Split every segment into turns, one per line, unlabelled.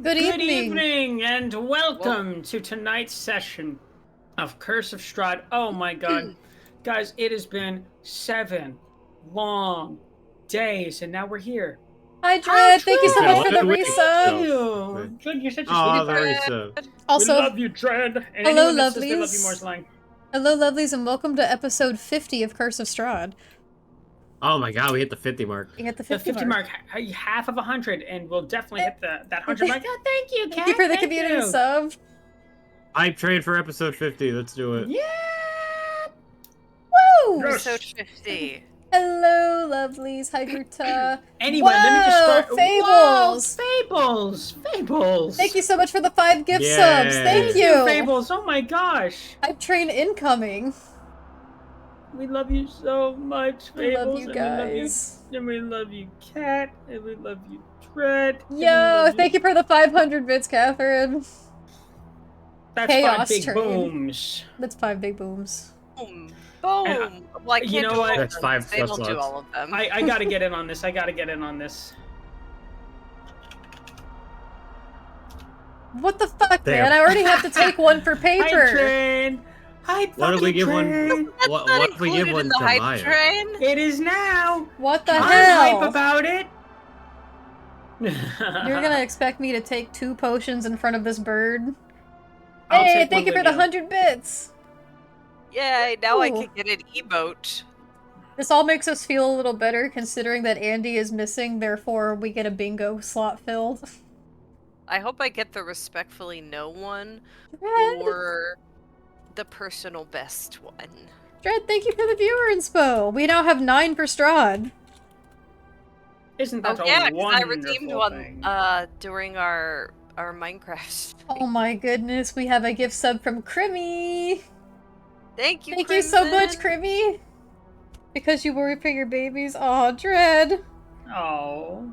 Good
evening, and welcome to tonight's session of Curse of Strahd. Oh my god. Guys, it has been 7 long days, and now we're here.
Hi, Dread. Thank you so much for the
resub. Dread, you're such a sweetie.
The resub.
Also,
we love you, Dread. And
hello,
anyone that says they love you
lovelies.
more is lying.
Hello, lovelies, and welcome to episode 50 of Curse of Strahd.
Oh my god, we hit the 50 mark.
We hit the 50
mark. Half of 100, and we'll definitely hit that 100 mark. Oh, thank you, Kat.
Thank you for the community sub.
I trade for episode 50. Let's do it.
Yeah!
Woo!
Episode 50.
Hello, lovelies. Hi, Gruta.
Anyway, let me just start.
Fables!
Whoa, Fables!
Thank you so much for the 5 gift subs. Thank you.
Fables, oh my gosh.
Hype train incoming.
We love you so much, Fables.
We love you guys.
And we love you, Kat. And we love you, Dread.
Yo, thank you for the 500 bits, Catherine.
That's
Chaos
5 big
train.
Booms.
That's 5 big booms.
Boom. Boom. Well, I can't
you know
do
what?
all
That's
of
5
them. They
plus
don't do
lots.
all of them.
I gotta get in on this. I gotta get in on this.
What the fuck,
Damn.
man? I already have to take one for paper.
Hype train.
What if we give one?
That's
What
not
if we give
included
one
in
to
the hype
Maya?
train.
It is now.
What the
I'm
hell?
hype about it.
You're gonna expect me to take 2 potions in front of this bird?
I'll
Hey,
take
thank you
one
for the
with
100 bits!
Yay, now I
Ooh.
can get an emote.
This all makes us feel a little better considering that Andy is missing, therefore we get a bingo slot filled.
I hope I get the respectfully no one
Dread,
or the personal best one.
Dread, thank you for the viewer inspo! We now have 9 for Strahd.
Isn't that
Oh yeah,
a
because I
wonderful
redeemed
thing?
one during our Minecraft stream.
Oh my goodness, we have a gift sub from Crimmy!
Thank you,
Thank you so much,
Crimson.
Crimmy! Because you worry for your babies. Aw, Dread!
Oh.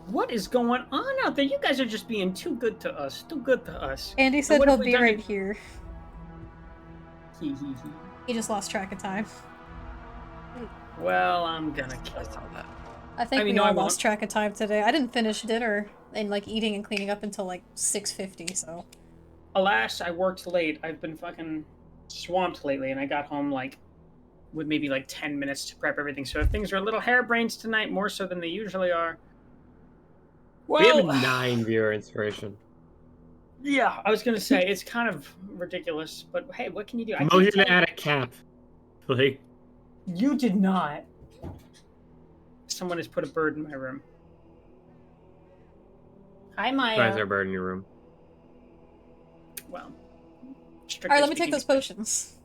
What is going on out there? You guys are just being too good to us. Too good to us.
Andy said
what
he'll
have we
be
done
right
to-
here. He just lost track of time.
Well, I'm gonna
I
kill
saw
him.
that.
I think
I mean,
we
no,
all
I won't.
lost track of time today. I didn't finish dinner and like eating and cleaning up until like 6:50, so.
Alas, I worked late. I've been fucking swamped lately, and I got home like with maybe like 10 minutes to prep everything. So if things are a little harebrained tonight, more so than they usually are.
We have
Well,
a 9 viewer inspiration.
yeah, I was gonna say it's kind of ridiculous, but hey, what can you do? I
Mo,
can't
you're gonna
tell-
add a cap. Like,
You did not. Someone has put a bird in my room. Hi, Maya.
why is there a bird in your room?
Well,
Alright, let me take those potions.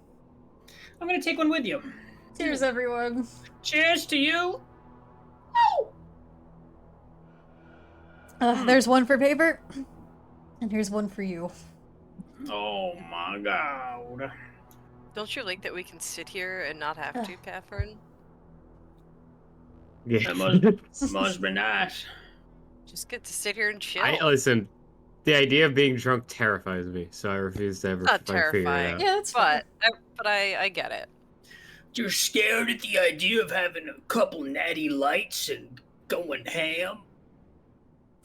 I'm gonna take one with you.
Cheers, everyone.
Cheers to you.
There's one for paper, and here's one for you.
Oh my god.
Don't you like that we can sit here and not have to, Catherine?
Yeah.
That must be nice.
Just get to sit here and chill.
Listen, the idea of being drunk terrifies me, so I refuse to ever
Not
figure it
terrifying.
out.
Yeah, that's fine.
but I get it.
You're scared at the idea of having a couple natty lights and going ham?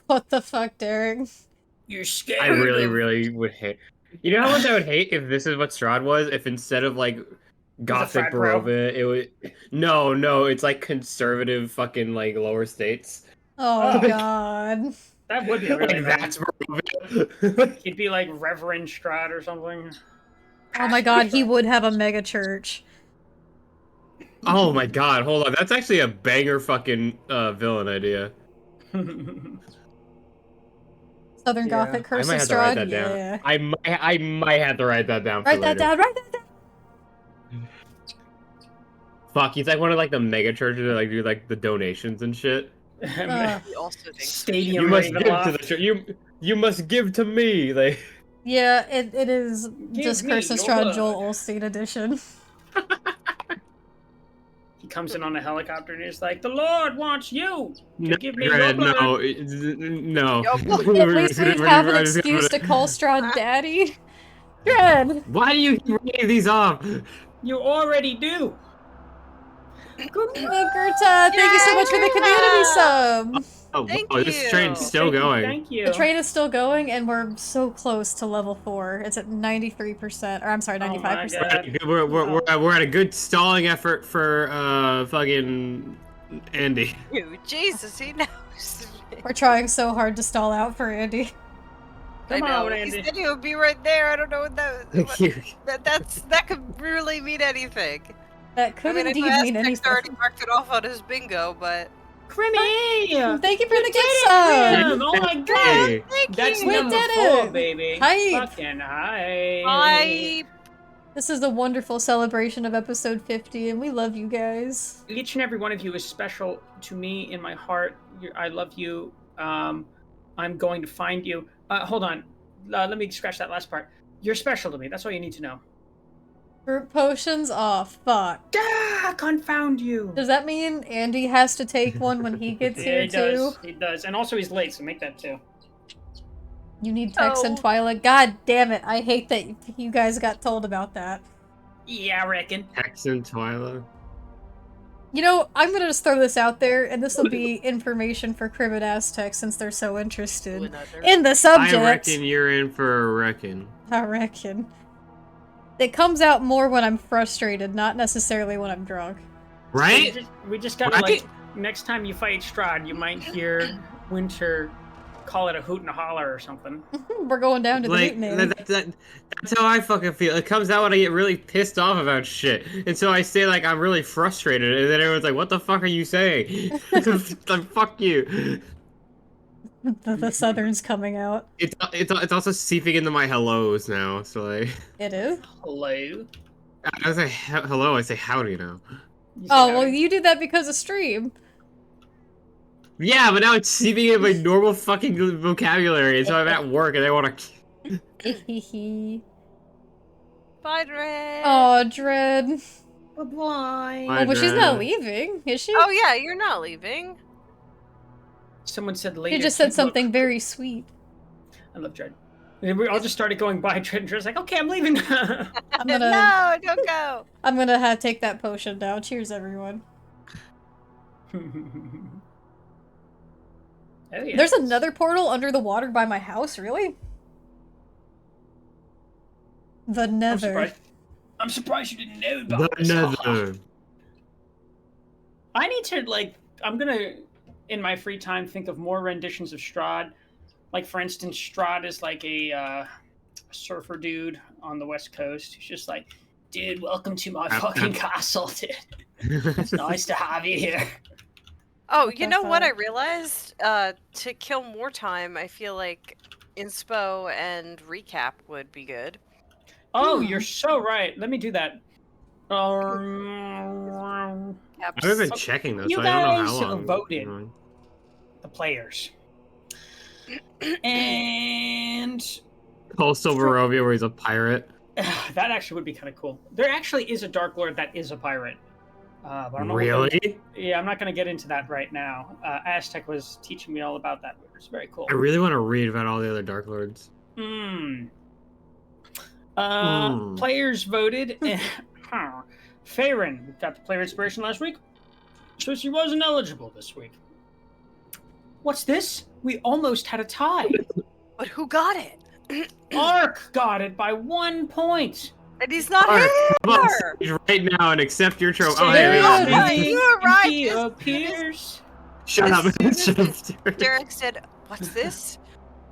What the fuck, Derek?
You're scared
I really,
of...
really would hate. You know how much I would hate if this is what Strahd was? If instead of like Gothic
frat bro?
Barovia, it would. No, it's like conservative fucking like lower states.
Oh
Oh.
god.
That would be really
Like
nice.
that's Barovia.
He'd be like Reverend Strahd or something.
Oh my god, he would have a mega church.
Oh my god, hold on. That's actually a banger fucking villain idea.
Southern
Yeah.
Gothic
I
Curse
might
of
have to write
Strahd,
that down.
yeah.
I might have to write that down.
Write
for
that
later.
down, write that down!
Fuck, he's like one of like the mega churches that like do like the donations and shit.
He also thinks
Stadium
You must give to
Ravenloft.
the church. You must give to me. Like
Yeah, it is
Give
just
me
Curse of
your
Strahd
blood.
Joel Osteen edition.
He comes in on a helicopter and he's like, "The Lord wants you to give me
Dread,
your blood."
no.
Yo,
At least we have an excuse to call Strahd Daddy. Dread!
Why do you keep reading these off?
You already do.
Gerta, thank you so much for the community sub!
Thank
this train's
you.
still going.
Thank you.
The train is still going, and we're so close to level 4. It's at 93%, or I'm sorry,
Oh my
95%.
God.
We're at a good stalling effort for fucking Andy.
You, Jesus, he knows.
We're trying so hard to stall out for Andy.
I
Come
know.
on,
He
Andy.
said he would be right there. I don't know what
Thank
that could really mean anything.
That could
I mean,
indeed
I know
mean
Aztec's
anything.
already marked it off on his bingo, but
Crimmy!
Thank you for
You
the
did
gift
it,
sub!
Grim! Oh my
Hey.
God!
thank
That's
you.
We
number
did
4,
it!
baby.
Hype!
Fucking hype.
I
This is a wonderful celebration of episode 50, and we love you guys.
Each and every one of you is special to me in my heart. I love you. I'm going to find you. Hold on. Let me scratch that last part. You're special to me. That's all you need to know.
Group potions? Aw, fuck.
Ah, confound you.
Does that mean Andy has to take one when he gets
Yeah,
here
he
too?
does. He does. And also he's late, so make that too.
You need Tex and
Oh.
Twyla. God damn it, I hate that you guys got told about that.
Yeah, I reckon.
Texan Twyla.
You know, I'm gonna just throw this out there, and this will be information for Crib and Aztec since they're so interested in the subject.
I reckon you're in for a wrecking.
I reckon. It comes out more when I'm frustrated, not necessarily when I'm drunk.
Right?
We just gotta, like, next time you fight Strahd, you might hear Winter call it a hoot and a holler or something.
We're going down to the
Like,
mutiny.
that's how I fucking feel. It comes out when I get really pissed off about shit. And so I say, like, I'm really frustrated. And then everyone's like, what the fuck are you saying? Like, fuck you.
The Southern's coming out.
It's also seeping into my hellos now. So, like,
It is?
Hello?
I say hello, I say howdy now.
Oh, well, you do that because of stream.
Yeah, but now it's seeping into my normal fucking vocabulary. And so I'm at work and I want to...
Hehehe.
Bye, Dread.
Oh, Dread.
Bye-bye.
Oh, but she's not leaving, is she?
Oh yeah, you're not leaving.
Someone said later.
She just said something very sweet.
I love Dread. And we all just started going by Dread, and Dread's like, okay, I'm leaving.
I'm gonna...
No, don't go.
I'm gonna take that potion down. Cheers, everyone.
Oh, yeah.
There's another portal under the water by my house, really? The Nether.
I'm surprised you didn't know about this.
Nether.
I need to, like, I'm gonna, in my free time, think of more renditions of Strahd. Like, for instance, Strahd is like a surfer dude on the West Coast. He's just like, dude, welcome to my fucking castle, dude. It's nice to have you here.
Oh,
What
you
the
know what I
fuck?
realized? To kill more time, I feel like inspo and recap would be good.
Oh,
Hmm.
you're so right. Let me do that.
Caps.
I've been checking those,
You
so I don't know
guys
how long.
voted. The players. And
Coastal Barovia, where he's a pirate.
that actually would be kind of cool. There actually is a Dark Lord that is a pirate. But I don't know what
Really?
yeah, I'm not going to get into that right now. Aztec was teaching me all about that. It's very cool.
I really want to read about all the other Dark Lords.
Players voted. Farron got the player inspiration last week, so she wasn't eligible this week. What's this? We almost had a tie.
But who got it?
Ark got it by 1 point.
And he's not
Ark,
here.
come on stage right now and accept your trophy. Oh,
There
hey,
it
hey,
is.
hey,
Hey, you arrived
He
as-
appears.
shut up. Shut up.
Derek said, "What's this?"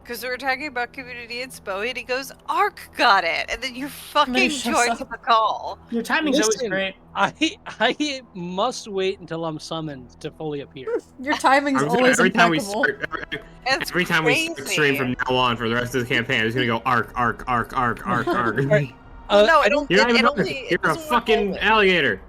Because we were talking about community inspo, and he goes, "Ark got it," and then you fucking
shuts
joined
up.
the call.
Your timing's always
Listen.
great.
I must wait until I'm summoned to fully appear.
Your timing's always
Every time we
impeccable.
start,
It's
every time we
crazy.
stream from now on for the rest of the campaign, I'm just gonna go arc.
Right.
No,
I
it,
You're not
it
even
only.
arc.
It
You're a
doesn't work
fucking
always.
alligator.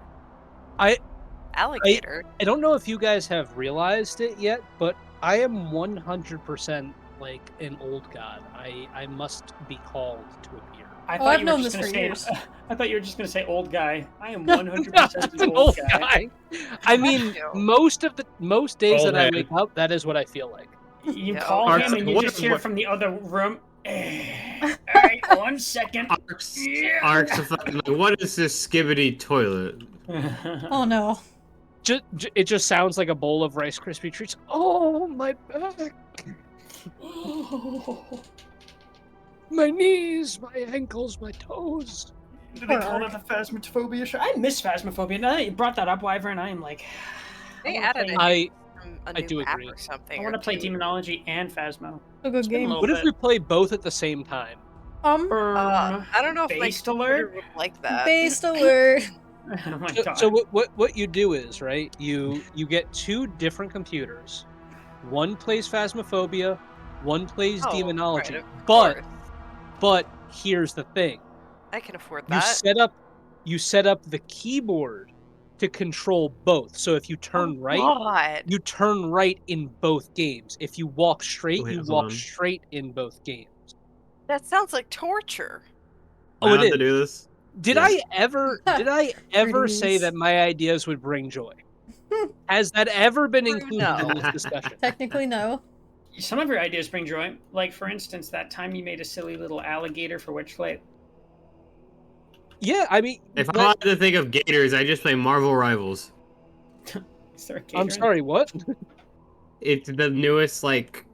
Alligator.
I don't know if you guys have realized it yet, but I am 100% like an old god. I must be called to appear.
I
Oh,
thought
I've
you were
known
just
this
gonna
for
say.
years.
I thought you were just gonna say old guy. I am 100% an old guy.
I mean,
you.
most days
Old
that I
head.
wake up, that is what I feel like.
You
Yeah.
call
Arcs-
him and you
what-
just hear
what-
from the other room. Alright, 1 second.
Arcs.
Yeah.
Arcs. Fucking, like, what is this skibbity toilet?
Oh no.
It just sounds like a bowl of Rice Krispie treats. Oh my back. My knees, my ankles, my toes.
Do they call it the phasmophobia show? I miss phasmophobia. Now that you brought that up, Wyvern, I am like...
They
wanna
added
play-
a
I
new
do
map
agree.
or something.
I want to
or
play
two.
Demonology and Phasmo.
A good
It's been a
game.
little
What if
bit.
we play both at the same time?
I don't know if my
Based
computer
alert?
would like that.
Based alert.
Oh my god.
So what you do is, right, you get two different computers. One plays Phasmophobia, one plays
Oh,
Demonology.
right, of
but
course.
here's the thing.
I can afford
You
that.
set up the keyboard to control both. So if you turn right,
God.
you turn right in both games. If you walk straight,
Wait,
you
hold
walk
on.
straight in both games.
That sounds like torture.
Oh,
I
it
have
is.
to do this.
Did
Yeah.
I ever say
Freeze.
that my ideas would bring joy? Has that ever been included in
No.
this discussion?
Technically, no.
Some of your ideas bring joy. Like, for instance, that time you made a silly little alligator for Witchblade.
Yeah, I mean,
If I wanted to think of gators, I just play Marvel Rivals.
Is there a gator
I'm
in-
sorry, what?
It's the newest, like,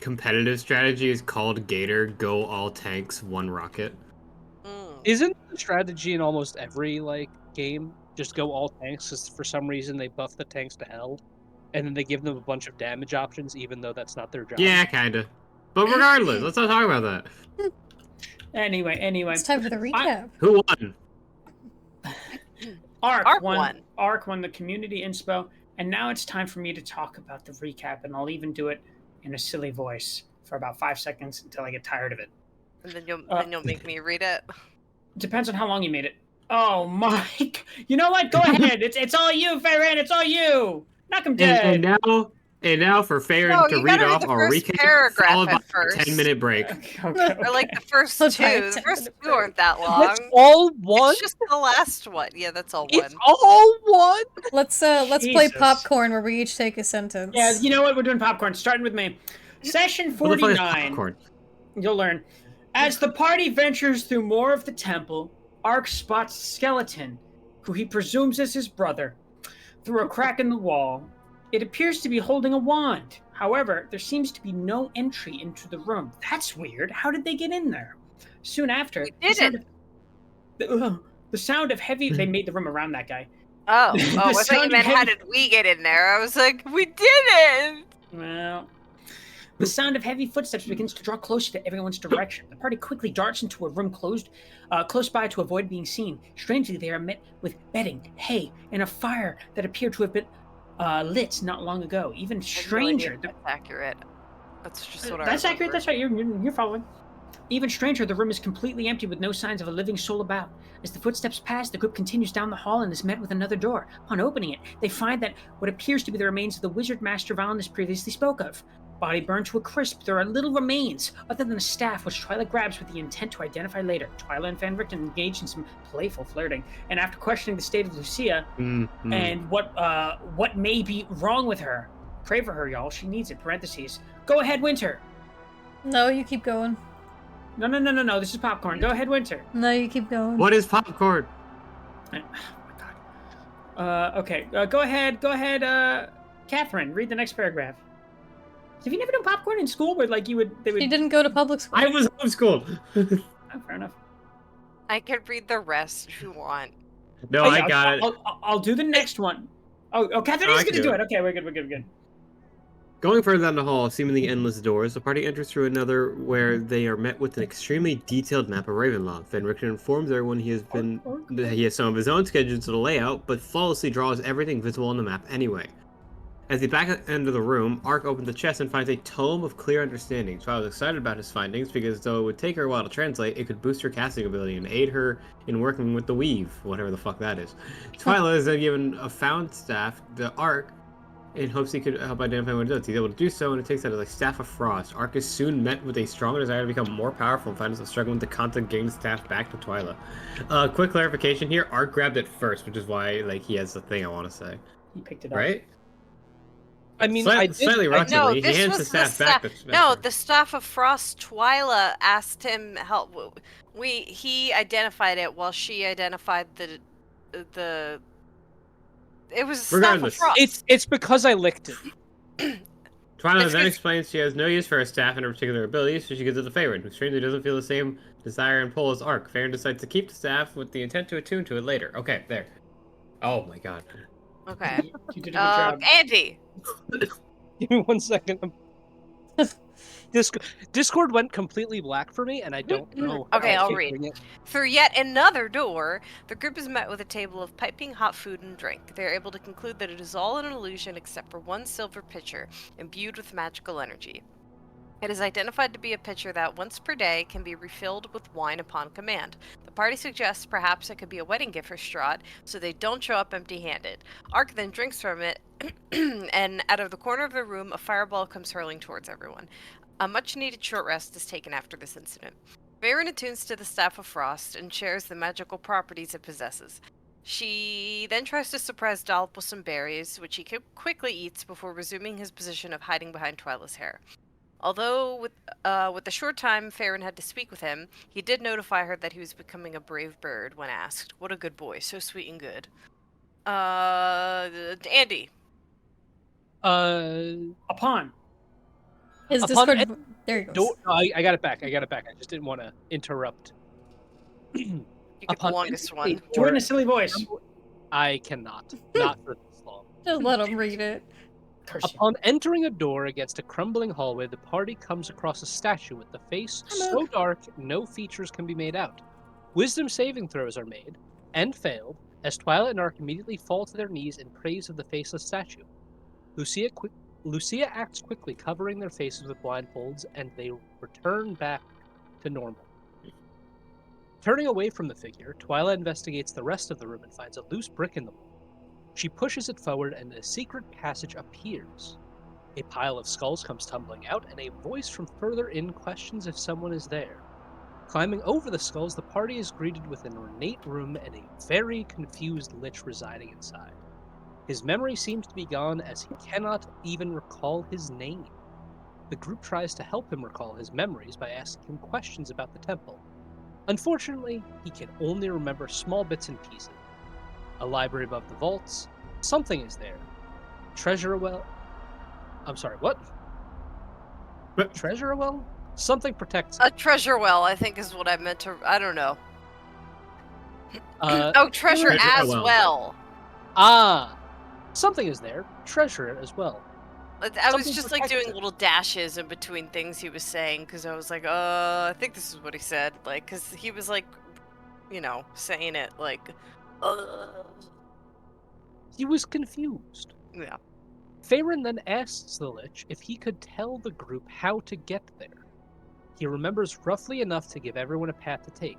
competitive strategy is called Gator, go all tanks, one rocket.
Isn't the strategy in almost every like game just go all tanks? Because for some reason they buff the tanks to hell, and then they give them a bunch of damage options, even though that's not their job.
Yeah, kinda. But regardless, let's not talk about that.
Anyway.
It's time for the recap.
Who won?
Ark
won.
won. Ark won the community inspo, and now it's time for me to talk about the recap, and I'll even do it in a silly voice for about 5 seconds until I get tired of it.
And then you'll make me read it.
Depends on how long you made it. Oh, Mike. You know what? Go ahead. It's all you, Farron. It's all you. Knock him dead.
And now for Farron
No,
to
you
read
gotta read
off
the
our
first
recap,
paragraph
followed by
at
a
first.
10-minute break.
Okay.
Or like the first
Let's
two.
try
The
it.
first two aren't that long.
That's all one.
It's just the last one. Yeah, that's all
It's
one.
all one.
Let's play
Jesus.
popcorn where we each take a sentence.
Yeah, you know what? We're doing popcorn. Starting with me. Session
What the fuck is
49.
popcorn?
You'll learn. As the party ventures through more of the temple, Ark spots a skeleton, who he presumes is his brother, through a crack in the wall. It appears to be holding a wand. However, there seems to be no entry into the room. That's weird. How did they get in there? Soon after,
We didn't.
the sound of heavy... They made the room around that guy.
Oh,
The
I thought you
sound
meant
of
how
heavy-
did we get in there? I was like, we didn't.
Well, the sound of heavy footsteps begins to draw closer to everyone's direction. The party quickly darts into a room close by to avoid being seen. Strangely, they are met with bedding, hay, and a fire that appeared to have been lit not long ago. Even stranger,
That's accurate. That's just what I
that's accurate.
remember.
That's right. You're following. Even stranger, the room is completely empty with no signs of a living soul about. As the footsteps pass, the group continues down the hall and is met with another door. Upon opening it, they find that what appears to be the remains of the wizard master Valinus previously spoke of. Body burned to a crisp, there are little remains other than a staff which Twyla grabs with the intent to identify later. Twyla and Van Richten engage in some playful flirting, and after questioning the state of Lucia and what may be wrong with her, pray for her, y'all. She needs it. Parentheses. Go ahead, Winter.
No, you keep going.
No. This is popcorn. Go ahead, Winter.
No, you keep going.
What is popcorn?
Oh my god. Okay. Go ahead, Catherine. Read the next paragraph. Have you never done popcorn in school where they would?
She didn't go to public school.
I was homeschooled.
Oh, fair enough.
I could read the rest if you want.
No,
Oh, yeah,
I got it.
I'll do the next one. Oh, Catherine
Oh,
is
I can
gonna
do
do
it.
it. Okay, we're good.
Going further down the hall, seemingly endless doors, the party enters through another where they are met with an extremely detailed map of Ravenloft. Van Richten informs everyone he has some of his own schedules to the layout, but flawlessly draws everything visible on the map anyway. At the back end of the room, Ark opens the chest and finds a tome of clear understandings. I was excited about his findings because though it would take her a while to translate, it could boost her casting ability and aid her in working with the weave, whatever the fuck that is. Twyla is then given a found staff, the Ark, in hopes he could help identify what it does. He's able to do so, and it takes out a Staff of Frost. Ark is soon met with a strong desire to become more powerful and finds himself struggling with the content getting the staff back to Twyla. Quick clarification here, Ark grabbed it first, which is why he has the thing I want to say.
He picked it up.
Right?
I mean,
Slightly reluctantly, he hands the staff back to
No, the Staff of Frost. Twyla asked him help. He identified it while she identified the. It was Staff of
Regardless.
Frost.
It's because I licked it.
Twyla
It's
then
'cause-
explains she has no use for her staff and her particular abilities, so she gives it to Faerun, who strangely doesn't feel the same desire and pull as Ark. Faerun decides to keep the staff with the intent to attune to it later. Okay, there. Oh my god.
Okay.
You did a good job.
Andy.
Give me 1 second. Discord went completely black for me, and I don't know.
Okay,
how
I'll
to
read.
bring it.
Through yet another door, the group is met with a table of piping hot food and drink. They are able to conclude that it is all an illusion except for one silver pitcher imbued with magical energy. It is identified to be a pitcher that, once per day, can be refilled with wine upon command. The party suggests perhaps it could be a wedding gift for Strahd, so they don't show up empty-handed. Ark then drinks from it, and out of the corner of the room, a fireball comes hurling towards everyone. A much-needed short rest is taken after this incident. Faerun attunes to the Staff of Frost and shares the magical properties it possesses. She then tries to surprise Dollop with some berries, which he quickly eats before resuming his position of hiding behind Twyla's hair. Although with the short time Faerun had to speak with him, he did notify her that he was becoming a brave bird when asked. What a good boy, so sweet and good. Andy.
Upon.
His
Upon
Discord. There he goes.
No, I got it back. I just didn't want to interrupt.
You get the
Upon
longest
entering
one.
a
Do it in
door-
a silly voice.
I cannot. Not for this long.
Just let him read it.
Curse you.
Upon entering a door against a crumbling hallway, the party comes across a statue with the face so dark no features can be made out. Wisdom saving throws are made, and failed, as Twyla and Ark immediately fall to their knees in praise of the faceless statue. Lucia acts quickly, covering their faces with blindfolds, and they return back to normal. Turning away from the figure, Twyla investigates the rest of the room and finds a loose brick in the wall. She pushes it forward and a secret passage appears. A pile of skulls comes tumbling out, and a voice from further in questions if someone is there. Climbing over the skulls, the party is greeted with an ornate room and a very confused lich residing inside. His memory seems to be gone as he cannot even recall his name. The group tries to help him recall his memories by asking him questions about the temple. Unfortunately, he can only remember small bits and pieces. A library above the vaults. Something is there. Treasure well. I'm sorry, what?
What?
Treasure well? Something protects
A treasure well, I think is what I meant to. I don't know.
Uh,
Oh, treasure
Treasure
as
well.
well.
Something is there. Treasure it as well.
I was
Something
just like
protects
doing
it.
little dashes in between things he was saying because I was like, I think this is what he said. Like, because he was like, saying it like,
He was confused.
yeah.
Faerun then asks the Lich if he could tell the group how to get there. He remembers roughly enough to give everyone a path to take.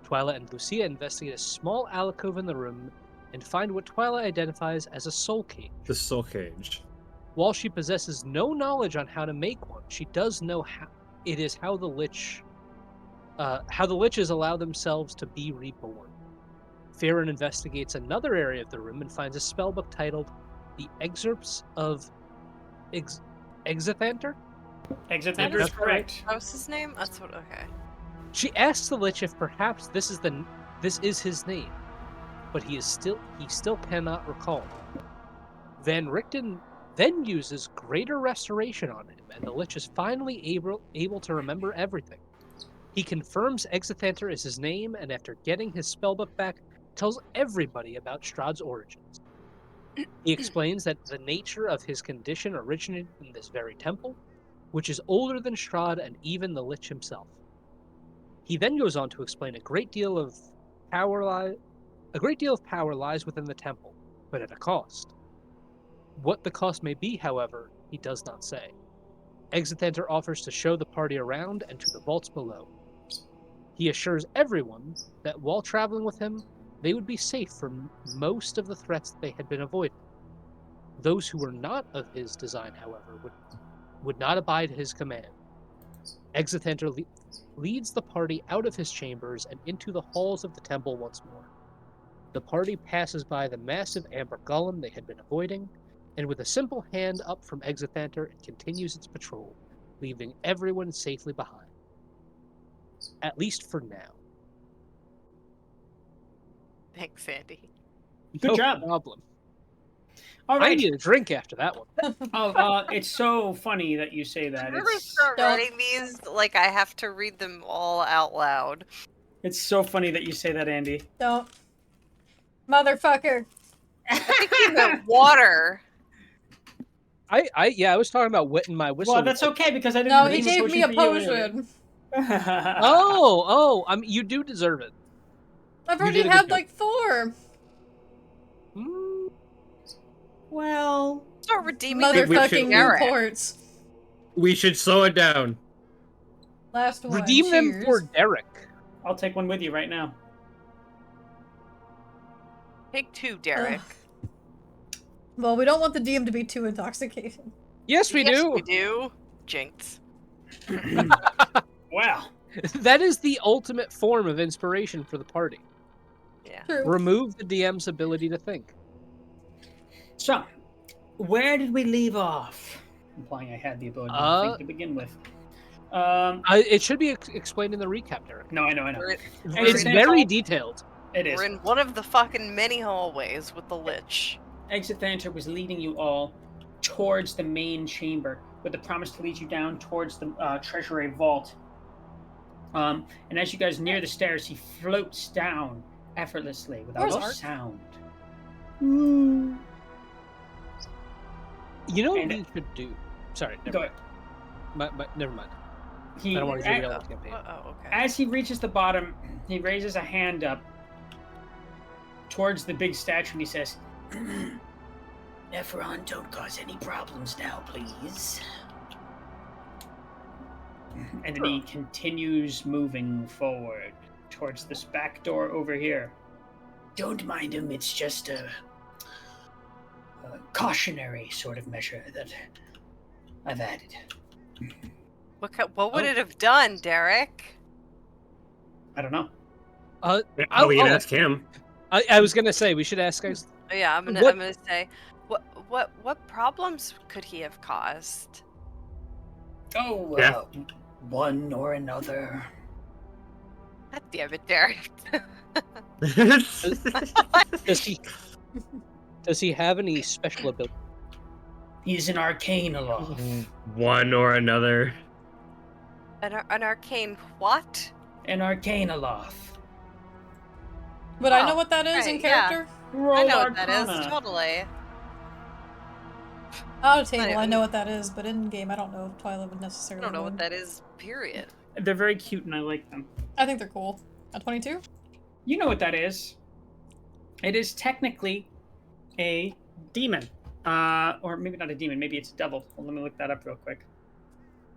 Twyla and Lucia investigate a small alcove in the room and find what Twyla identifies as a soul cage.
The soul cage.
While she possesses no knowledge on how to make one, she does know how the liches allow themselves to be reborn. Faerun investigates another area of the room and finds a spellbook titled "The Excerpts of Exithanter."
Exithander is correct.
What was his name? That's what. Okay.
She asks the Lich if perhaps this is his name, but he still cannot recall. Van Richten then uses Greater Restoration on him, and the Lich is finally able to remember everything. He confirms Exithanter is his name, and after getting his spellbook back, tells everybody about Strahd's origins. He explains that the nature of his condition originated in this very temple, which is older than Strahd and even the Lich himself. He then goes on to explain a great deal of power lies within the temple, but at a cost. What the cost may be, however, he does not say. Exithanter offers to show the party around and to the vaults below. He assures everyone that while traveling with him, they would be safe from most of the threats that they had been avoiding. Those who were not of his design, however, would not abide his command. Exithanter leads the party out of his chambers and into the halls of the temple once more. The party passes by the massive amber golem they had been avoiding, and with a simple hand up from Exithanter, it continues its patrol, leaving everyone safely behind. At least for now.
Thanks, Andy.
Good job.
Problem.
All
I
right.
need a drink after that one.
Oh, it's so funny that you say that.
I'm really
It's
start
Don't.
writing these like I have to read them all out loud.
it's so funny that you say that, Andy.
Don't. Motherfucker.
I think you meant water.
I was talking about wetting my whistle.
Well, that's
with
okay because I didn't.
No, he
redeem a
gave me a
for you anyway.
potion.
You do deserve it.
I've
You
already
did a good
had
job.
like 4.
Mm,
Well,
Start redeeming
we should-
Motherfucking
Garrett.
Newports.
We should slow it down.
Last one.
redeem them
Cheers.
for Derek.
I'll take one with you right now.
Take 2, Derek.
Ugh. Well, we don't want the DM to be too intoxicated.
Yes, we
Yes,
do.
we do. Jinx.
Wow.
That is the ultimate form of inspiration for the party.
Yeah.
True.
Remove the DM's ability to think.
So, where did we leave off? Implying I had the ability to think to begin with.
It should be explained in the recap, Derek.
No, I know.
It's very detailed.
It is.
We're in one of the fucking many hallways with the Lich.
Exit Thanter was leading you all towards the main chamber with the promise to lead you down towards the treasury vault. And as you guys near the stairs, he floats down effortlessly without
Where's
a
Art?
sound.
You know what
And-
we should do? Sorry,
Go
never
ahead.
mind. Never mind.
He,
I don't want to derail the campaign.
Oh, okay.
As he reaches the bottom, he raises a hand up towards the big statue and he says, Nephron, don't cause any problems now, please. And then he continues moving forward towards this back door over here. Don't mind him, it's just a cautionary sort of measure that I've added.
What would it have done, Derek?
I don't know.
We can ask him.
I was gonna say we should ask guys.
Yeah, I'm
What-
gonna say, what problems could he have caused?
Oh,
Yeah.
One or another.
God damn it, Derek.
Does he have any special ability?
He's an arcane aloft.
One or another.
An arcane what?
An arcane aloft.
Would I know
Oh,
what that is in
right, yeah.
character?
I know what that is, totally.
Out of table,
Anyway.
I know what that is, but in game, I don't know if Twyla would
I
necessarily
don't know
know
what that is, period.
They're very cute and I like them.
I think they're cool. A 22?
You know what that is. It is technically a demon. Or maybe not a demon, maybe it's a devil. Well, let me look that up real quick.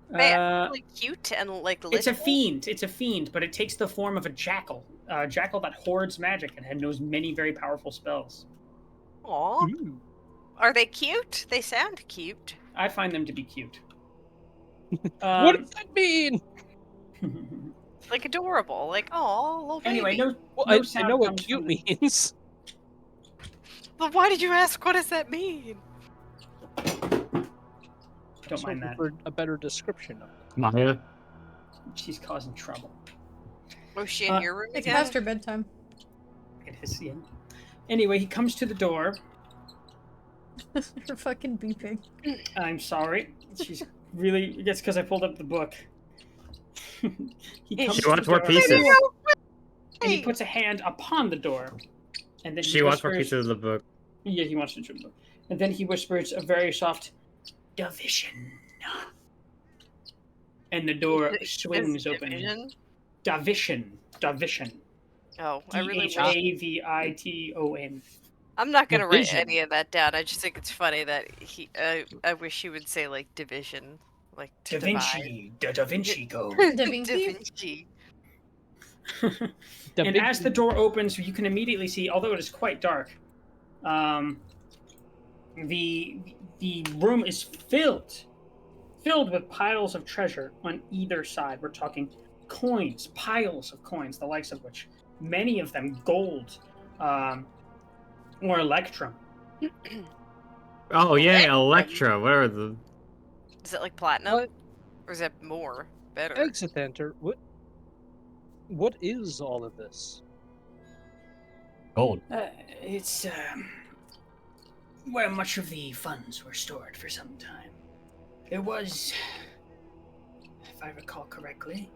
Man, really cute and like
It's a
little.
fiend. It's a fiend, but it takes the form of a jackal. A jackal that hoards magic and knows many very powerful spells.
Aw. Are they cute? They sound cute.
I find them to be cute.
What does that mean?
Like adorable. Like, oh, little baby.
Anyway, no.
Well,
no
I
sound
know what
comes
cute
from the-
means.
But why did you ask? What does that mean?
Don't mind that.
For a better description of it.
Maya.
She's causing trouble.
Was she in your room
It's
again?
past her bedtime.
It is, yeah. Anyway, he comes to the door.
You're fucking beeping.
I'm sorry. She's really. It's because I pulled up the book. He comes
She
to
wants
the
more
door,
pieces.
And he puts a hand upon the door. And then he
She wants more
whispers-
pieces of the book.
Yeah, he wants to the book. And then he whispers a very soft division. And the door swings open.
Division?
Division.
Oh, I really wish.
Diviton.
I'm not gonna write
Division.
any of that down. I just think it's funny that he. I wish he would say like division, like to
Da Vinci. Da Vinci Code.
divide.
Da Vinci?
Vinci.
And as the door opens, you can immediately see, although it is quite dark, the room is filled with piles of treasure on either side. We're talking coins, piles of coins, the likes of which, many of them gold or electrum.
Oh yeah, Electra. Whatever the.
Is it like platinum,
What?
or is it more better?
Exit enter. What is all of this?
Gold.
It's where much of the funds were stored for some time. There was, if I recall correctly,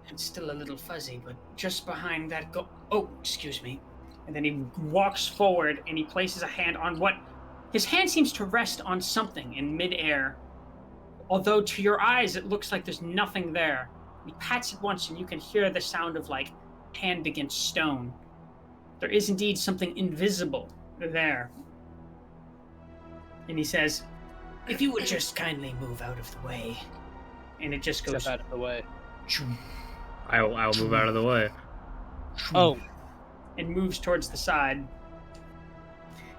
it's still a little fuzzy, but just behind that oh, excuse me. And then he walks forward and he places a hand on what his hand seems to rest on something in midair. Although to your eyes it looks like there's nothing there. He pats it once and you can hear the sound of like hand against stone. There is indeed something invisible there. And he says, if you would just kindly move out of the way. And it just goes
Step out of the way.
I'll move out of the way.
Oh.
And moves towards the side.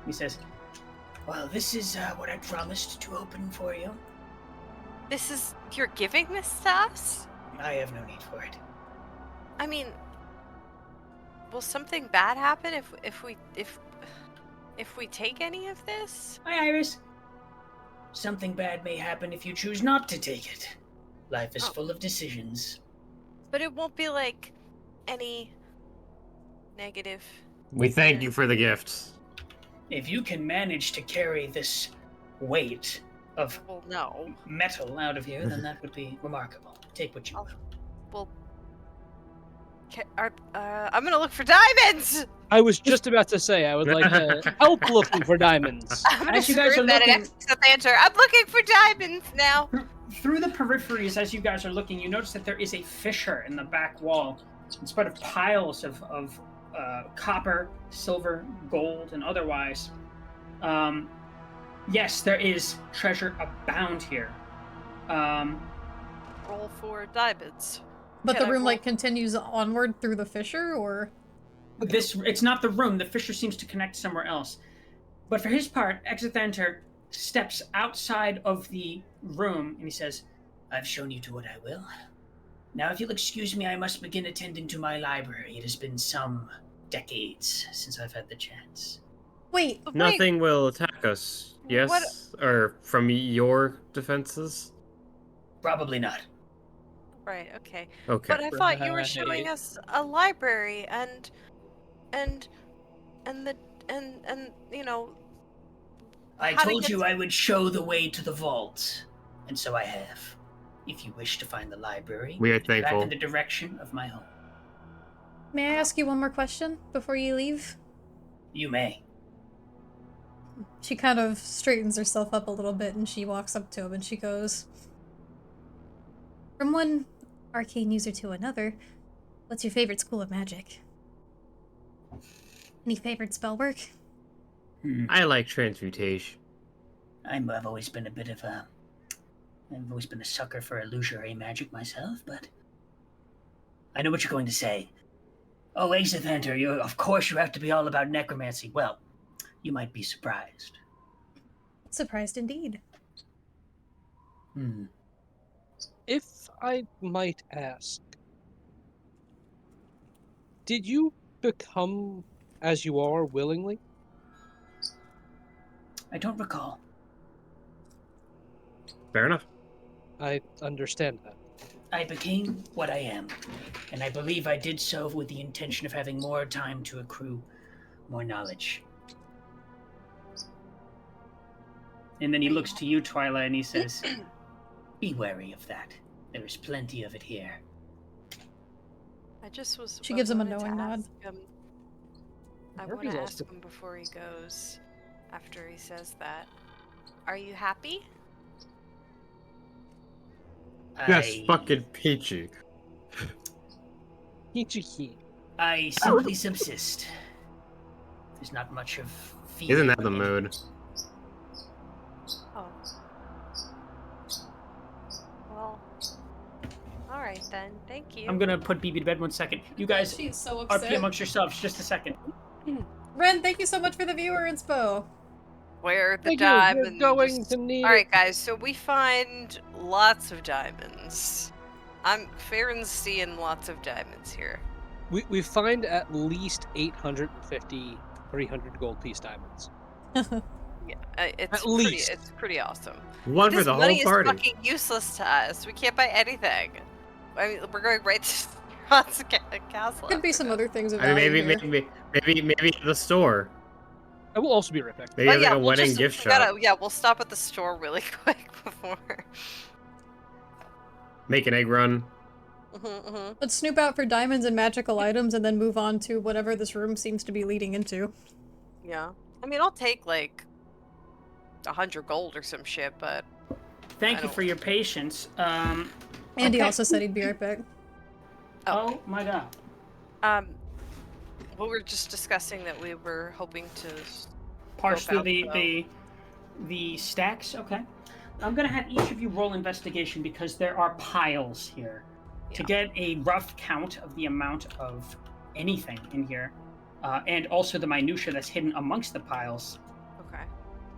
He says, well, this is what I promised to open for you.
This is... You're giving this to us?
I have no need for it.
I mean... Will something bad happen if we take any of this?
Hi, Iris. Something bad may happen if you choose not to take it. Life is full of decisions.
But it won't be like any negative.
We thank you for the gifts.
If you can manage to carry this weight of metal out of here, then that would be remarkable. Take what you will.
Well, I'm gonna look for diamonds.
I was just about to say I would like to help looking for diamonds.
I'm gonna
As you guys are
that
looking-
and ask the answer. I'm looking for diamonds now.
Through the peripheries, as you guys are looking, you notice that there is a fissure in the back wall. In spite of piles of copper, silver, gold, and otherwise. Yes, there is treasure abound here.
Roll for diamonds.
But
Can
the
I
room
roll-
like continues onward through the fissure, or
It's not the room. The fissure seems to connect somewhere else. But for his part, Exithanter steps outside of the room and he says, I've shown you to what I will. Now, if you'll excuse me, I must begin attending to my library. It has been some decades since I've had the chance.
wait,
Nothing will attack us. Yes?
What-
Or from your defenses?
Probably not.
Right. Okay.
Okay.
But I thought you were
Right.
showing us a library and you know.
I
how to
told
get
you
to-
I would show the way to the vault, and so I have. If you wish to find the library,
We are
back
thankful.
in the direction of my home.
may I ask you one more question before you leave?
You may.
She kind of straightens herself up a little bit and she walks up to him and she goes, from one arcane user to another, what's your favorite school of magic? Any favorite spell work?
I like transmutation.
I've always been I've always been a sucker for illusory magic myself, but I know what you're going to say. Oh, Exithanter, of course you have to be all about necromancy. Well, you might be surprised.
Surprised indeed.
If I might ask, did you become as you are willingly?
I don't recall.
Fair enough.
I understand that.
I became what I am, and I believe I did so with the intention of having more time to accrue more knowledge. And then he looks to you, Twyla, and he says, be wary of that. There is plenty of it here.
I just was.
She gives him a
wanted to
knowing nod.
ask him- I
Murphy's
want to
also-
ask him before he goes. After he says that, are you happy?
That's fucking peachy.
Ichiki.
I simply subsist. There's not much of feeling.
Isn't that the
in it.
mood?
Oh. Well. All right then. Thank you.
I'm gonna put BB to bed 1 second. You guys
She's so
RP amongst yourselves just a second.
Ren, thank you so much for the viewer inspo.
Where the
Thank you,
diamonds?
you're going to need
All right, guys. So we find lots of diamonds. Farron's seeing lots of diamonds here.
We find at least 850 300 gold piece diamonds.
Yeah, it's
At least.
It's pretty awesome.
One for
This
the
money
whole
is
party.
fucking useless to us. We can't buy anything. I mean, we're going right to Strahd castle.
Could be
after
some
this.
other things of
I mean,
value here.
maybe the store.
I will also be right back.
Maybe like a wedding gift shop.
We'll stop at the store really quick before.
Make an egg run.
Let's snoop out for diamonds and magical items and then move on to whatever this room seems to be leading into.
Yeah. I mean, I'll take, like, 100 gold or some shit, but...
Thank you for your patience.
Andy also said he'd be right back.
Oh my god.
We were just discussing that we were hoping to...
Parse through the stacks? Okay. I'm gonna have each of you roll investigation because there are piles here. Yeah. To get a rough count of the amount of anything in here, and also the minutia that's hidden amongst the piles.
Okay.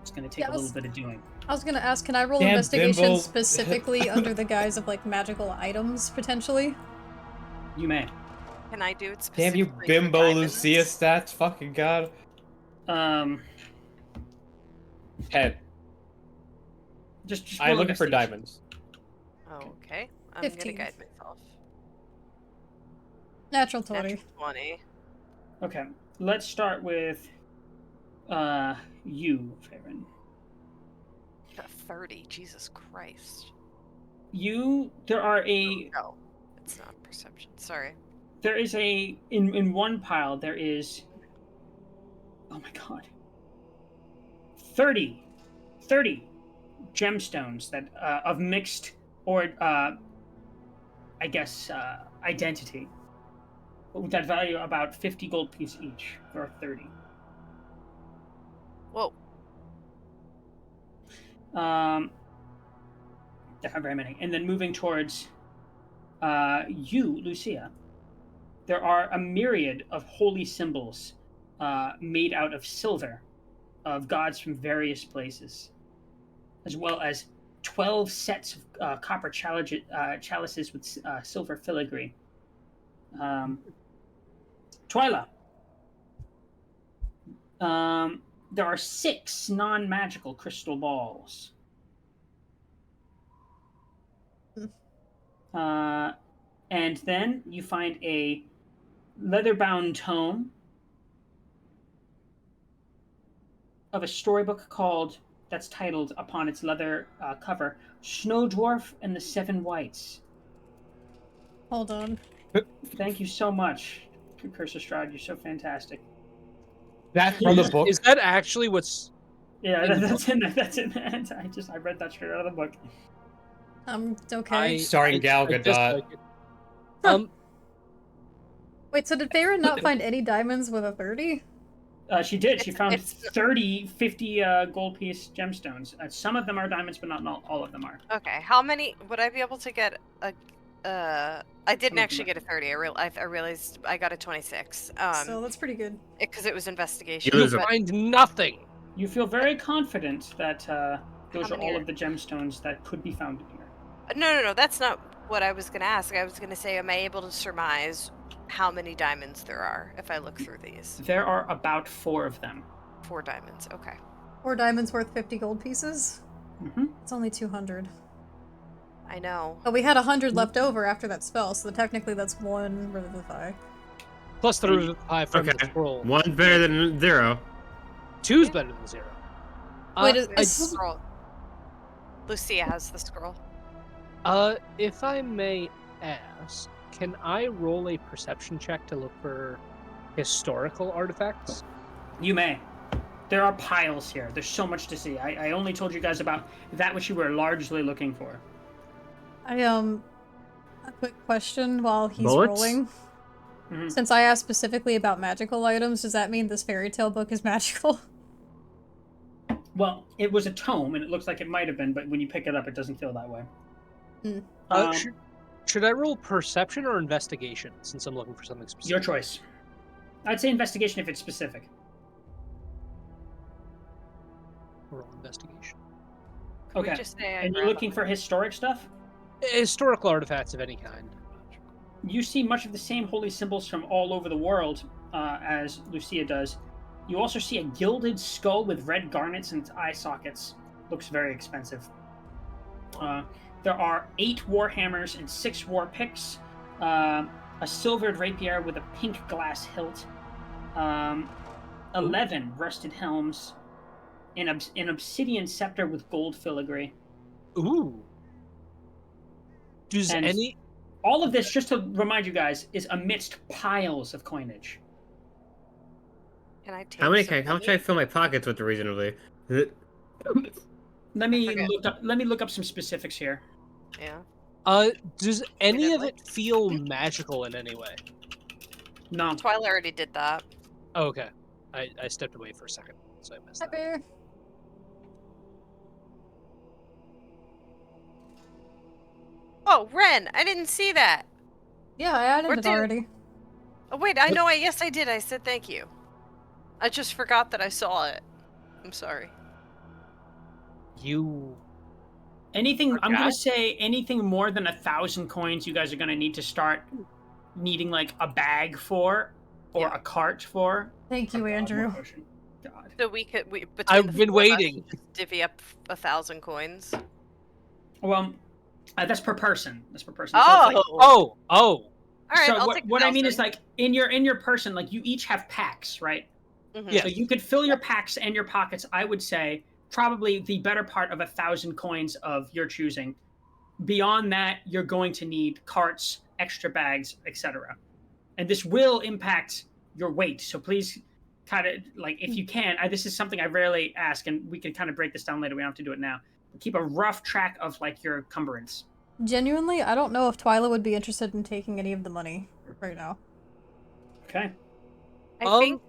It's gonna take a little bit of doing.
I was gonna ask, can I roll investigation specifically under the guise of, like, magical items, potentially?
You may.
Can I do it specifically?
Damn you, bimbo Lucia stats, fucking god. 10.
Just
I'm looking for diamonds.
Oh, okay. I'm
15.
gonna guide myself.
Natural 20.
Natural 20.
Okay. Let's start with you, Farron.
30. Jesus Christ.
There are a...
No, it's not perception. Sorry.
There is a... In one pile, there is... Oh my god. 30 gemstones that of mixed or I guess identity that value about 50 gold piece each, or 30.
Whoa.
There are very many. And then moving towards you, Lucia, there are a myriad of holy symbols made out of silver of gods from various places, as well as 12 sets of copper chalices with silver filigree. Twyla. There are 6 non-magical crystal balls. And then you find a leather-bound tome of a storybook that's titled upon its leather cover, Snow Dwarf and the 7 Whites.
Hold on.
Thank you so much, Curse of Strahd. You're so fantastic.
That's from the book?
Is that actually what's...
Yeah, that's in the I read that straight out of the book.
Okay.
Starring Gal Gadot.
Wait, so did Farron not find any diamonds with a 30?
She did. She found 50 gold piece gemstones. Some of them are diamonds, but not all of them are.
Okay, how many would I be able to get? I didn't actually get a 30. I realized I got a 26.
So that's pretty good.
Because it was investigation.
You find nothing.
You feel very confident that those are all of the gemstones that could be found in here.
No. That's not what I was going to ask. I was going to say, am I able to surmise how many diamonds there are if I look through these?
There are about 4 of them.
4 diamonds, okay.
4 diamonds worth 50 gold pieces?
Mm-hmm.
It's only 200.
I know.
But we had 100 left over after that spell, so technically that's 1 Revivify.
Plus the Revivify from the scroll.
1's better than 0.
2's better than 0.
Wait,
the scroll. Lucia has the scroll.
If I may ask, can I roll a perception check to look for historical artifacts?
You may. There are piles here. There's so much to see. I only told you guys about that which you were largely looking for.
A quick question while he's
Bullets?
rolling. Mm-hmm. Since I asked specifically about magical items, does that mean this fairy tale book is magical?
Well, it was a tome, and it looks like it might have been, but when you pick it up, it doesn't feel that way.
Should I roll perception or investigation, since I'm looking for something specific?
Your choice. I'd say investigation if it's specific.
Roll investigation.
Okay. And you're looking for historic stuff?
Historical artifacts of any kind.
You see much of the same holy symbols from all over the world as Lucia does. You also see a gilded skull with red garnets and eye sockets. Looks very expensive. There are 8 war hammers and 6 war picks, a silvered rapier with a pink glass hilt, 11 rusted helms, an obsidian scepter with gold filigree.
Ooh. Does
And
any...
all of this, just to remind you guys, is amidst piles of coinage.
Can I take
How much
some
can I fill my pockets with reasonably?
Let me
forget.
look up some specifics here.
Yeah.
Does any of it feel magical in any way?
No.
Twyla already did that.
Oh, okay. I stepped away for a second, so I missed
Hi,
that.
Bear.
Oh, Ren! I didn't see that!
Yeah, I added
Or
it
did-
already.
Oh, wait, I know, yes, I did. I said thank you. I just forgot that I saw it. I'm sorry.
You...
Anything, I'm
Forgot?
gonna say anything more than 1,000 coins, you guys are gonna need to start needing like a bag for, or
Yeah.
a cart for.
Thank you,
Oh, God,
Andrew.
what potion? God.
So between
I've
the
been
four of us,
waiting.
just divvy up 1,000 coins.
Well, that's per person. That's per person. So it's like,
Oh!
All right,
so
I'll
what,
take
what I mean is
1,000.
like in your person, like you each have packs, right?
Mhm.
Yeah.
So you could fill your packs and your pockets. I would say probably the better part of 1,000 coins of your choosing. Beyond that, you're going to need carts, extra bags, etc. And this will impact your weight. So please, kind of like if you can, this is something I rarely ask, and we can kind of break this down later. We don't have to do it now. But keep a rough track of like your cumbrance.
Genuinely, I don't know if Twyla would be interested in taking any of the money right now.
Okay.
I think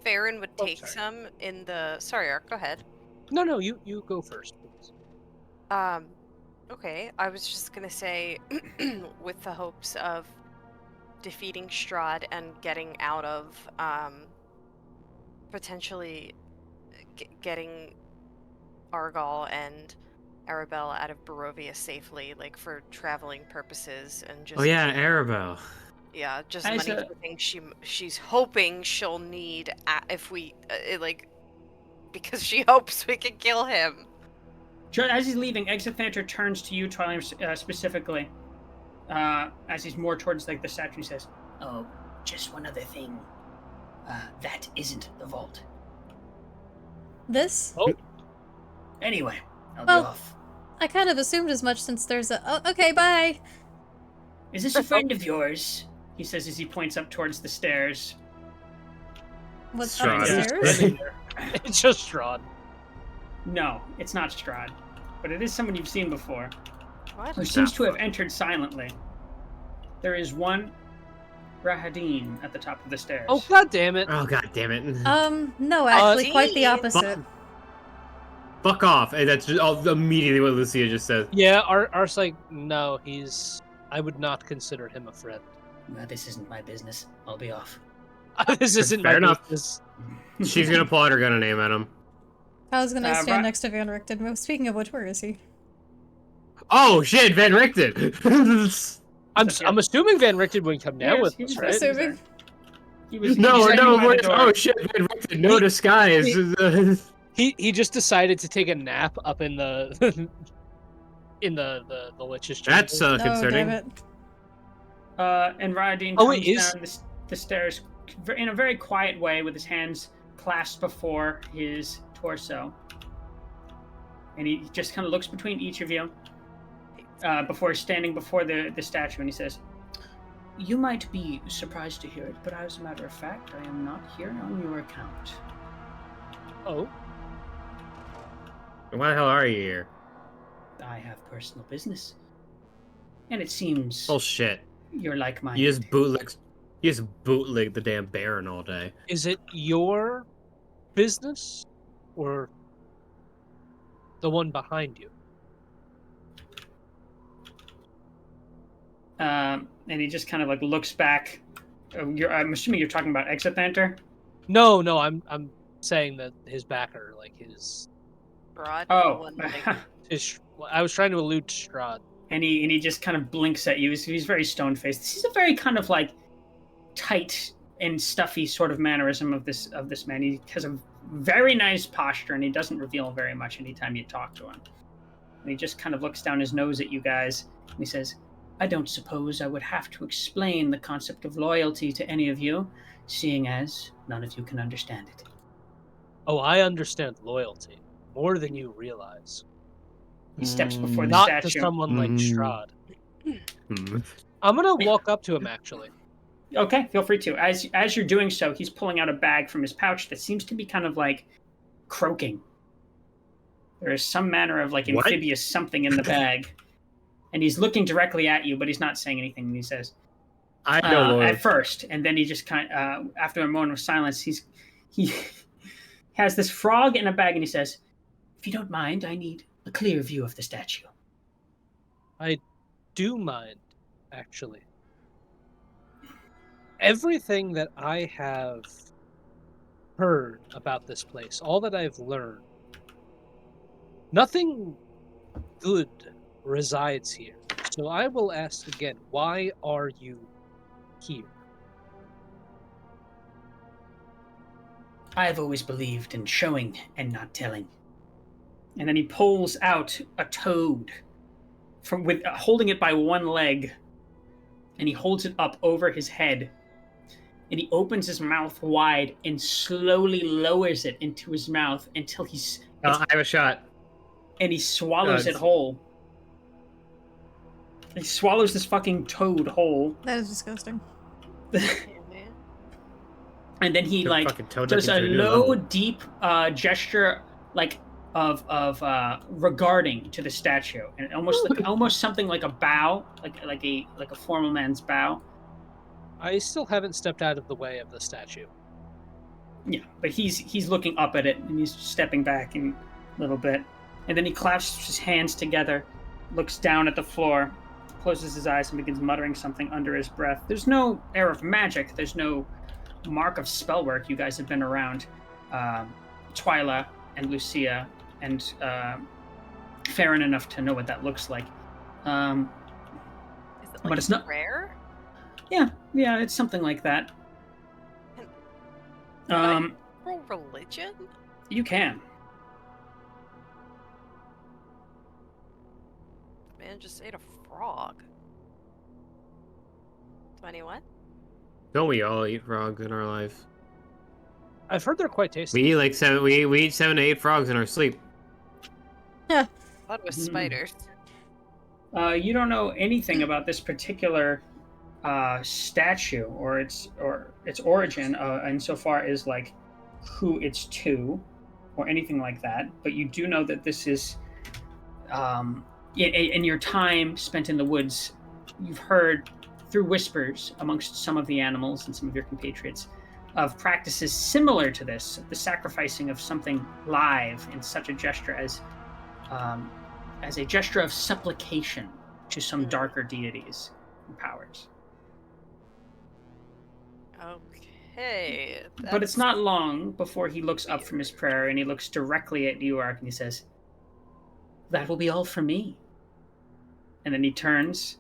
Farron would
Oh,
take
sorry.
some in the... Sorry, Ark, go ahead.
No, you go first, please.
Okay, I was just gonna say, with the hopes of defeating Strahd and getting out of, potentially getting Argal and Arabelle out of Barovia safely, like for traveling purposes and just...
Oh yeah, Arabelle.
Yeah, just
As
money
a-
for things she's hoping she'll need if we, because she hopes we can kill him.
As he's leaving, Exithanter turns to you, Twilight, specifically. As he's more towards like the statue, he says, "Oh, just one other thing. That isn't the vault.
This?
Oh,
Anyway, I'll
Well-
be off.
I kind of assumed as much since there's a. Oh, okay, bye!
Is this a friend of yours?" He says as he points up towards the stairs.
What's
Strahd.
upstairs?
it's just Strahd.
No, it's not Strahd, but it is someone you've seen before,
What?
who seems to have entered silently. There is one Rahadin at the top of the stairs.
Oh, god damn it.
Oh god damn it.
No, actually, quite the
Dean.
opposite.
Fuck off. And that's immediately what Lucia just said.
Yeah, Art's like, no, I would not consider him a friend.
Well, this isn't my business. I'll be off.
This isn't
Fair
my
enough.
business.
She's gonna pull out her gun and aim at him.
I was gonna stand
Ra-
next to Van Richten. Well, speaking of which, where is he?
Oh shit, Van Richten!
I'm assuming Van Richten would come down with us, right?
Assuming.
He was
no,
standing
no,
by the
wait,
door.
oh shit, Van Richten, no disguise.
He just decided to take a nap up in the in the Lich's chamber.
That's
Oh,
concerning.
damn it.
And Rahadin
Oh,
comes
it is-
down the stairs in a very quiet way with his hands clasped before his torso. And he just kind of looks between each of you before standing before the statue, and he says, "You might be surprised to hear it, but as a matter of fact, I am not here on your account.
Oh,
Why the hell are you here?
I have personal business. And it seems
Bullshit.
you're like-minded."
You just bootleg the damn Baron all day.
is it your business or the one behind you?
And he just kind of like looks back. I'm assuming you're talking about Exithanter?
No, I'm saying that his backer, like his
Broad.
Oh.
I was trying to allude to Strahd.
and he just kind of blinks at you. He's very stone-faced. This is a very kind of like tight and stuffy sort of mannerism of this man. He has a very nice posture, and he doesn't reveal very much anytime you talk to him. And he just kind of looks down his nose at you guys, and he says, "I don't suppose I would have to explain the concept of loyalty to any of you, seeing as none of you can understand it."
Oh, I understand loyalty more than you realize.
He steps before the
Not
statue.
to someone like Strahd.
Hmm.
I'm gonna walk up to him, actually.
Okay, feel free to. As you're doing so, he's pulling out a bag from his pouch that seems to be kind of like croaking. There is some manner of like
What?
amphibious something in the bag, and he's looking directly at you, but he's not saying anything. And he says,
I know, Lord.
at first, and then he just after a moment of silence, he has this frog in a bag, and he says, "If you don't mind, I need a clear view of the statue."
I do mind, actually. Everything that I have heard about this place, all that I've learned, nothing good resides here. So I will ask again, why are you here?
I have always believed in showing and not telling. And then he pulls out a toad from with holding it by one leg, and he holds it up over his head. And he opens his mouth wide and slowly lowers it into his mouth until
I have a shot.
and he swallows it whole. He swallows this fucking toad whole.
That is disgusting.
And then he
The
like
fucking toad
does
up
a
into a new
low,
level.
deep gesture, like of regarding to the statue, and almost something like a bow, like a formal man's bow.
I still haven't stepped out of the way of the statue.
Yeah, but he's looking up at it, and he's stepping back a little bit, and then he clasps his hands together, looks down at the floor, closes his eyes, and begins muttering something under his breath. There's no air of magic. There's no mark of spell work. You guys have been around Twyla and Lucia and Farron enough to know what that looks like.
Is it like
but it's not
rare?
Yeah, it's something like that.
Roll religion?
You can.
Man just ate a frog. 21?
Don't we all eat frogs in our life?
I've heard they're quite tasty.
We eat like seven. We eat 7 to 8 frogs in our sleep.
I thought it was spiders.
You don't know anything about this particular statue or its origin, insofar as like who it's to, or anything like that. But you do know that this is, in your time spent in the woods, you've heard through whispers amongst some of the animals and some of your compatriots of practices similar to this, the sacrificing of something live in such a gesture as a gesture of supplication to some darker deities and powers.
Okay.
But it's not long before he looks up from his prayer, and he looks directly at you, Ark, and he says, "That will be all for me." And then he turns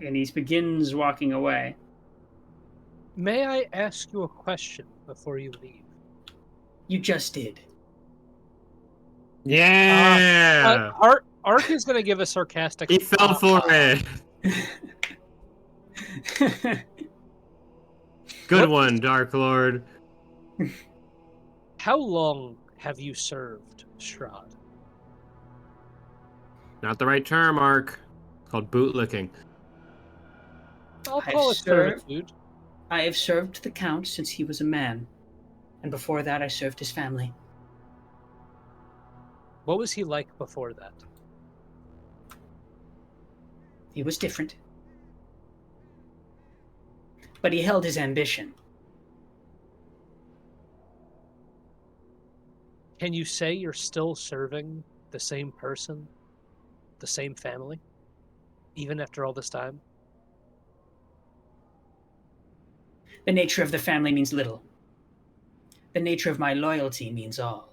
and he begins walking away.
May I ask you a question before you leave?
You just did.
Yeah.
Ark is going to give a sarcastic.
He fell for it. Good one, Dark Lord.
How long have you served, Strahd?
Not the right term, Ark. It's called bootlicking.
I'll call it servitude.
I have served the Count since he was a man, and before that I served his family.
What was he like before that?
He was different. But he held his ambition.
Can you say you're still serving the same person, the same family, even after all this time?
The nature of the family means little. The nature of my loyalty means all.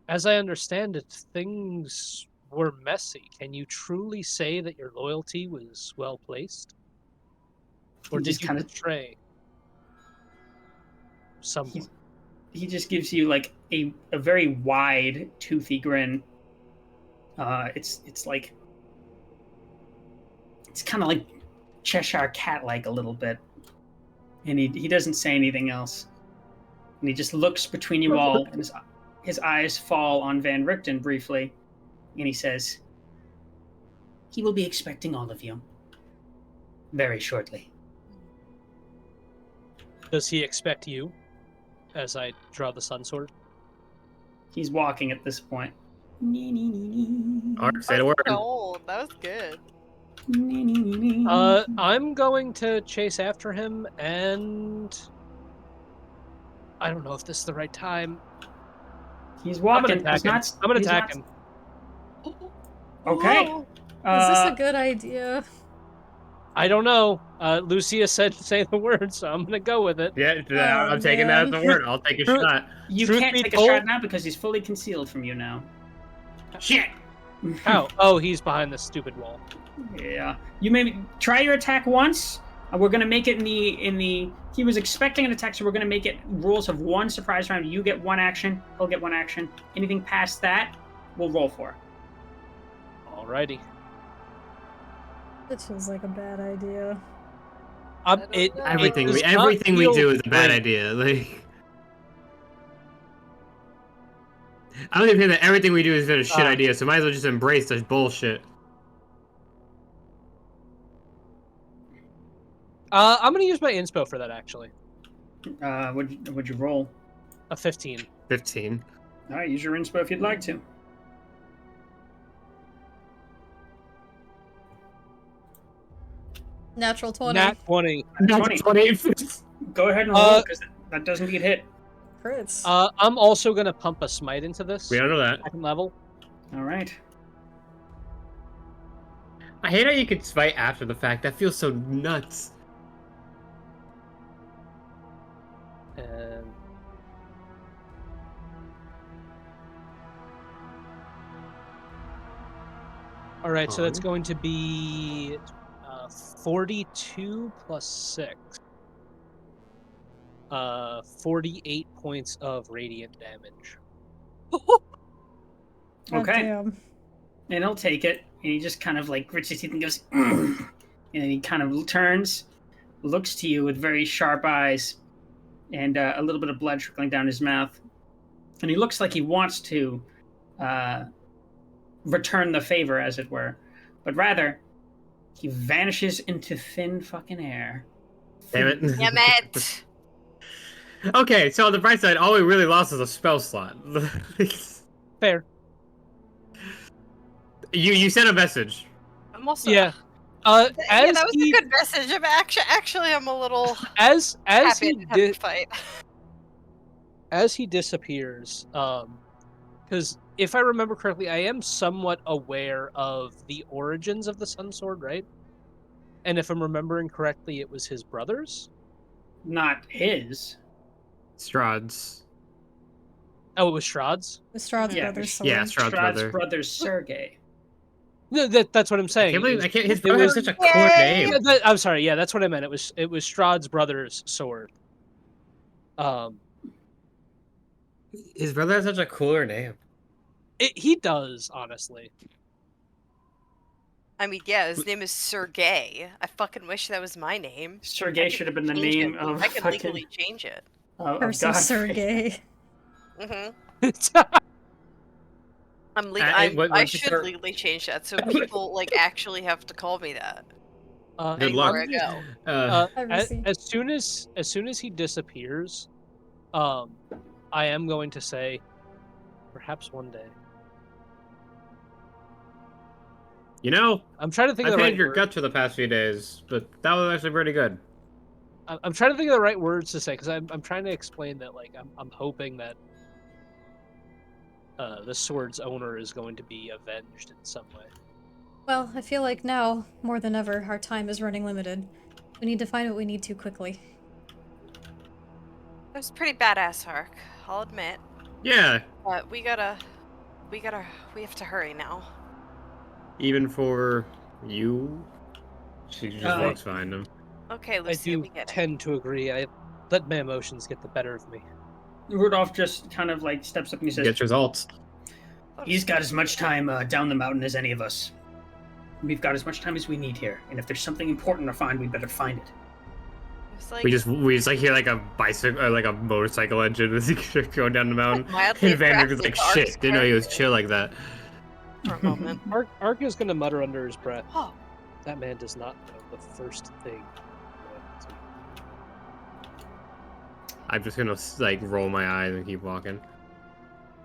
As I understand it, things were messy. Can you truly say that your loyalty was well placed? Or did you betray someone?
He just gives you like a very wide, toothy grin. It's like, it's kind of like Cheshire Cat-like a little bit, and he doesn't say anything else. And he just looks between you all, and his eyes fall on Van Richten briefly, and he says, "He will be expecting all of you very shortly."
Does he expect you? As I draw the sun sword.
He's walking at this point.
Ark, say the word.
Gold. That was good.
I'm going to chase after him, and I don't know if this is the right time.
He's walking.
I'm gonna attack him.
Okay.
Is this a good idea?
I don't know. Lucia said to say the word, so I'm gonna go with it.
Yeah,
Oh,
I'm taking that as
man.
the word. I'll take a shot.
You
Truth
can't
be
take a
told-
shot now because he's fully concealed from you now.
Shit!
How? Oh, he's behind the stupid wall.
Yeah. You maybe try your attack once. We're gonna make it in the. He was expecting an attack, so we're gonna make it rules of 1 surprise round. You get 1 action. He'll get 1 action. Anything past that, we'll roll for.
Alrighty.
It feels like a bad idea.
Everything
does not
everything we
feel
do is a bad
great.
idea. Like, I don't even think that everything we do is a shit idea. So might as well just embrace this bullshit.
I'm gonna use my inspo for that actually.
Would you roll?
A 15.
15.
All right, use your inspo if you'd like to.
Natural 20.
Nat 20.
20. Go ahead and roll because that does indeed hit.
Crits.
I'm also gonna pump a smite into this.
We don't know that.
Second level.
All right.
I hate how you could fight after the fact. That feels so nuts.
And all right, so that's going to be 42 plus 6. 48 points of radiant damage.
Okay.
Damn.
And he'll take it, and he just kind of like grits his teeth and goes, and then he kind of turns, looks to you with very sharp eyes, and a little bit of blood trickling down his mouth. And he looks like he wants to return the favor, as it were. But rather, he vanishes into thin fucking air.
Damn it.
Damn it!
Okay, so on the bright side, all we really lost is a spell slot.
Fair.
You sent a message.
I'm also
Yeah.
yeah, that was a good message. I'm actually I'm a little
as
happy
he
to have to fight.
as he disappears, because if I remember correctly, I am somewhat aware of the origins of the Sun Sword, right? And if I'm remembering correctly, it was his brother's?
Not his.
Strahd's.
Oh, it was Strahd's?
The Strahd's
Yeah,
brother's sword.
Yeah, Strahd's brother.
Sergey.
No, that's what I'm saying.
His brother has such a cool name.
I'm sorry, yeah, that's what I meant. It was Strahd's brother's sword.
His brother has such a cooler name.
He does, honestly.
I mean, yeah, his name is Sergey. I fucking wish that was my name.
Sergey should have been the name of
I can
fucking...
legally change it.
Curse of Sergey.
Mm-hmm. I should
start...
legally change that so people like actually have to call me that.
Good luck.
Anywhere I go.
As soon as he disappears, I am going to say, perhaps one day.
You know,
I'm trying to think of the
I've
right
hated your
word.
guts for the past few days, but that was actually pretty good.
I'm trying to think of the right words to say because I'm trying to explain that like I'm hoping that the sword's owner is going to be avenged in some way.
Well, I feel like now, more than ever, our time is running limited. We need to find what we need to quickly.
It was pretty badass, Hark. I'll admit.
Yeah.
But we have to hurry now.
Even for you? She just walks behind him.
Okay,
I
Lucy,
do
we get it.
tend to agree. I let my emotions get the better of me.
Rudolph just kind of like steps up and he says,
Gets results.
he's got as much time down the mountain as any of us. We've got as much time as we need here, and if there's something important to find, we better find it.
It's like
We just like hear like a bicycle or like a motorcycle engine as he going down the mountain.
mildly
And Vander was
attracted
like,
to Ark's
"Shit, didn't know he was
character
chill like that."
for a moment.
Ark is gonna mutter under his breath.
Oh,
That man does not know the first thing.
I'm just gonna like roll my eyes and keep walking.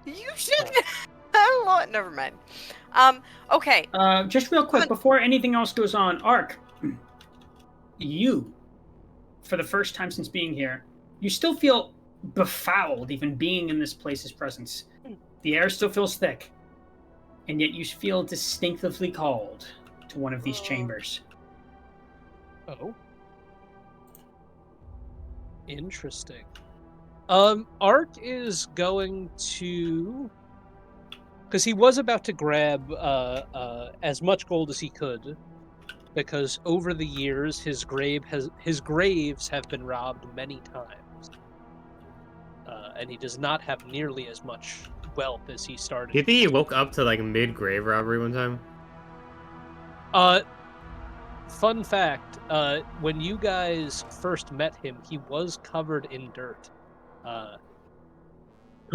you should. Never mind. Okay.
Just real quick, before anything else goes on, Ark, you, for the first time since being here, you still feel befouled even being in this place's presence. The air still feels thick, and yet you feel distinctively called to one of these chambers.
Oh. Interesting. Ark is going to, because he was about to grab as much gold as he could, because over the years his graves have been robbed many times, and he does not have nearly as much wealth as he started.
Do you think he woke up to like mid grave robbery one time?
Fun fact, when you guys first met him, he was covered in dirt.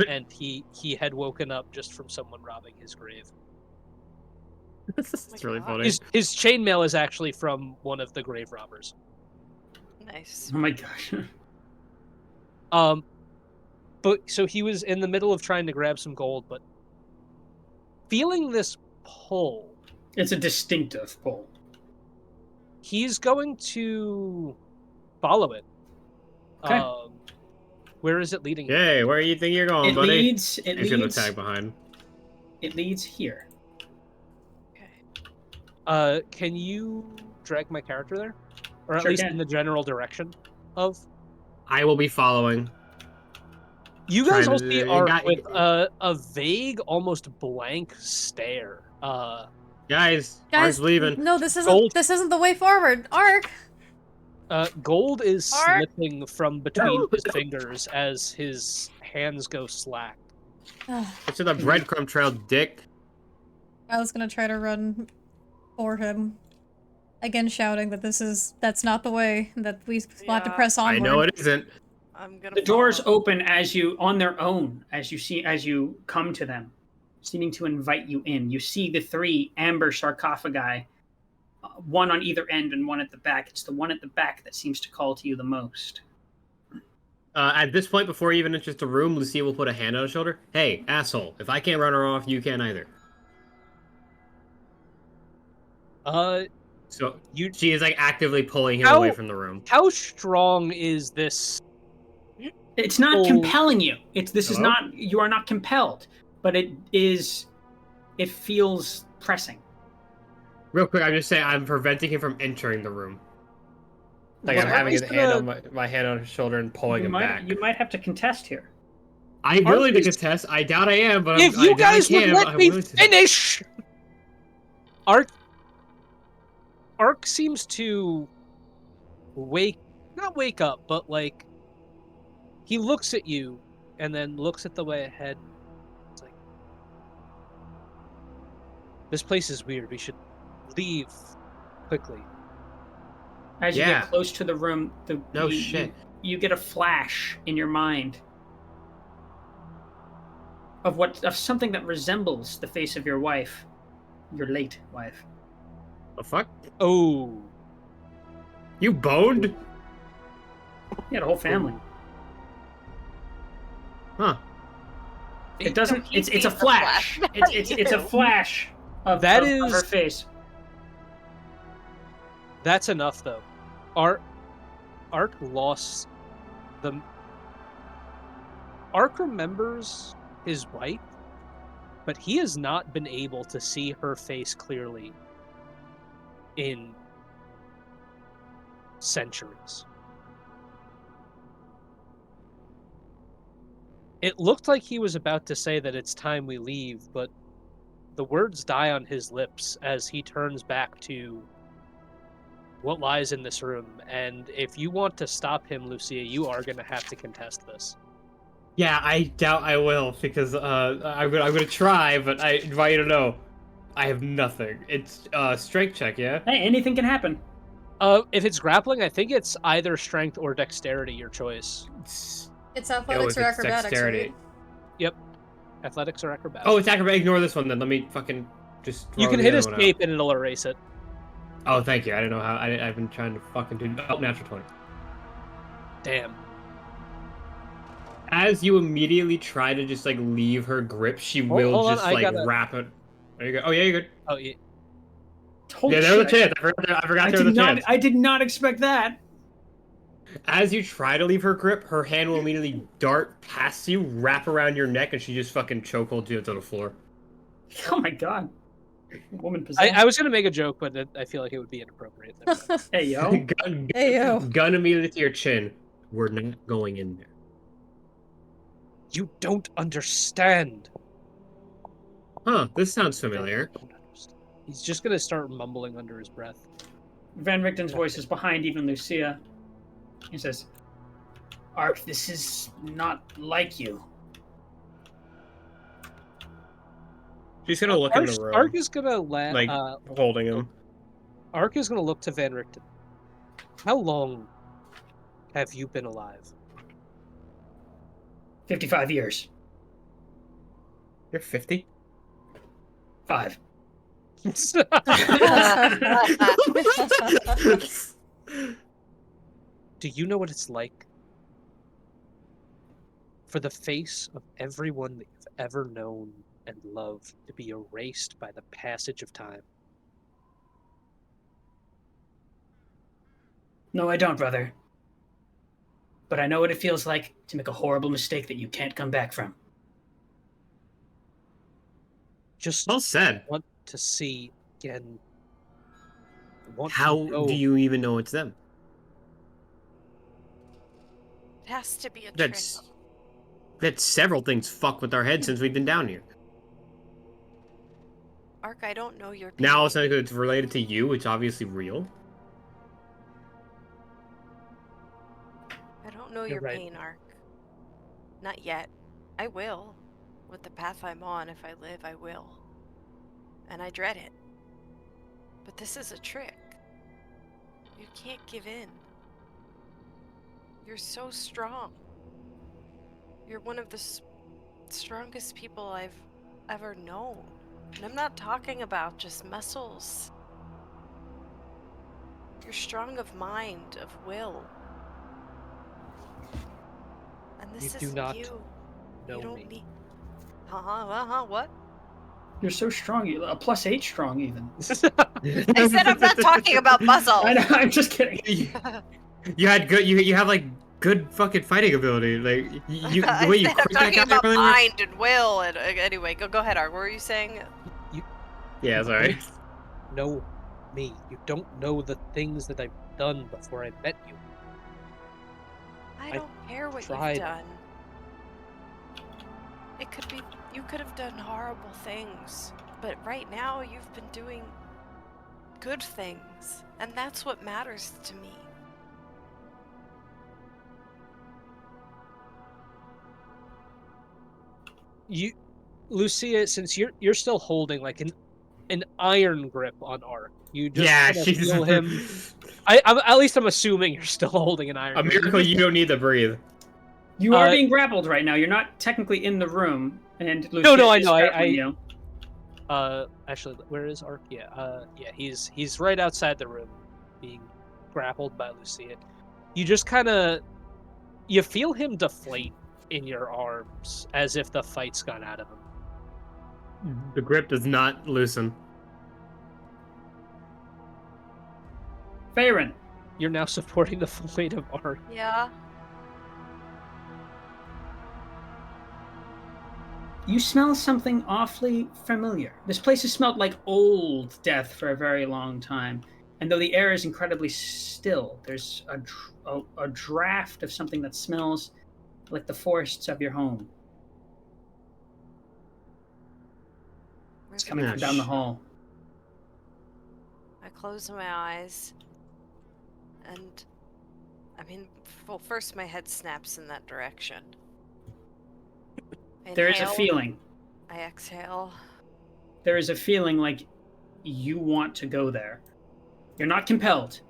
And he had woken up just from someone robbing his grave.
It's really funny.
His chainmail is actually from one of the grave robbers.
Nice.
Oh my gosh.
But so he was in the middle of trying to grab some gold, but feeling this pull,
It's a distinctive pull.
he's going to follow it.
Okay.
Where is it leading?
Hey, where do you think you're going,
It
buddy?
leads.
He's gonna tag behind.
It leads here.
Can you drag my character there? Or at
Sure
least
can.
in the general direction of?
I will be following.
You guys
Trying to-
all see
you
Ark
got-
with a vague, almost blank stare.
Guys, Ark's leaving.
No, this
Gold.
isn't the way forward. Ark.
Gold is
Ark?
slipping from between his fingers as his hands go slack.
It's in the breadcrumb trail, dick.
I was gonna try to run for him. Again, shouting that that's not the way, that we want to
Yeah.
press onward.
I know it isn't.
I'm gonna.
The doors
follow.
open as you, on their own, as you come to them, seeming to invite you in. You see the three amber sarcophagi, one on either end and one at the back. It's the one at the back that seems to call to you the most.
At this point, before he even enters the room, Lucia will put a hand on his shoulder. Hey, asshole! If I can't run her off, you can't either. So she is like actively pulling him away from the room.
How strong is this?
It's not compelling you. This is
Hello?
not. You are not compelled, but it is. It feels pressing.
Real quick, I'm just saying I'm preventing him from entering the room. Like
Well,
I'm having his
Ark's
hand
gonna-
on my hand on his shoulder and pulling
You
him back.
might have to contest here.
I'm willing to
is-
contest. I doubt I am, but
If
I
you
doubt
guys
I can,
would
but
let
I'm
me
willing to.
finish! Ark seems to not wake up, but like, he looks at you and then looks at the way ahead. It's like, this place is weird. We should leave quickly.
As you
Yeah.
get close to the room,
No shit.
You get a flash in your mind of something that resembles the face of your wife, your late wife.
The fuck?
Oh.
You boned?
You had a whole family.
Huh.
It doesn't.
he
It's
sees
a
the
flash.
flash,
It's a
not you.
flash of
That
of
is-
her face.
That's enough, though. Ark lost the. Ark remembers his wife, but he has not been able to see her face clearly in centuries. It looked like he was about to say that it's time we leave, but the words die on his lips as he turns back to what lies in this room. And if you want to stop him, Lucia, you are going to have to contest this.
Yeah, I doubt I will because I'm gonna try, but I want you to know, I have nothing. It's strength check, yeah.
Hey, anything can happen.
If it's grappling, I think it's either strength or dexterity, your choice.
It's athletics or
it's
acrobatics,
dexterity.
right?
Yep. Athletics or acrobatics.
Oh, it's acrobatic. Ignore this one then. Let me fucking just.
You
throw
can
the
hit
other one out.
escape and it'll erase it.
Oh, thank you. I didn't know how. I've been trying to fucking do. Oh, natural 20.
Damn.
As you immediately try to just like leave her grip, she will
hold on,
just
I
like
gotta-
wrap it. There you go. Oh yeah, you're good.
Oh, yeah.
Holy
Yeah, there was a
shit.
chance. I forgot there was a chance.
I did not expect that.
As you try to leave her grip, her hand will immediately dart past you, wrap around your neck, and she just fucking chokeholds you to the floor.
Oh my god. Woman possessed.
I was gonna make a joke, but I feel like it would be inappropriate.
Hey, yo.
gun,
Hey, yo.
gun immediately to your chin. We're not going in there.
You don't understand.
Huh, this sounds familiar.
Don't understand. He's just gonna start mumbling under his breath.
Van Richten's voice is behind even Lucia. He says, Ark, this is not like you.
She's gonna look in the room,
Ark is gonna let
like holding him.
Ark is gonna look to Van Richten. How long have you been alive?
55 years.
You're 50?
5.
Do you know what it's like for the face of everyone that you've ever known and loved to be erased by the passage of time?
No, I don't, brother. But I know what it feels like to make a horrible mistake that you can't come back from.
Just
Well said.
want to see again. Want
How
to know.
do you even know it's them?
It has to be a trick.
That's several things fuck with our heads since we've been down here.
Ark, I don't know your
Now all of a
pain.
sudden it's related to you, it's obviously real.
I don't know
You're
your
right.
pain, Ark. Not yet. I will. With the path I'm on, if I live, I will. And I dread it. But this is a trick. You can't give in. You're so strong. You're one of the strongest people I've ever known. And I'm not talking about just muscles. You're strong of mind, of will. And this
You do
isn't
not
you.
know
You don't
me.
need. What?
You're so strong, a +8 strong even.
I said I'm not talking about muscle.
I know, I'm just kidding.
You had good. You have like good fucking fighting ability. Like you. The
I
way you
said I'm
quit that
talking
guy
about
earlier-
mind and will. And anyway, go ahead, Ark. What were you saying?
Yeah, sorry.
Know me. You don't know the things that I've done before I met you.
I don't care what
tried.
you've done. It could be you could have done horrible things, but right now you've been doing good things, and that's what matters to me.
Lucia, since you're still holding like an iron grip on Ark, you just
Yeah,
kinda
she's
feel him. At least I'm assuming you're still holding an iron
a
grip.
miracle. You don't need to breathe.
You are being grappled right now. You're not technically in the room, and Lucia
No, I
is
know.
grappling you.
Actually, where is Ark? Yeah, he's right outside the room, being grappled by Lucia. You just kind of you feel him deflate in your arms as if the fight's gone out of him.
The grip does not loosen.
Farron.
You're now supporting the full weight of Ark.
Yeah.
You smell something awfully familiar. This place has smelled like old death for a very long time. And though the air is incredibly still, there's a draft of something that smells like the forests of your home. It's coming from down the hall.
I close my eyes, and well, first my head snaps in that direction.
There is a
Inhale.
feeling.
I exhale.
There is a feeling like you want to go there. You're not compelled,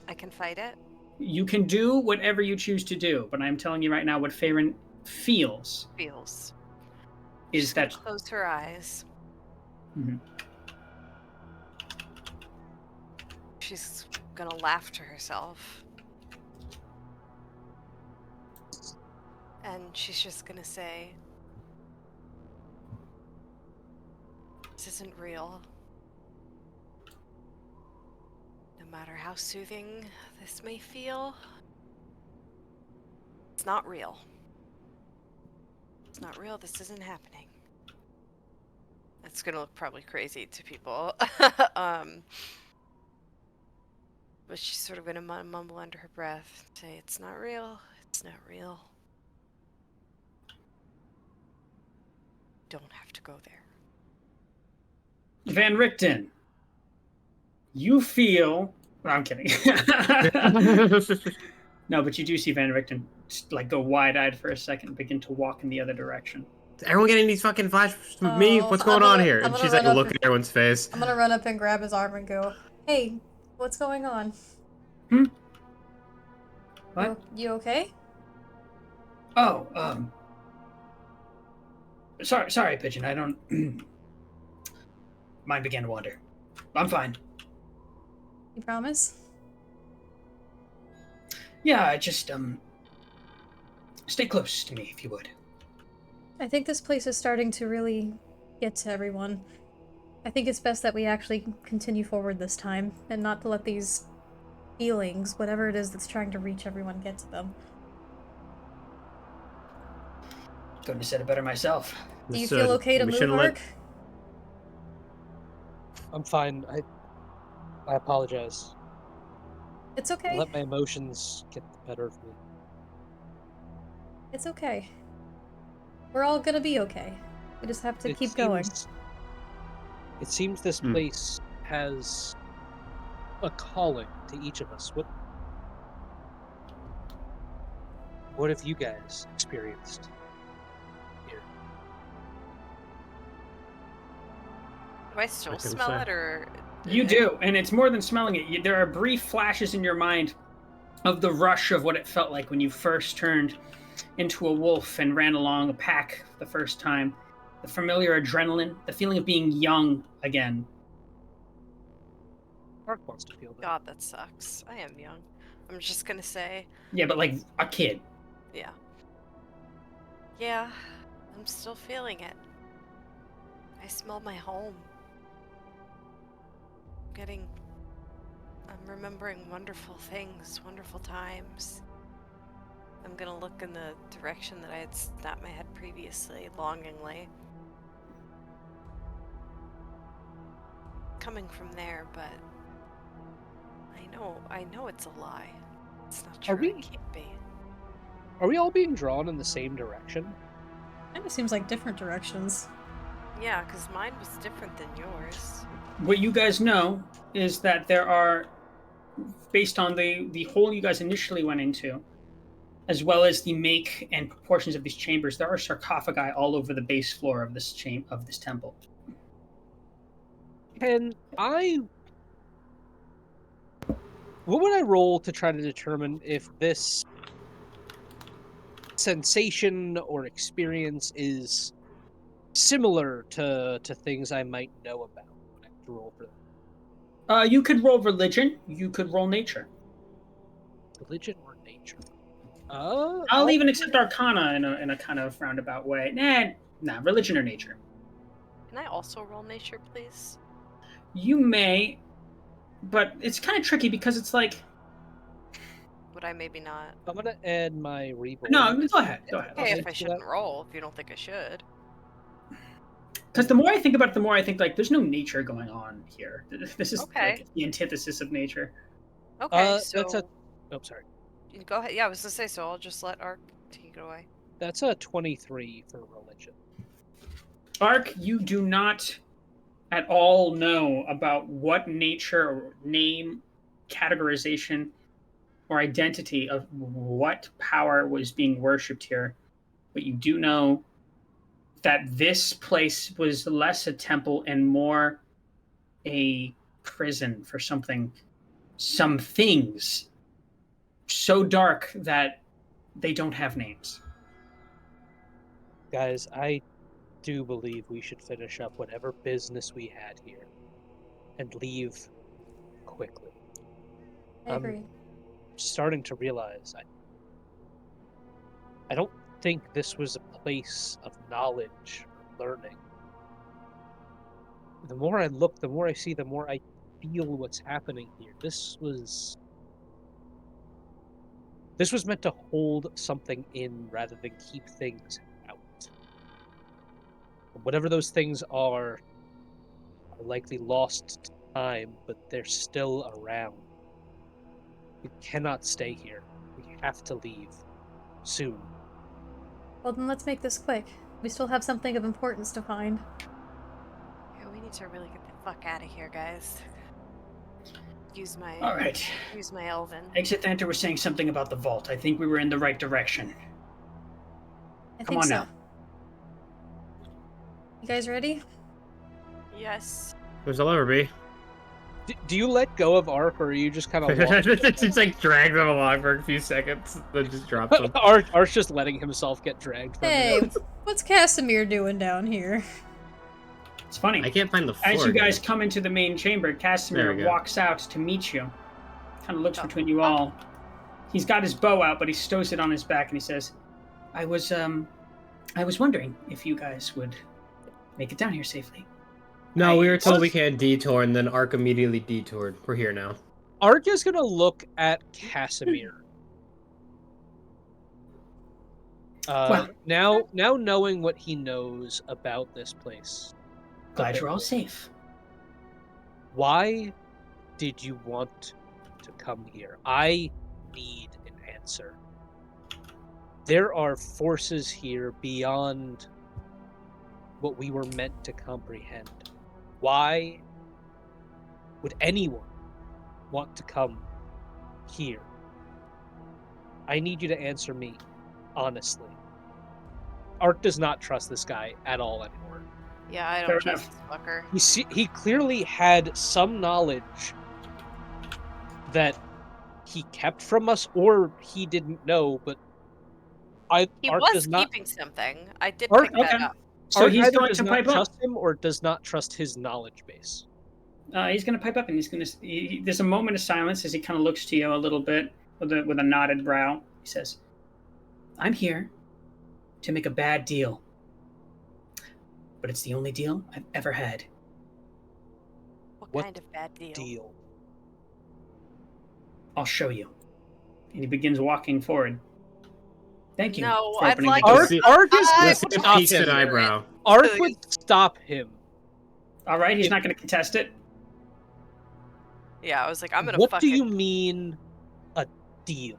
I can fight it.
You can do whatever you choose to do, but I'm telling you right now what Farron feels
Feels.
is
She's gonna
that
close her eyes.
Mhm.
She's gonna laugh to herself. And she's just gonna say, "This isn't real. No matter how soothing this may feel, it's not real. It's not real. This isn't happening." It's gonna look probably crazy to people. But she's sort of gonna mumble under her breath, say, "It's not real. It's not real. Don't have to go there."
Van Richten, you feel. Well, I'm kidding. No, but you do see Van Richten like go wide-eyed for a second and begin to walk in the other direction.
Is everyone getting these fucking flashes from me? What's going on here? And she's like, look at everyone's face.
I'm gonna run up and grab his arm and go, "Hey, what's going on?
What?
You okay?"
Oh, sorry, Pigeon. I don't. Mind began to wander. I'm fine.
You promise?
Yeah, I just stay close to me if you would.
I think this place is starting to really get to everyone. I think it's best that we actually continue forward this time, and not to let these feelings, whatever it is that's trying to reach everyone, get to them.
Couldn't have said it better myself.
Do you feel okay to move, Ark?
I'm fine. I apologize.
It's okay.
Let my emotions get the better of me.
It's okay. We're all gonna be okay. We just have to keep going.
It seems this place has a calling to each of us. What have you guys experienced here?
Do I still smell it, or...?
You do, and it's more than smelling it. There are brief flashes in your mind of the rush of what it felt like when you first turned into a wolf and ran along a pack the first time. The familiar adrenaline, the feeling of being young again.
Mark wants to feel that.
God, that sucks. I am young. I'm just gonna say...
Yeah, but like a kid.
Yeah. Yeah, I'm still feeling it. I smell my home. I'm remembering wonderful things, wonderful times. I'm gonna look in the direction that I had snapped my head previously, longingly. Coming from there, but I know it's a lie. It's not true. It can't be.
Are we all being drawn in the same direction?
Kinda seems like different directions.
Yeah, because mine was different than yours.
What you guys know is that there are, based on the hole you guys initially went into, as well as the make and proportions of these chambers, there are sarcophagi all over the base floor of this temple.
What would I roll to try to determine if this sensation or experience is similar to things I might know about? Would I have to roll for that?
You could roll religion. You could roll nature.
Religion or nature?
I'll even accept Arcana in a kind of roundabout way. Nah, religion or nature.
Can I also roll nature, please?
You may, but it's kind of tricky because it's like...
Would I maybe not?
I'm going to add my reroll.
No, go ahead.
Okay, if I shouldn't roll, if you don't think I should.
Because the more I think about it, the more I think, like, there's no nature going on here. This is like the antithesis of nature.
Okay, so...
That's a... Oh, sorry.
Go ahead. Yeah, I was going to say, so I'll just let Ark take it away.
That's a 23 for religion.
Ark, you do not at all know about what nature or name, categorization, or identity of what power was being worshipped here. But you do know that this place was less a temple and more a prison for something some things so dark that they don't have names.
Guys, I do believe we should finish up whatever business we had here and leave quickly.
I agree.
Starting to realize I don't think this was a place of knowledge or learning. The more I look, the more I see, the more I feel what's happening here. This was meant to hold something in rather than keep things out. Whatever those things are likely lost to time, but they're still around. We cannot stay here. We have to leave. Soon.
Well, then let's make this quick. We still have something of importance to find.
Yeah, we need to really get the fuck out of here, guys.
All right.
Use my elven.
Exit enter was saying something about the vault. I think we were in the right direction.
I
Come
think
on
so.
now.
You guys ready?
Yes.
There's a lever, B.
Do you let go of Ark, or are you just kind of
It's like drags them along for a few seconds, then just drops them.
Ark's just letting himself get dragged for a
Hey,
minute.
what's Casimir doing down here?
It's funny.
I can't find the floor.
As you guys
again.
come into the main chamber,
There
Casimir
we go.
walks out to meet you. Kind of looks between you all. He's got his bow out, but he stows it on his back, and he says, I was wondering if you guys would make it down here safely.
No, we were told we can't detour, and then Ark immediately detoured. We're here now.
Ark is gonna look at Casimir.
Well-
now knowing what he knows about this place,
Glad you're all safe.
why did you want to come here? I need an answer. There are forces here beyond what we were meant to comprehend. Why would anyone want to come here? I need you to answer me, honestly. Art does not trust this guy at all anymore.
Yeah, I
Fair
don't trust
enough.
this fucker.
He clearly had some knowledge that he kept from us, or he didn't know, but
He
Art
was
does not.
keeping something. I did
Art-
pick that
okay.
up.
So
Art
he's
either
going
does
to
not
pipe up.
trust him or does not trust his knowledge base.
He's going to pipe up, and he's going to. There's a moment of silence as he kind of looks to you a little bit with a knotted brow. He says, "I'm here to make a bad deal, but it's the only deal I've ever had.
What
Kind of bad deal?
Deal.
I'll show you." And he begins walking forward. Thank you
No,
for
I'd
opening
like
the door.
Art is
I
gonna
Let's see if
stop
peaks
him.
an eyebrow.
Art would stop him.
All right, he's not going to contest it.
Yeah, I was like, I'm gonna
What
fucking...
do you mean, a deal?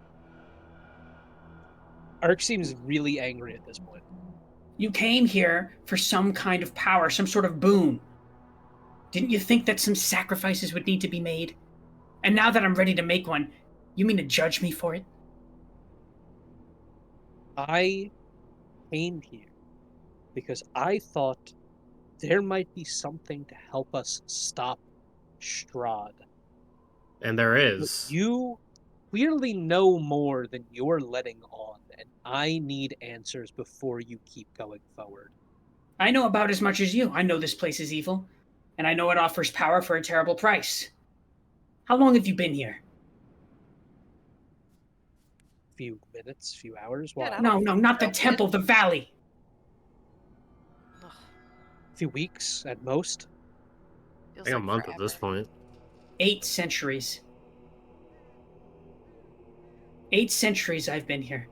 Ark seems really angry at this point.
You came here for some kind of power, some sort of boon. Didn't you think that some sacrifices would need to be made? And now that I'm ready to make one, you mean to judge me for it?
I came here because I thought there might be something to help us stop Strahd.
And there
But
is.
you clearly know more than you're letting on, and I need answers before you keep going forward.
I know about as much as you. I know this place is evil, and I know it offers power for a terrible price. How long have you been here?
Few minutes, few hours,
Yeah,
why?
I
No,
don't
not the
know.
temple, the valley.
Ugh,
Few weeks at most.
I
feels
think a
like
month at this
forever.
point.
8 centuries. 8 centuries I've been here,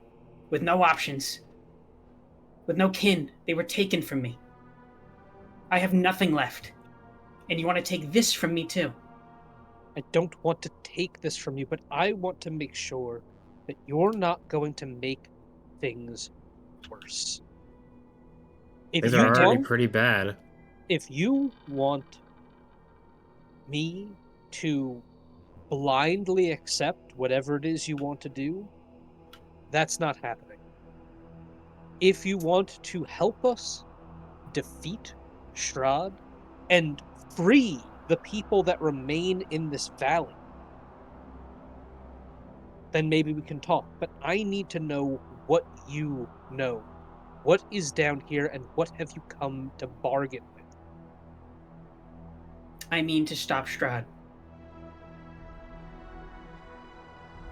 with no options, with no kin. They were taken from me. I have nothing left. And you want to take this from me too?
I don't want to take this from you, but I want to make sure that you're not going to make things worse. If
These
you
are already
want,
pretty bad.
if you want me to blindly accept whatever it is you want to do, that's not happening. If you want to help us defeat Strahd and free the people that remain in this valley, then maybe we can talk. But I need to know what you know. What is down here, and what have you come to bargain with?
I mean to stop Strahd.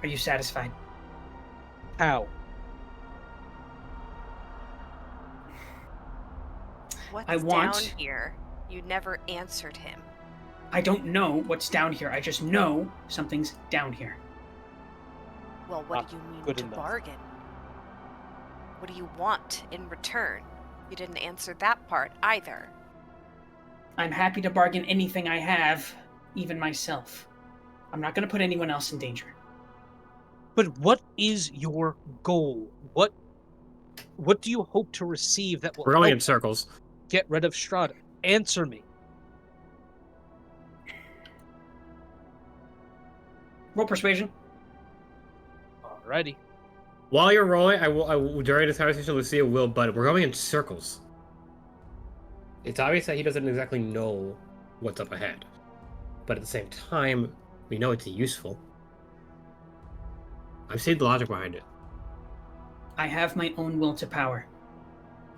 Are you satisfied?
How?
What's
I want-
down here? You never answered him.
I don't know what's down here. I just know something's down here.
Well, what do you mean
good
to
enough.
bargain? What do you want in return? You didn't answer that part either.
I'm happy to bargain anything I have, even myself. I'm not going to put anyone else in danger.
But what is your goal? What do you hope to receive that will
We're going
help
in circles.
get rid of Strahd? Answer me.
Roll persuasion.
Alrighty.
While you're rolling, I will during this conversation, Lucia will, but we're going in circles. It's obvious that he doesn't exactly know what's up ahead. But at the same time, we know it's useful. I've seen the logic behind it.
I have my own will to power.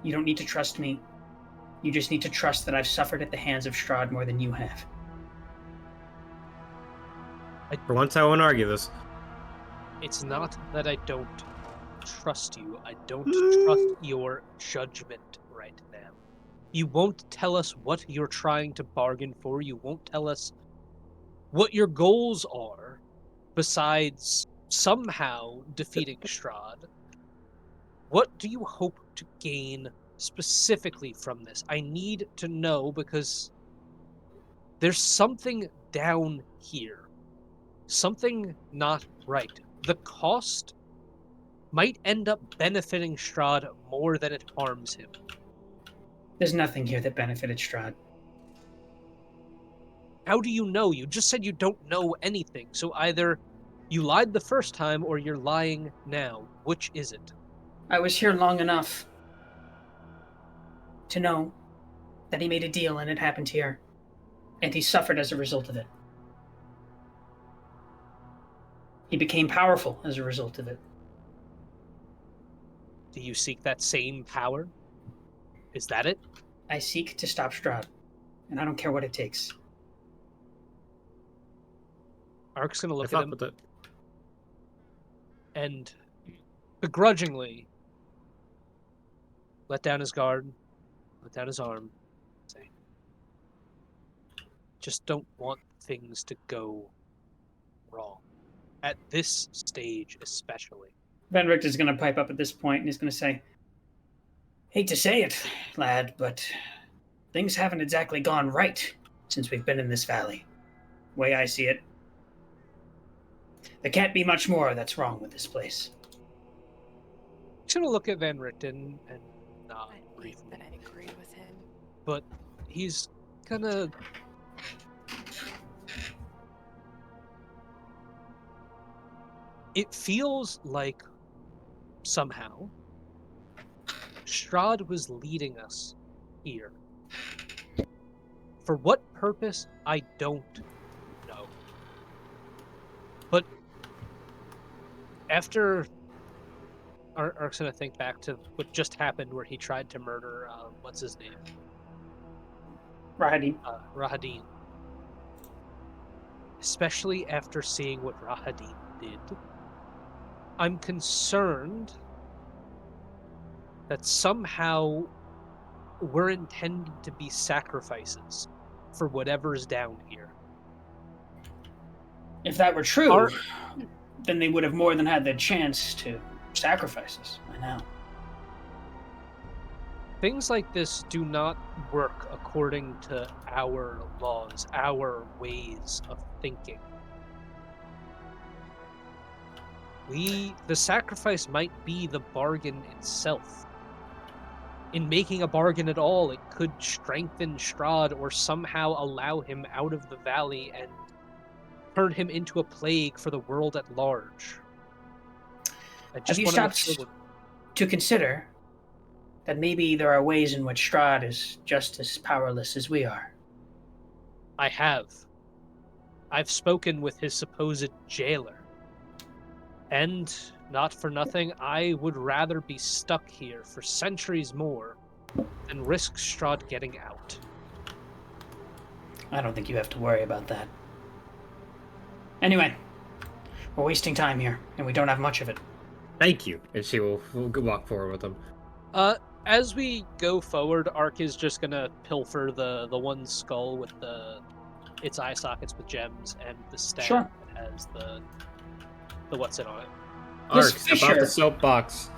You don't need to trust me. You just need to trust that I've suffered at the hands of Strahd more than you have.
For once, I won't argue this.
It's not that I don't trust you. I don't trust your judgment right now. You won't tell us what you're trying to bargain for. You won't tell us what your goals are, besides somehow defeating Strahd. What do you hope to gain specifically from this? I need to know, because there's something down here. Something not right. The cost might end up benefiting Strahd more than it harms him.
There's nothing here that benefited Strahd.
How do you know? You just said you don't know anything, so either you lied the first time or you're lying now. Which is it?
I was here long enough to know that he made a deal and it happened here. And he suffered as a result of it. He became powerful as a result of it.
Do you seek that same power? Is that it?
I seek to stop Strahd, and I don't care what it takes.
Ark's gonna
I
look at
thought
him
with it.
and begrudgingly let down his guard, let down his arm, say, just don't want things to go wrong. At this stage, especially.
Van Richter's going to pipe up at this point, and he's going to say, hate to say it, lad, but things haven't exactly gone right since we've been in this valley. The way I see it, there can't be much more that's wrong with this place.
He's gonna look at Van Richten and nod
I think
briefly.
that I agree with him.
But he's gonna it feels like somehow Strahd was leading us here. For what purpose, I don't know. But after Ark's gonna think back to what just happened, where he tried to murder what's his name? Rahadin. Especially after seeing what Rahadin did, I'm concerned that somehow we're intended to be sacrifices for whatever's down here.
If that were true, then they would have more than had the chance to sacrifice us by now.
Things like this do not work according to our laws, our ways of thinking. The sacrifice might be the bargain itself. In making a bargain at all, it could strengthen Strahd or somehow allow him out of the valley and turn him into a plague for the world at large.
Have you stopped to consider that maybe there are ways in which Strahd is just as powerless as we are?
I have. I've spoken with his supposed jailer. And not for nothing, I would rather be stuck here for centuries more than risk Strahd getting out.
I don't think you have to worry about that. Anyway, we're wasting time here, and we don't have much of it.
Thank you. And she will walk forward with them.
As we go forward, Ark is just gonna pilfer the one skull with its eye sockets with gems and the staff
Sure.
that has the what's it on it.
Ark,
This
step off the soapbox.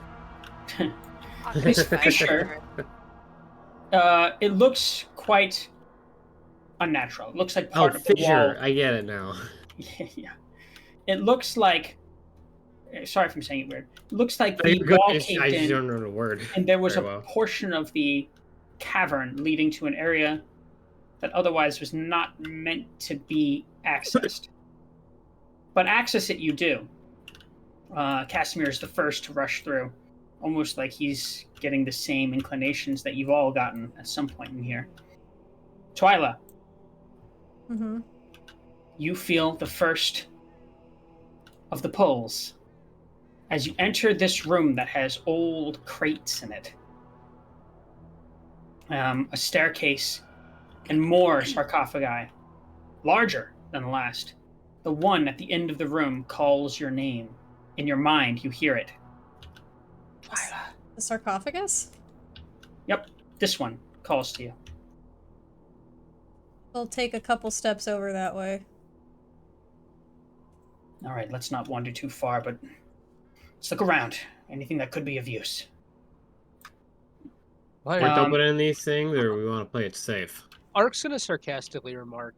This fissure, it looks quite unnatural. It looks like part of the
fissure.
wall.
I get it now.
Yeah. It looks like... Sorry if I'm saying it weird. It looks like
I
the wall
just
caved in,
don't know the word.
and there was a
very well.
portion of the cavern leading to an area that otherwise was not meant to be accessed. But access it you do. Casimir is the first to rush through, almost like he's getting the same inclinations that you've all gotten at some point in here. Twyla,
Mm-hmm.
you feel the first of the pulls as you enter this room that has old crates in it. A staircase and more sarcophagi, larger than the last. The one at the end of the room calls your name. In your mind, you hear it. Twyla.
The sarcophagus?
Yep, this one calls to you.
We'll take a couple steps over that way.
All right, let's not wander too far, but let's look around. Anything that could be of use.
We're dumping in these things, or we want to play it safe?
Ark's gonna sarcastically remark,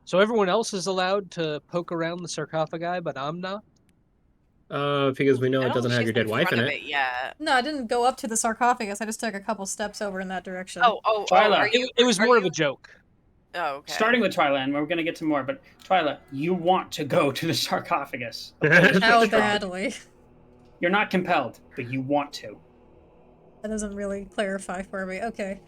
so everyone else is allowed to poke around the sarcophagi, but I'm not?
Because we know
I
it
don't
doesn't
think
have
she's
your dead
in
wife in
front
it.
of yet.
No, I didn't go up to the sarcophagus. I just took a couple steps over in that direction.
Twyla.
Are you,
It was
are
more of
you-
a joke.
Oh, okay.
Starting with Twyla, and we're going to get to more, but Twyla, you want to go to the sarcophagus.
How badly?
You're not compelled, but you want to.
That doesn't really clarify for me. Okay.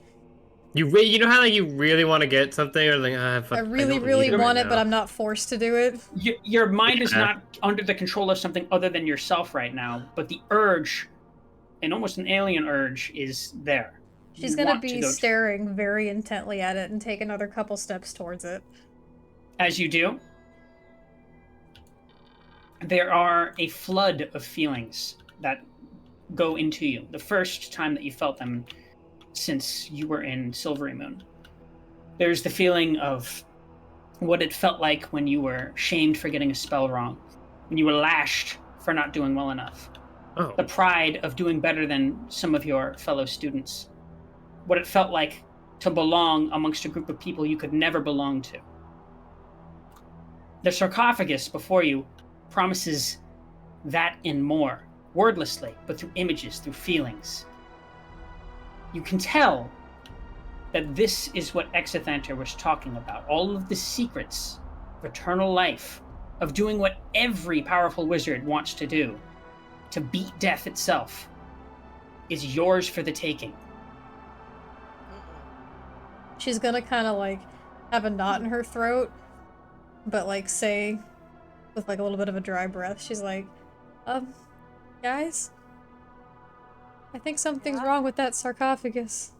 You know how like you really want to get something, or like fuck,
I really,
don't
really
need it
want
right
it, but
now.
I'm not forced to do it.
Your mind is
Yeah.
not under the control of something other than yourself right now, but the urge, and almost an alien urge, is there.
She's
You
gonna
want to
be
go
staring very intently at it and take another couple steps towards it.
As you do, there are a flood of feelings that go into you. The first time that you felt them since you were in Silvery Moon. There's the feeling of what it felt like when you were shamed for getting a spell wrong, when you were lashed for not doing well enough.
Oh,
The pride of doing better than some of your fellow students. What it felt like to belong amongst a group of people you could never belong to. The sarcophagus before you promises that and more, wordlessly, but through images, through feelings. You can tell that this is what Exithanter was talking about. All of the secrets of eternal life, of doing what every powerful wizard wants to do, to beat death itself, is yours for the taking.
She's gonna kind of like have a knot in her throat, but like say with like a little bit of a dry breath. She's like, guys, I think something's wrong with that sarcophagus.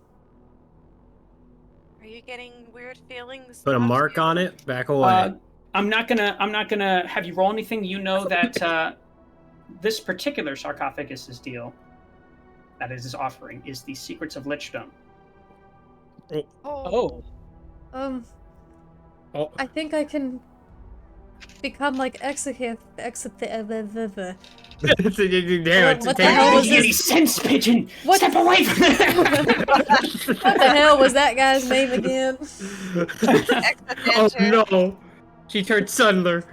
Are you getting weird feelings?
put a
about
mark
you?
on it. Back away.
I'm not gonna have you roll anything. You know that this particular sarcophagus's deal, that is his offering, is the secrets of Lichstone.
Oh.
Oh,
Oh.
I think I can become like
Damn,
What the hell was
Any
this?
sense, pigeon?
What-
Step away from there!
What the hell was that guy's name again?
Oh no! She turned Sundler.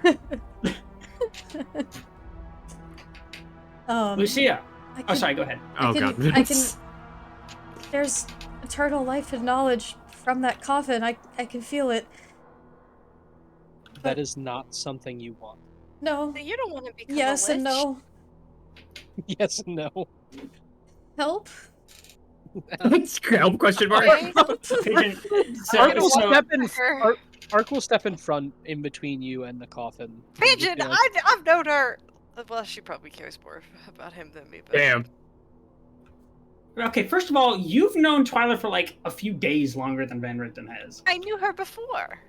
Lucia.
I
Oh,
can-
sorry. Go ahead.
Oh
I can. There's eternal life and knowledge from that coffin. I can feel it.
That is not something you want.
No.
So you don't want to become
Yes
a
and
witch?
no.
Yes and no.
Help?
Help? Question mark.
Okay.
Pigeon.
Ark will
So,
step in.
Sure.
Ark will step in front, in between you and the coffin. and just
Pigeon,
be like,
I've known her. Well, she probably cares more about him than me. But
Damn.
Okay, first of all, you've known Twyla for like a few days longer than Van Richten has.
I knew her before.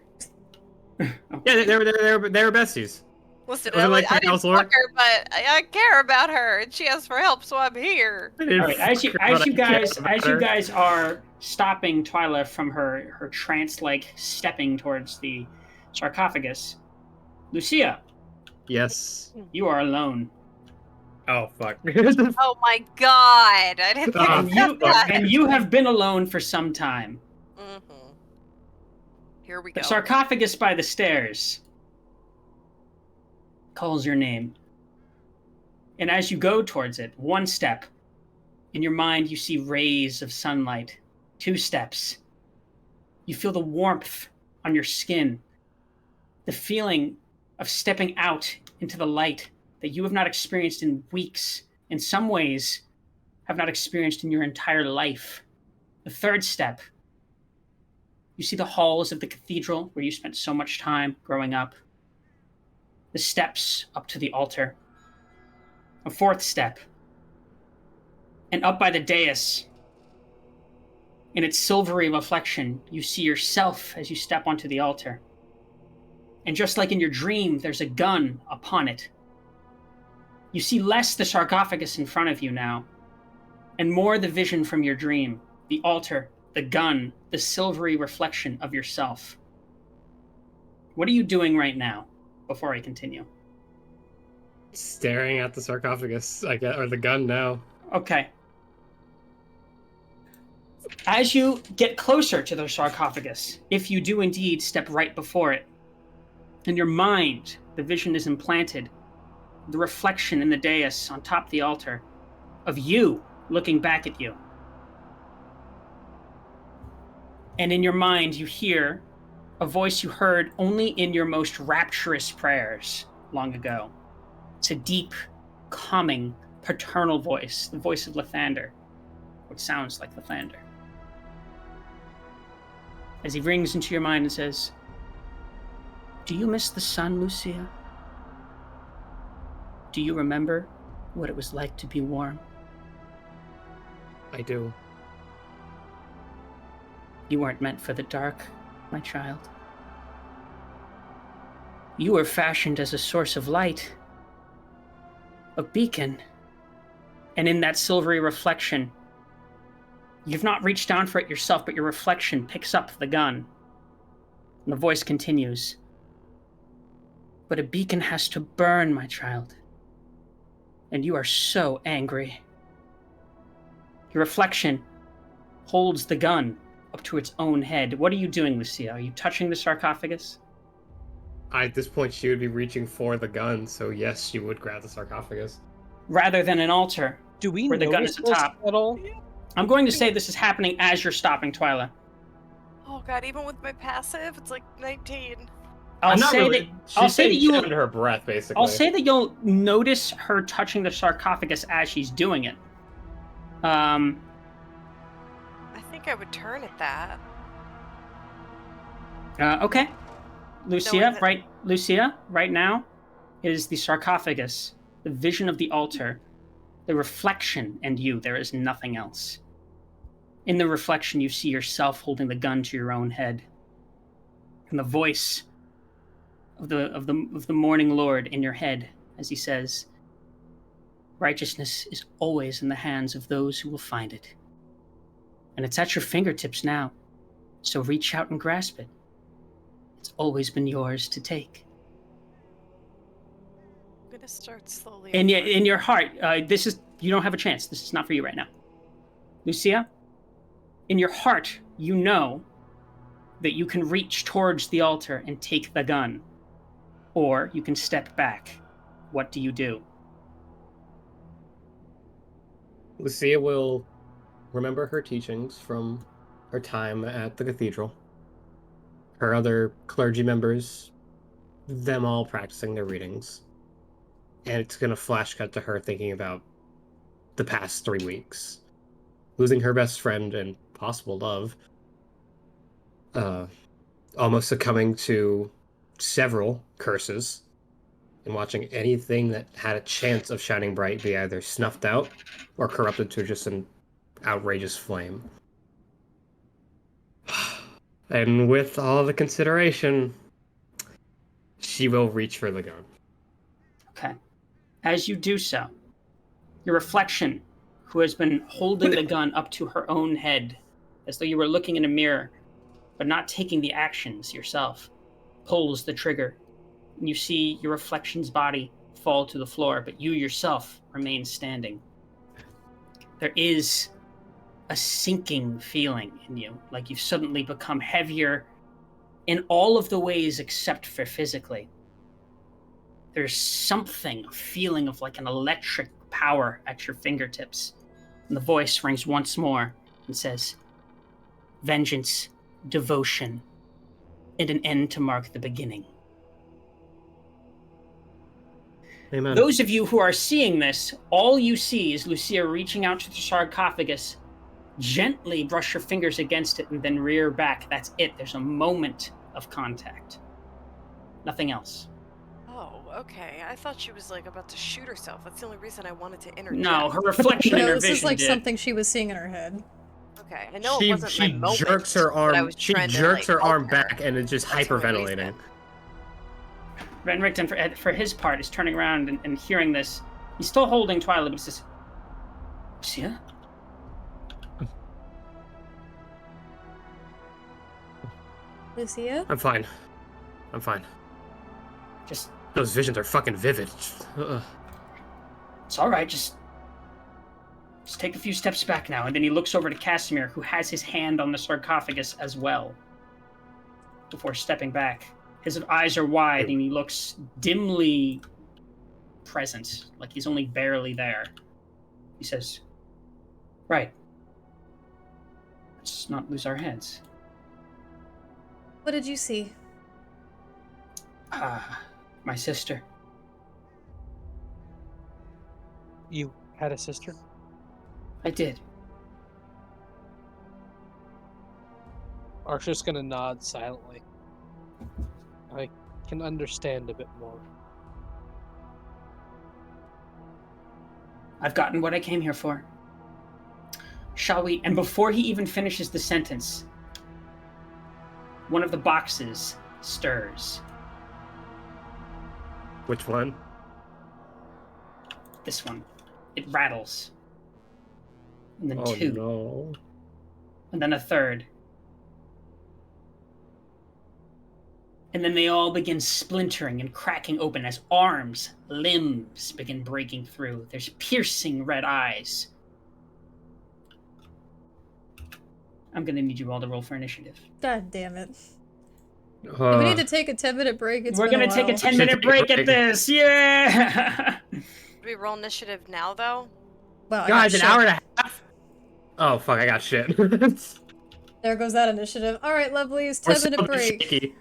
Yeah, they were besties.
Listen,
Was it like
I didn't
House Lord?
fuck her, but I care about her, and she asked for help, so I'm here.
I didn't
All right, as you
fuck her, but I cared about her.
guys are stopping Twyla from her trance-like stepping towards the sarcophagus, Lucia,
Yes.
you are alone.
Oh fuck.
Oh my god! I didn't think
Um,
about that.
And you have been alone for some time.
Mm-hmm. Here we
The
go.
sarcophagus by the stairs calls your name. And as you go towards it, one step, in your mind you see rays of sunlight. 2 steps. You feel the warmth on your skin. The feeling of stepping out into the light that you have not experienced in weeks, in some ways, have not experienced in your entire life. The 3rd step, you see the halls of the cathedral where you spent so much time growing up. The steps up to the altar. A 4th step, and up by the dais, in its silvery reflection, you see yourself as you step onto the altar. And just like in your dream, there's a gun upon it. You see less the sarcophagus in front of you now, and more the vision from your dream, the altar, the gun, the silvery reflection of yourself. What are you doing right now, before I continue?
Staring at the sarcophagus, I guess, or the gun now.
Okay. As you get closer to the sarcophagus, if you do indeed step right before it, in your mind, the vision is implanted, the reflection in the dais on top of the altar, of you looking back at you. And in your mind, you hear a voice you heard only in your most rapturous prayers long ago. It's a deep, calming, paternal voice, the voice of Lathander, which sounds like Lathander. As he rings into your mind and says, "Do you miss the sun, Lucia? Do you remember what it was like to be warm?
I do.
You weren't meant for the dark, my child. You were fashioned as a source of light, a beacon. And in that silvery reflection, you've not reached down for it yourself, but your reflection picks up the gun. And the voice continues. But a beacon has to burn, my child. And you are so angry. Your reflection holds the gun up to its own head. What are you doing, Lucia? Are you touching the sarcophagus?
At this point, she would be reaching for the gun, so yes, she would grab the sarcophagus.
Rather than an altar,
do we
where the gun is
notice
atop.
this at all?
I'm going to say this is happening as you're stopping, Twyla.
Oh god, even with my passive, it's like 19.
I'll say that you
under her breath, basically.
I'll say that you'll notice her touching the sarcophagus as she's doing it.
I think I would turn at that.
Okay. Lucia,
No,
Lucia, right now is the sarcophagus, the vision of the altar, the reflection, and you. There is nothing else. In the reflection, you see yourself holding the gun to your own head, and the voice of the morning Lord in your head as he says, "Righteousness is always in the hands of those who will find it, and it's at your fingertips now. So reach out and grasp it. It's always been yours to take."
I'm gonna start slowly.
And yet, in your heart, you don't have a chance. This is not for you right now. Lucia, in your heart, you know that you can reach towards the altar and take the gun, or you can step back. What do you do?
Lucia will remember her teachings from her time at the cathedral. Her other clergy members, them all practicing their readings. And it's going to flash cut to her thinking about the past 3 weeks. Losing her best friend and possible love. almost succumbing to several curses and watching anything that had a chance of shining bright be either snuffed out or corrupted to just an outrageous flame. And with all the consideration, she will reach for the gun.
Okay. As you do so, your reflection, who has been holding the gun up to her own head, as though you were looking in a mirror, but not taking the actions yourself, pulls the trigger. And you see your reflection's body fall to the floor, but you yourself remain standing. There is a sinking feeling in you, like you've suddenly become heavier in all of the ways except for physically. There's something, a feeling of like an electric power at your fingertips. And the voice rings once more and says, vengeance, devotion, and an end to mark the beginning.
Amen.
Those of you who are seeing this, all you see is Lucia reaching out to the sarcophagus, gently brush her fingers against it, and then rear back. That's it. There's a moment of contact. Nothing else.
Oh, okay. I thought she was like about to shoot herself. That's the only reason I wanted to interject.
No, her reflection in
No,
her
this
vision
is like
did.
something she was seeing in her head.
Okay, I know it wasn't my moment.
jerks her
but I
arm.
was
She
trying to,
jerks
like,
her arm
help her.
back and is just
That's the only
hyperventilating.
reason.
Ren Rickton, for his part, is turning around and hearing this. He's still holding Twyla, but he says, Lucia?
Lucia?
I'm fine. I'm fine.
Just,
Those visions are fucking vivid. Ugh.
it's all right. Just take a few steps back now. And then he looks over to Casimir, who has his hand on the sarcophagus as well, before stepping back. His eyes are wide, and he looks dimly present, like he's only barely there. He says, right. Let's not lose our heads.
What did you see?
My sister.
You had a sister?
I did.
Archer's gonna nod silently. I can understand a bit more.
I've gotten what I came here for. Shall we? And before he even finishes the sentence, one of the boxes stirs.
Which one?
This one. It rattles. And then
Oh
two.
no.
And then a third. And then they all begin splintering and cracking open as arms, limbs begin breaking through. There's piercing red eyes. I'm gonna need you all to roll for initiative.
God damn it. We need to take a 10-minute break.
We're gonna take a 10-minute break at this. Yeah.
Do we roll initiative now, though?
Well, I
Guys,
got
an hour and a half? Oh, fuck, I got shit.
There goes that initiative. Alright, lovelies,
We're
10-minute
so
break.
shaky.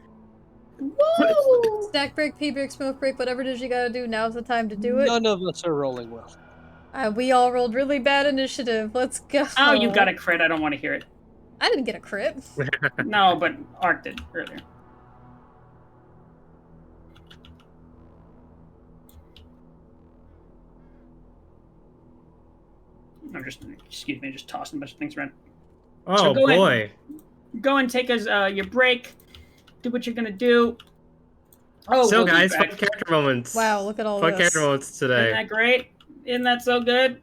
Woo!
Stack break, pee break, smoke break, whatever it is you gotta do, now's the time to do it.
None of us are rolling well.
We all rolled really bad initiative. Let's go.
Oh, you got a crit. I don't want to hear it.
I didn't get a crit.
No, but Ark did earlier. I'm just, excuse me, just tossing a bunch of things around.
Oh
So go
boy.
Go and take us your break. Do what you're gonna do. Oh,
So
we'll be
guys,
back.
fun character moments.
Wow, look at all
Fun
this.
character moments
Isn't
today.
that great? Isn't that so good?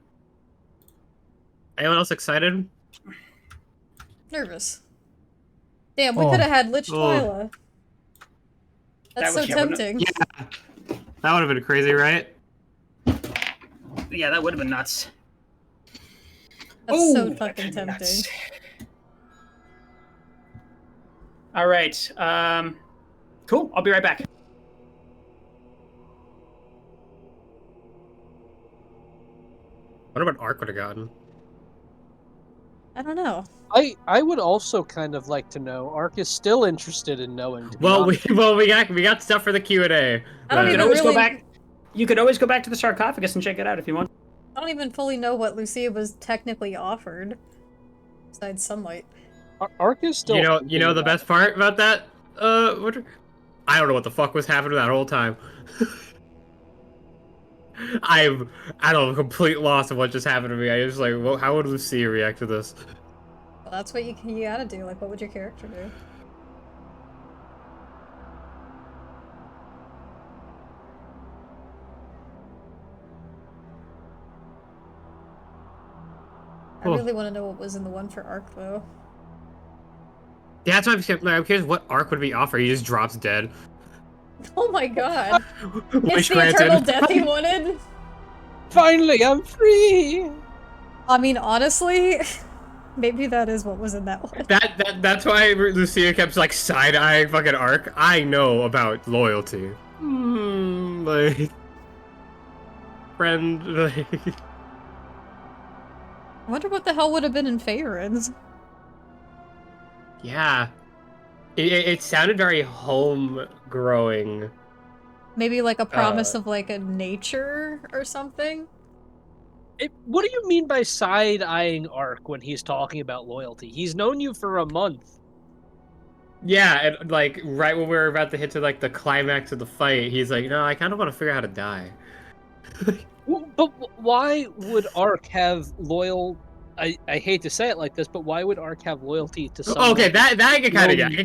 Anyone else excited?
Nervous. Damn, we
Oh.
could have had Lich
Oh.
Twyla. That's
That
so
would- yeah, wouldn't
tempting.
Yeah. That would have been crazy, right?
Yeah, that would have been nuts.
That's so
Ooh,
fucking
that'd been
tempting.
nuts. All right. Cool. I'll be right back.
What about Ark would have gotten?
I don't know.
I would also kind of like to know. Ark is still interested in knowing. To be
Well,
honest.
we got stuff for the Q&A.
I don't
You
even
could always
really-
go back. You could always go back to the sarcophagus and check it out if you want.
I don't even fully know what Lucia was technically offered. Besides sunlight.
Ark is still.
You know the best part about that? I don't know what the fuck was happening that whole time. I'm at a complete loss of what just happened to me. I was like, well, how would Lucia react to this?
Well, that's what you gotta do. Like, what would your character do? I
Oh.
really want to know what was in the one for Arc, though.
Yeah, that's why I'm curious what arc would be offered. He just drops dead.
Oh my god! It's
Wish
the
granted.
eternal death he wanted!
Finally, I'm free!
I mean, honestly, maybe that is what was in that one.
That's why Lucia kept like side-eyeing fucking Arc. I know about loyalty. Like friend. Like...
I wonder what the hell would have been in Faerun's.
Yeah, it sounded very home-growing.
Maybe like a promise of like a nature or something?
What do you mean by side-eyeing Ark when he's talking about loyalty? He's known you for a month.
Yeah, and like right when we were about to hit to like the climax of the fight, he's like, "No, I kind of want to figure out how to die."
But why would Ark have loyal? I hate to say it like this, but why would Ark have loyalty to someone?
Okay, that I can kind of get. I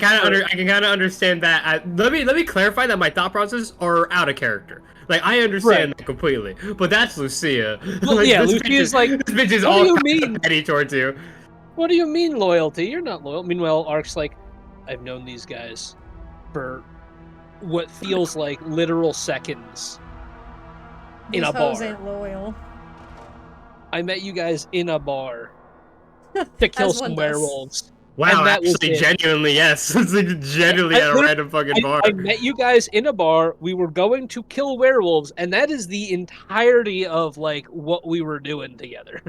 can kind of understand that. Let me clarify that my thought process are out of character. Like I understand that completely, but that's Lucia.
Well,
like,
yeah,
this
Lucia's like,
this bitch is
what
all
do you
kinds
mean?
of petty towards you.
What do you mean loyalty? You're not loyal. Meanwhile, Ark's like, I've known these guys for what feels like literal seconds in
These
a
hoes
bar.
ain't loyal.
I met you guys in a bar to kill
As one
some
does.
werewolves.
Wow,
And that was
actually,
it.
genuinely, yes. It's like genuinely at a random fucking bar.
I met you guys in a bar. We were going to kill werewolves, and that is the entirety of like what we were doing together.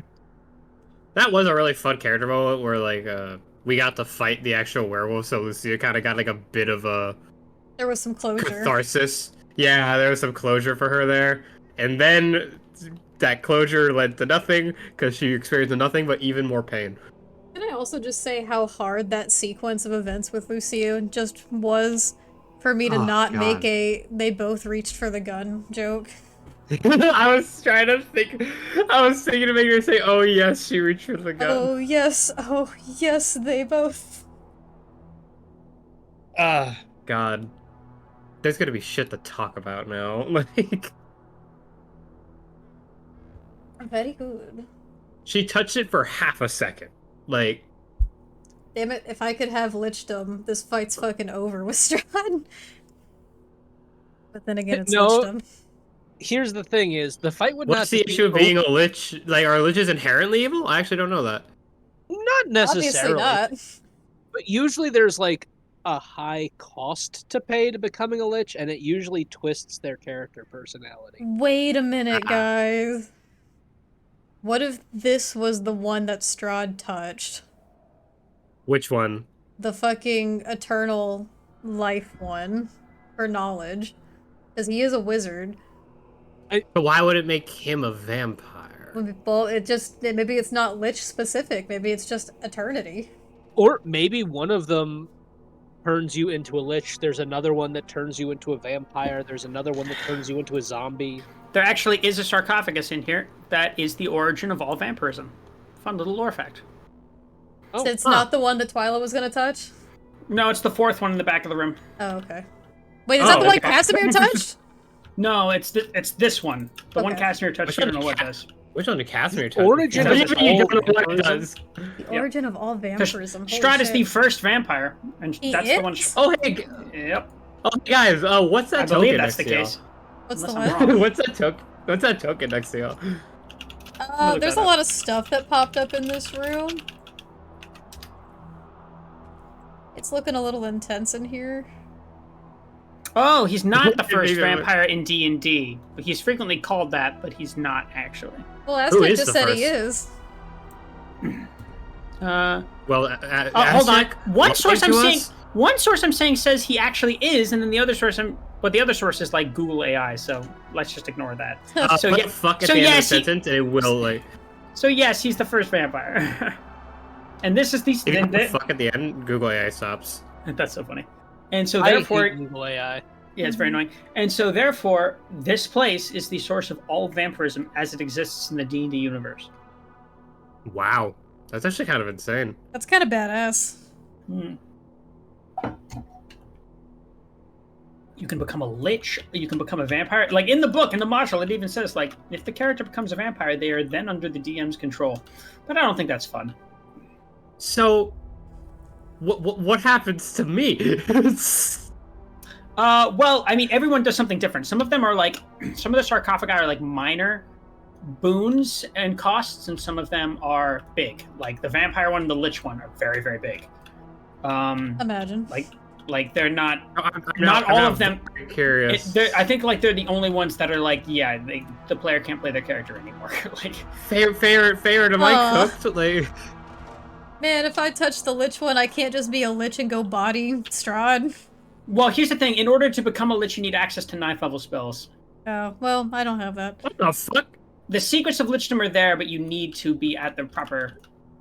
That was a really fun character moment where like we got to fight the actual werewolf, so Lucia kind of got like a bit of a
There was some closure.
catharsis. Yeah, there was some closure for her there, and then that closure led to nothing because she experienced nothing but even more pain.
Can I also just say how hard that sequence of events with Lucio just was for me to not make a they both reached for the gun joke?
I was trying to think. I was thinking to make her say, "Oh yes, she reached for the gun."
Oh yes, they both.
God. There's gonna be shit to talk about now. Like,
Very good.
she touched it for half a second. Like,
Damn it, if I could have Lichdom, this fight's fucking over with Strahd. But then again, it's
No.
Lichdom.
Here's the thing: is the fight would not
what's the
be
issue of being a lich? Like, are liches inherently evil? I actually don't know that.
not necessarily,
Obviously not.
but usually there's like a high cost to pay to becoming a lich, and it usually twists their character personality.
Wait a minute, guys. What if this was the one that Strahd touched?
Which one?
The fucking eternal life one. For knowledge. Because he is a wizard.
But why would it make him a vampire?
Well, maybe it's not Lich specific. Maybe it's just eternity.
Or maybe one of them turns you into a lich. There's another one that turns you into a vampire. There's another one that turns you into a zombie.
There actually is a sarcophagus in here that is the origin of all vampirism. Fun little lore fact.
Oh,
So it's not the one that Twyla was gonna touch?
No, it's the fourth one in the back of the room.
Oh, okay. Wait, is that the one
okay.
Casimir touched?
No, it's this one. The one
Okay.
Casimir touched. I don't know what it does.
Which one did Casimir touch?
Origin
What do
of
you mean you
all
don't know what it
vampirism?
does?
The origin of all vampirism. Holy
Strahd is
shit.
the first vampire, and
He
that's the one.
is?
Oh, hey,
Yep,
oh, hey guys, what's that
I
token
believe
next
that's the
to y'all?
case.
What's the
Unless I'm
one?
wrong.
What's that token next to y'all?
look
There's
that
a
up.
lot of stuff that popped up in this room. It's looking a little intense in here.
Oh, he's not the
Maybe
first
that was-
vampire in D&D. He's frequently called that, but he's not actually.
Well,
Who
Aztec
is
just
the
said he is.
Well,
Hold on.
Aztec,
One source I'm
to
seeing.
us?
One source I'm saying says he actually is, and then the other source but the other source is like Google AI, so let's just ignore that. So
put
yeah,
the fuck at
so
the end of the
yes, he-
sentence, and it will like.
So yes, he's the first vampire. And this is the.
If you put the fuck at the end, Google AI stops.
That's so funny. And so
I
therefore,
hate evil AI.
yeah, it's very annoying. And so therefore, this place is the source of all vampirism as it exists in the D&D universe.
Wow. That's actually kind of insane.
That's kind of badass.
Hmm. You can become a lich, you can become a vampire. Like in the book, in the module, it even says, like, if the character becomes a vampire, they are then under the DM's control. But I don't think that's fun.
So, what happens to me?
Well, I mean, everyone does something different. Some of them are like, some of the sarcophagi are like minor boons and costs, and some of them are big. Like the vampire one and the lich one are very, very big.
Imagine.
Like they're not.
I'm
Not all of them.
very curious.
I think like they're the only ones that are like, yeah, the player can't play their character anymore. Like,
fair. Am I
Aw.
cooked? Like,
Man, if I touch the lich one, I can't just be a lich and go body Strahd.
well, here's the thing: in order to become a lich, you need access to 9th level spells.
Oh, well, I don't have that.
what the fuck?
The secrets of lichdom are there, but you need to be at the proper,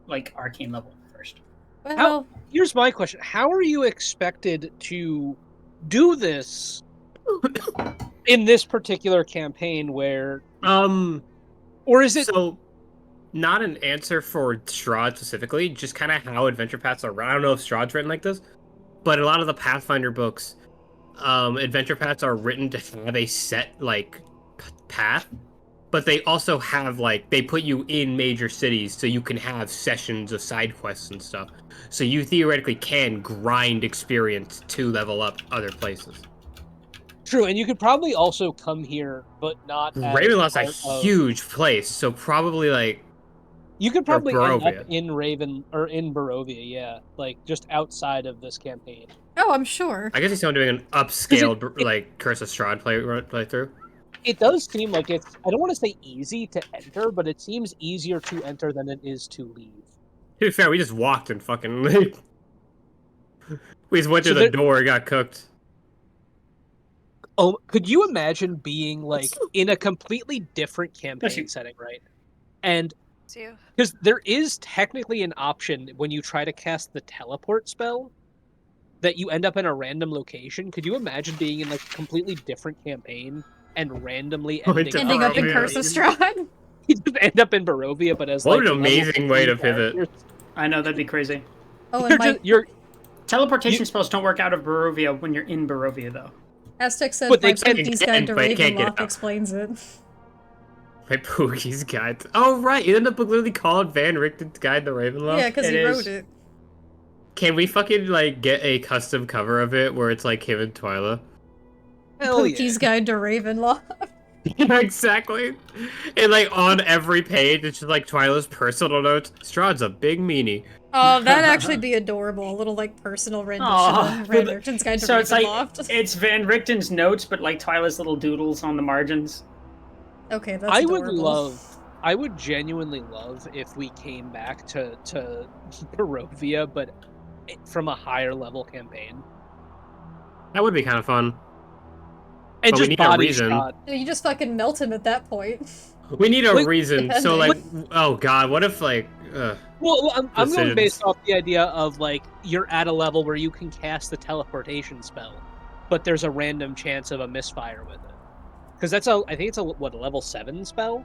like, arcane level first.
Well,
Here's my question: how are you expected to do this in this particular campaign? Where, or is it?
So, not an answer for Strahd specifically, just kind of how adventure paths are run. I don't know if Strahd's written like this, but a lot of the Pathfinder books, adventure paths are written to have a set like path, but they also have like they put you in major cities so you can have sessions of side quests and stuff. So you theoretically can grind experience to level up other places.
True, and you could probably also come here, but not. as
Ravenloft's a
part of-
huge place, so probably like
You could probably end
Barovia.
up in in Barovia, yeah, like just outside of this campaign.
oh, I'm sure.
I guess he's still doing an upscaled like Curse of Strahd playthrough.
It does seem like it's. I don't want to say easy to enter, but it seems easier to enter than it is to leave.
To be fair, we just walked and fucking we just went
So
through the door and got cooked.
Oh, could you imagine being like in a completely different campaign
Yes, you-
setting, right? And
See you.
because there is technically an option when you try to cast the teleport spell that you end up in a random location. Could you imagine being in like a completely different campaign and randomly
Going
ending,
to
Ending up in
Barovia.
Curse of Strahd.
You just end up in Barovia, but as
What
like
an amazing way to pivot.
I know, that'd be crazy.
Oh,
You're,
and my
just, you're
Teleportation spells don't work out of Barovia when you're in Barovia, though.
Aztec said
But
my
they can-
Pookie's Guide to
but they can't get
Ravenloft
out.
explains it.
My Pookie's Guide. Oh right, isn't the book literally called Van Richten's Guide to Ravenloft?
Yeah, because
It
he
is.
wrote it.
Can we fucking like get a custom cover of it where it's like him and Twyla?
hell yeah.
Pookie's Guide to Ravenloft.
Yeah, exactly. And like on every page, it's just like Twyla's personal notes. Strahd's a big meanie.
Oh, that'd actually be adorable. A little, like, personal rendition
Aw.
of Van Richten's Guide to
So it's like
Ravenloft.
it's Van Richten's notes, but like Twyla's little doodles on the margins.
Okay, that's
I
adorable.
I would genuinely love if we came back to Barovia, but from a higher level campaign.
That would be kind of fun.
And
But we
just
need a
body
reason.
shot.
You just fucking melt him at that point.
We need a
Like,
reason. So like, oh god, what if like,
Well, I'm going
Decisions.
based off the idea of like you're at a level where you can cast the teleportation spell, but there's a random chance of a misfire with it. Because I think it's a level 7 spell.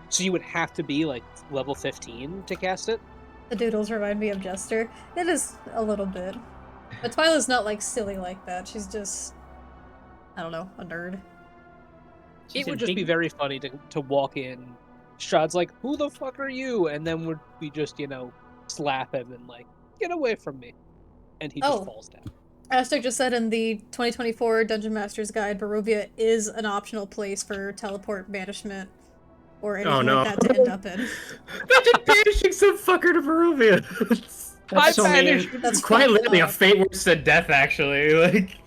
So you would have to be like level 15 to cast it.
The doodles remind me of Jester. It is a little bit. But Twyla's not, like, silly like that. She's just, I don't know, a nerd.
She's
It
a
would just
big-
be very funny to walk in. Strahd's like, "Who the fuck are you?" And then we just slap him and like, "Get away from me," and he just
Oh.
falls down.
Aztec just said in the 2024 Dungeon Master's Guide, Barovia is an optional place for teleport banishment or anything
no.
like that to end up in.
imagine banishing some fucker to Barovia.
That's so mean.
banished-
That's
Quite
fucked
literally a
up.
fate worse than death, actually. Like,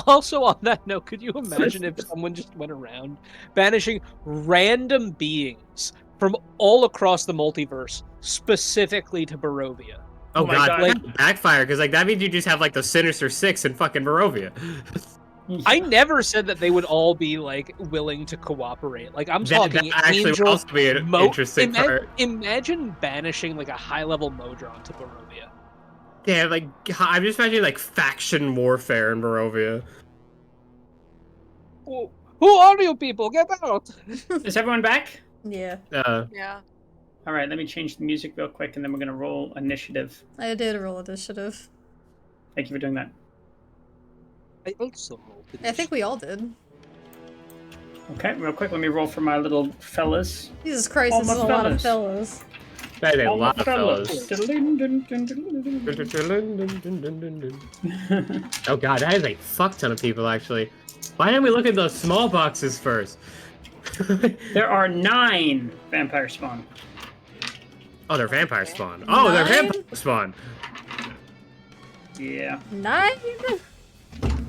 Also, on that note, could you imagine if someone just went around banishing random beings from all across the multiverse, specifically to Barovia?
oh,
Oh my
god,
God.
like backfire, because like that means you just have like the Sinister Six in fucking Barovia.
I never said that they would all be like willing to cooperate. Like I'm
That
talking
actually would
angel.
also be an interesting part.
Imagine banishing like a high-level Modron to Barovia.
Yeah, like I'm just imagining like faction warfare in Barovia.
Who are you people? Get out!
Is everyone back?
Yeah,
Yeah.
All right, let me change the music real quick, and then we're gonna roll initiative.
I did roll initiative.
Thank you for doing that.
I also rolled
I think we all did.
Okay, real quick, let me roll for my little fellas.
Jesus Christ,
All
this
my
is a lot of
fellas.
fellas.
That is a
All my
lot of fellas. Oh god, that is a fuck ton of people actually. Why didn't we look at those small boxes first?
There are 9 vampire spawn.
Oh, they're vampire spawn. Oh, they're
9?
vampire spawn.
Yeah,
9?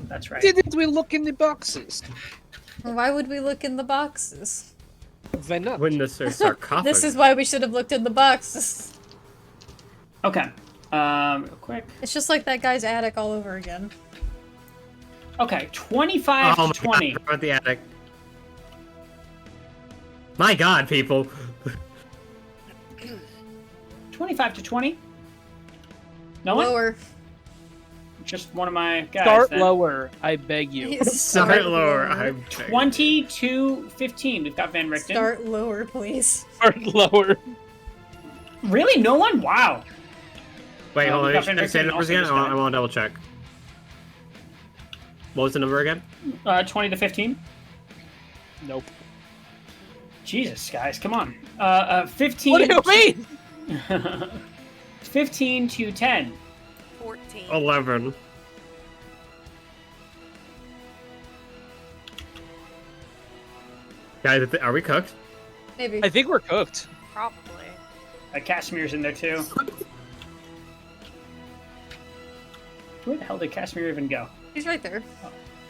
that's right.
Didn't we look in the boxes?
Why would we look in the boxes?
Why not?
When the sarcophagus.
This is why we should have looked in the boxes.
Okay, real quick.
It's just like that guy's attic all over again.
Okay, 25
Oh my
to 20.
god, about the attic. My god, people.
25 to 20. No one?
Lower.
Just one of my guys.
Start
then.
lower, I beg you.
Start lower. I'm
20 to 15. We've got Van Richten.
Start lower, please.
Start lower.
Really? No one? Wow.
Wait, hold
we've
on.
got Van
Say the
Richten
numbers
and
again.
also this
I
guy.
want to double check. What was the number again?
20 to 15.
Nope.
Jesus, guys, come on. 15.
What do you mean?
15 to 10.
14.
11. Guys, are we cooked?
Maybe.
I think we're cooked.
Probably.
Cashmere's in there too. Where the hell did Cashmere even go?
He's right there.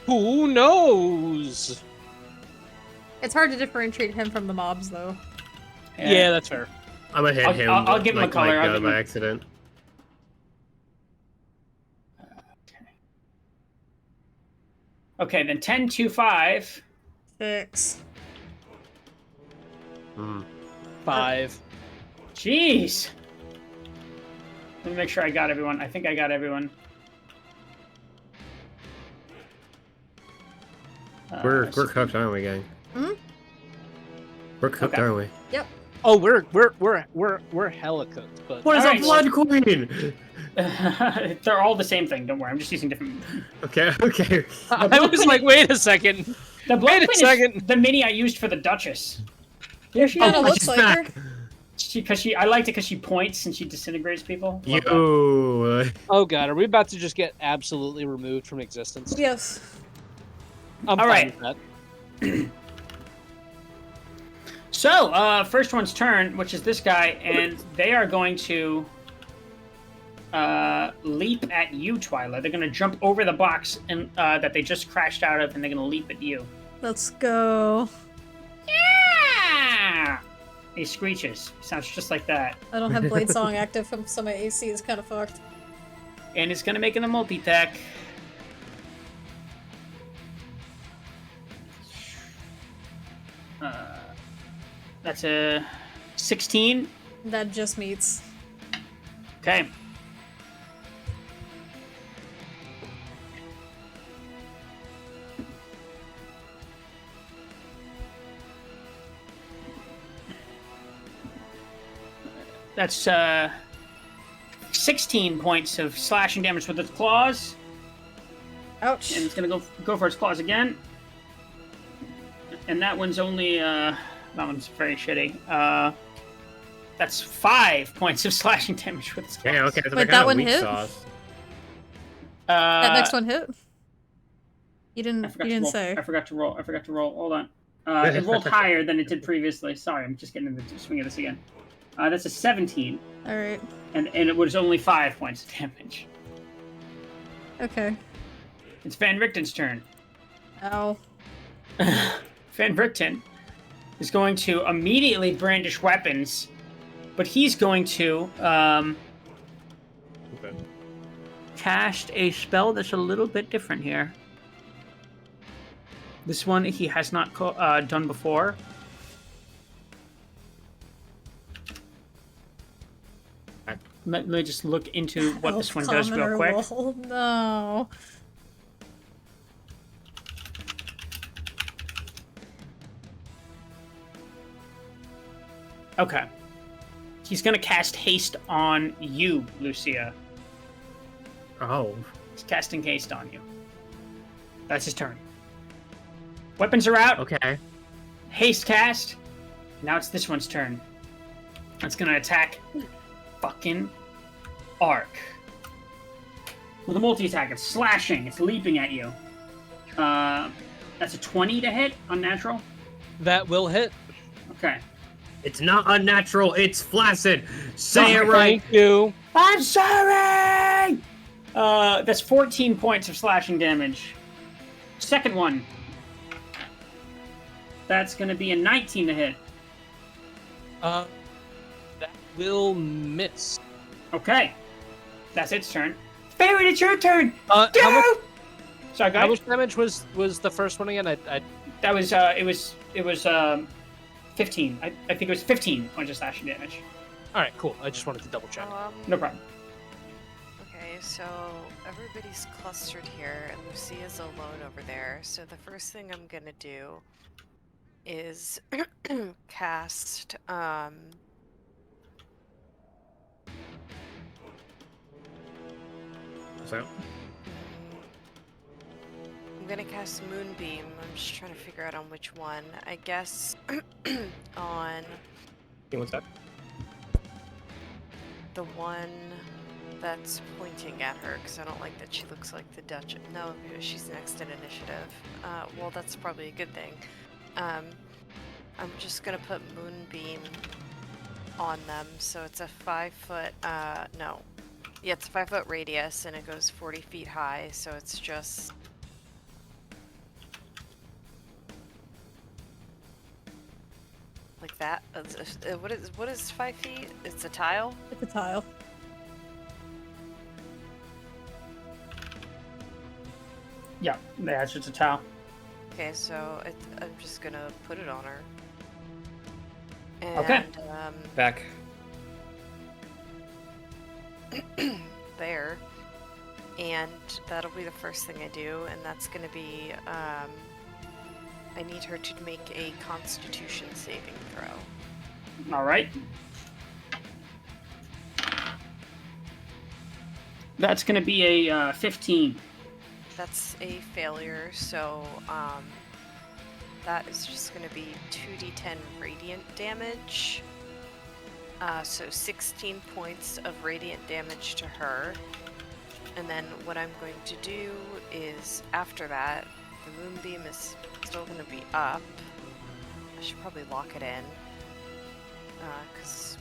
Who knows?
It's hard to differentiate him from the mobs, though.
Yeah, that's fair.
I'm gonna hit him.
I'll give him a
like,
color.
Like,
I'll give
by
him...
accident.
Okay, then 10 to 5.
6.
5.
Jeez. Let me make sure I got everyone. I think I got everyone.
We're cooked, aren't we, gang?
Hmm?
We're cooked,
Okay.
aren't we?
Yep.
Oh, we're hella cooked, but
What is
Alright,
a blood queen?
They're all the same thing. Don't worry. I'm just using different.
Okay, okay.
I was like, wait a second.
The Blood
Wait a
Queen
second.
is the mini I used for the Duchess. There she
Kinda
is.
looks
she's
like her.
back.
I liked it because she points and she disintegrates people. Love that.
You.
Oh god, are we about to just get absolutely removed from existence?
Yes.
I'm
All
fine
right.
with that.
So, first one's turn, which is this guy, and they are going to leap at you, Twyla. They're going to jump over the box and that they just crashed out of, and they're going to leap at you.
Let's go.
Yeah! He screeches. Sounds just like that.
I don't have Blade Song active, so my AC is kind of fucked.
And it's going to make it a multi-attack. That's a 16.
That just meets.
Okay. That's 16 points of slashing damage with its claws.
Ouch.
And it's gonna go for its claws again. And that one's only that one's very shitty. That's 5 points of slashing damage with its claws.
Yeah, okay. So
Wait,
they're
that
kinda
one
weak
hit?
sauce.
That next one hit? You
I
didn't.
forgot
You
to
didn't
roll.
say.
I forgot to roll. Hold on. It rolled higher than it did previously. Sorry, I'm just getting in the swing of this again. That's a 17,
All right.
and it was only 5 points of damage.
Okay.
It's Van Richten's turn.
Ow.
Van Richten is going to immediately brandish weapons, but he's going to cast a spell that's a little bit different here. This one he has not done before. Let me just look into what this one does
Commoner
real quick.
roll. No.
Okay. He's gonna cast haste on you, Lucia.
Oh.
He's casting haste on you. That's his turn. Weapons are out.
Okay.
Haste cast. Now it's this one's turn. It's gonna attack fucking Ark. With a multi-attack, it's slashing, it's leaping at you. That's a 20 to hit, unnatural.
That will hit.
Okay.
It's not unnatural, it's flaccid. Say it right.
Thank you.
I'm sorry! That's 14 points of slashing damage. Second one. That's gonna be a 19 to hit.
That will miss.
Okay. That's its turn. Barry, it's your turn!
How much,
Sorry, go
how
ahead.
much damage was the first one again?
That was, it was 15. I think it was 15 points of slashing damage.
All right, cool. I just wanted to double check.
No problem.
Okay, so everybody's clustered here, and Lucia's alone over there. So the first thing I'm gonna do is cast
So,
I'm gonna cast Moonbeam. I'm just trying to figure out on which one. I guess on
What's that?
the one that's pointing at her, because I don't like that she looks like the Duchess. No, she's next in initiative. Well, that's probably a good thing. I'm just gonna put Moonbeam on them, so it's a 5-foot, no. Yeah, it's a 5-foot radius, and it goes 40 feet high, so it's just... like that? What is 5 feet? It's a tile?
It's a tile.
Yeah, that's just a towel.
Okay, so I'm just gonna put it on her. And,
Okay.
Back.
there. And that'll be the first thing I do, and that's gonna be, I need her to make a Constitution saving throw.
All right. That's going to be a 15.
That's a failure, so that is just going to be 2d10 radiant damage. So 16 points of radiant damage to her. And then what I'm going to do is, after that, the moonbeam is still going to be up. I should probably lock it in, because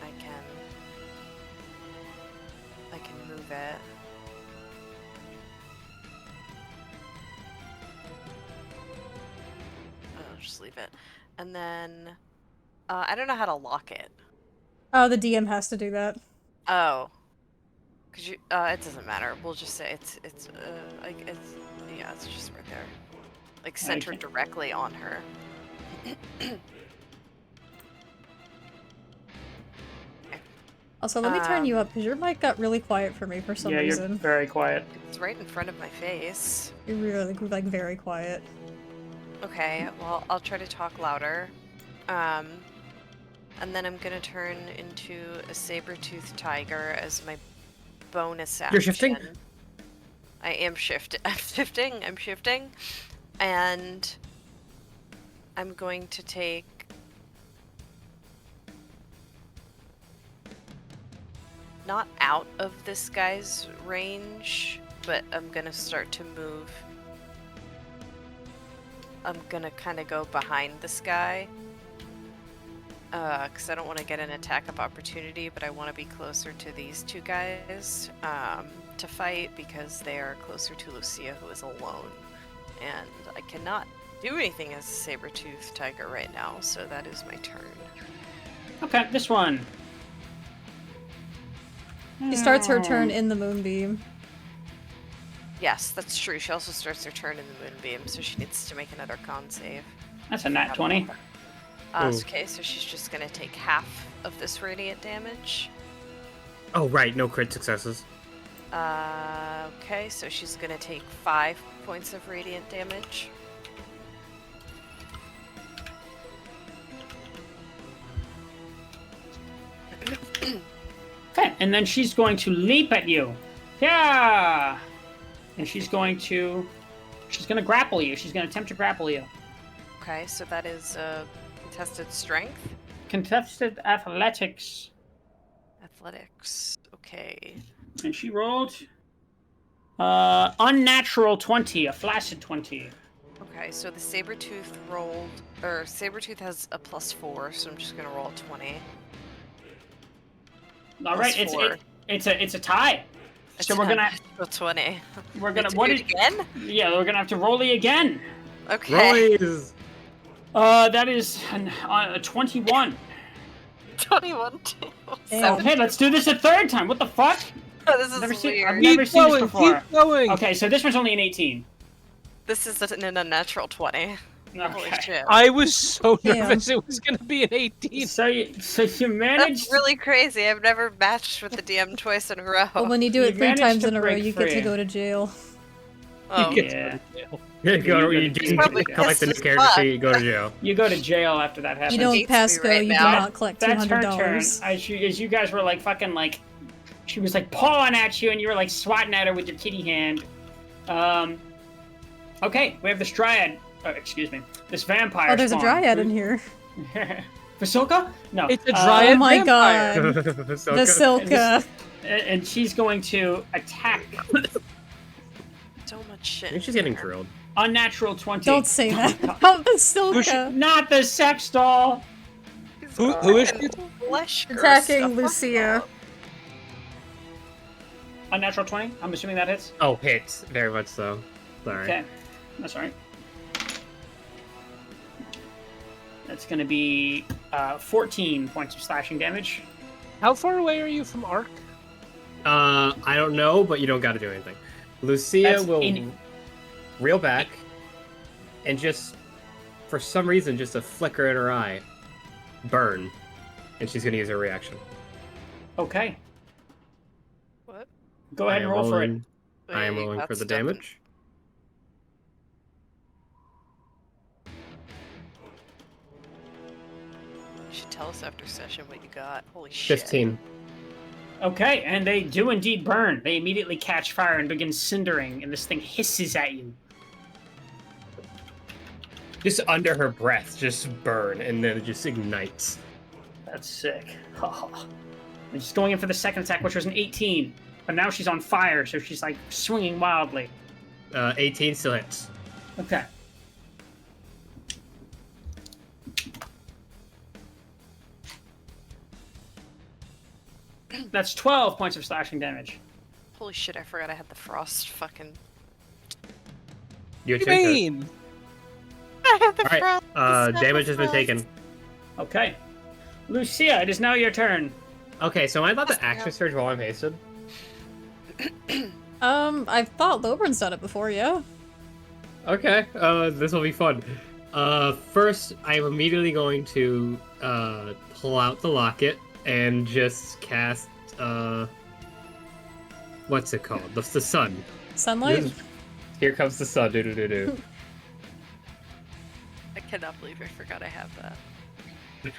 I can move it. I'll just leave it. And then, I don't know how to lock it.
Oh, the DM has to do that.
Oh. Cause you, it doesn't matter. We'll just say it's yeah, it's just right there. Like, centered directly on her.
Also, let me turn you up, because your mic got really quiet for me for some
Yeah, you're
reason.
very quiet.
It's right in front of my face.
You're really, like, very quiet.
Okay, well, I'll try to talk louder. And then I'm gonna turn into a saber-toothed tiger as my bonus action.
You're shifting?
I am I'm shifting. And I'm going to take... not out of this guy's range, but I'm gonna start to move. I'm gonna kind of go behind this guy. Because I don't want to get an attack of opportunity, but I want to be closer to these two guys to fight, because they are closer to Lucia, who is alone. And I cannot do anything as a saber-toothed tiger right now, so that is my turn.
Okay, this one.
She starts her turn in the moonbeam.
Yes, that's true. She also starts her turn in the moonbeam, so she needs to make another con save.
That's a nat 20.
Okay, so she's just gonna take half of this radiant damage.
Oh, right. No crit successes.
Okay, so she's gonna take 5 points of radiant damage.
Okay, and then she's going to leap at you. Yeah! And she's going to grapple you. She's going to attempt to grapple you.
Okay, so that is contested strength.
Contested athletics.
Athletics. Okay.
And she rolled unnatural 20, a flaccid 20.
Okay, so the Sabretooth rolled, or Sabretooth has a +4, so I'm just gonna roll a 20.
All right,
+4.
it's a tie. So we're gonna
20.
we're gonna
what again?
Yeah, we're gonna have to roll it again.
Okay.
Rollies!
That is a 21.
21 too.
Damn.
Okay, let's do this a third time. What the fuck?
This is
I've
weird.
never seen this before.
Keep going.
Okay, so this one's only an 18.
This is an unnatural 20. Holy
Okay.
shit.
I was so
Damn.
nervous it was gonna be an 18.
So you managed.
That's really crazy. I've never matched with the DM twice in a row.
Well, when you do
You
it 3
managed
times
to
in a row,
break
you get to
free.
go to jail.
Oh.
You get
Yeah.
to go to jail.
You
He's
probably
collect the
pissed as
character
fuck.
sheet, you go to jail.
You go to jail after that happens.
You don't
hates
pass
me
go,
right
you do
now.
not collect
That's her turn.
$200.
As you guys were like fucking like, she was like pawing at you, and you were like swatting at her with your kitty hand. Okay, we have the Strahd. Excuse me, this vampire.
Oh, there's a
spawn.
dryad in here.
Vasilka? No.
It's a dryad
Oh my
vampire.
god.
So
The Silka.
And she's going to attack.
So much shit.
I think she's getting drilled.
Unnatural 20.
Don't say that. How the Silka?
Not the sex doll.
Who is she?
Flesh curse
Attacking
of the
Lucia.
fuck.
Unnatural 20. I'm assuming that hits.
Oh, hits. Very much so. Sorry.
Okay, that's all right. That's going to be 14 points of slashing damage.
How far away are you from Ark?
I don't know, but you don't got to do anything. Lucia
That's
will
in-
reel back, and just, for some reason, just a flicker in her eye, burn, and she's going to use her reaction.
Okay,
What?
go ahead and roll for it.
I am
Wait,
rolling for
that's
the
different.
damage.
You should tell us after session what you got. Holy shit.
15.
Okay, and they do indeed burn. They immediately catch fire and begin cindering, and this thing hisses at you.
Just under her breath, just burn, and then it just ignites.
That's sick. And she's going in for the second attack, which was an 18. But now she's on fire, so she's like swinging wildly.
18 still hits.
Okay. That's 12 points of slashing damage.
Holy shit, I forgot I had the frost fucking...
Your
What do
turn.
you
Kurt.
mean?
I had the
Alright,
frost.
damage has been taken.
Okay. Lucia, it is now your turn.
Okay, so am I allowed to
Yes,
action surge while I'm hasted?
I've thought Loburn's done it before, yeah.
Okay, this will be fun. First, I'm immediately going to pull out the locket and just cast what's it called? The sun.
Sunlight?
Here comes the sun. Do do do do.
I cannot believe I forgot I have that.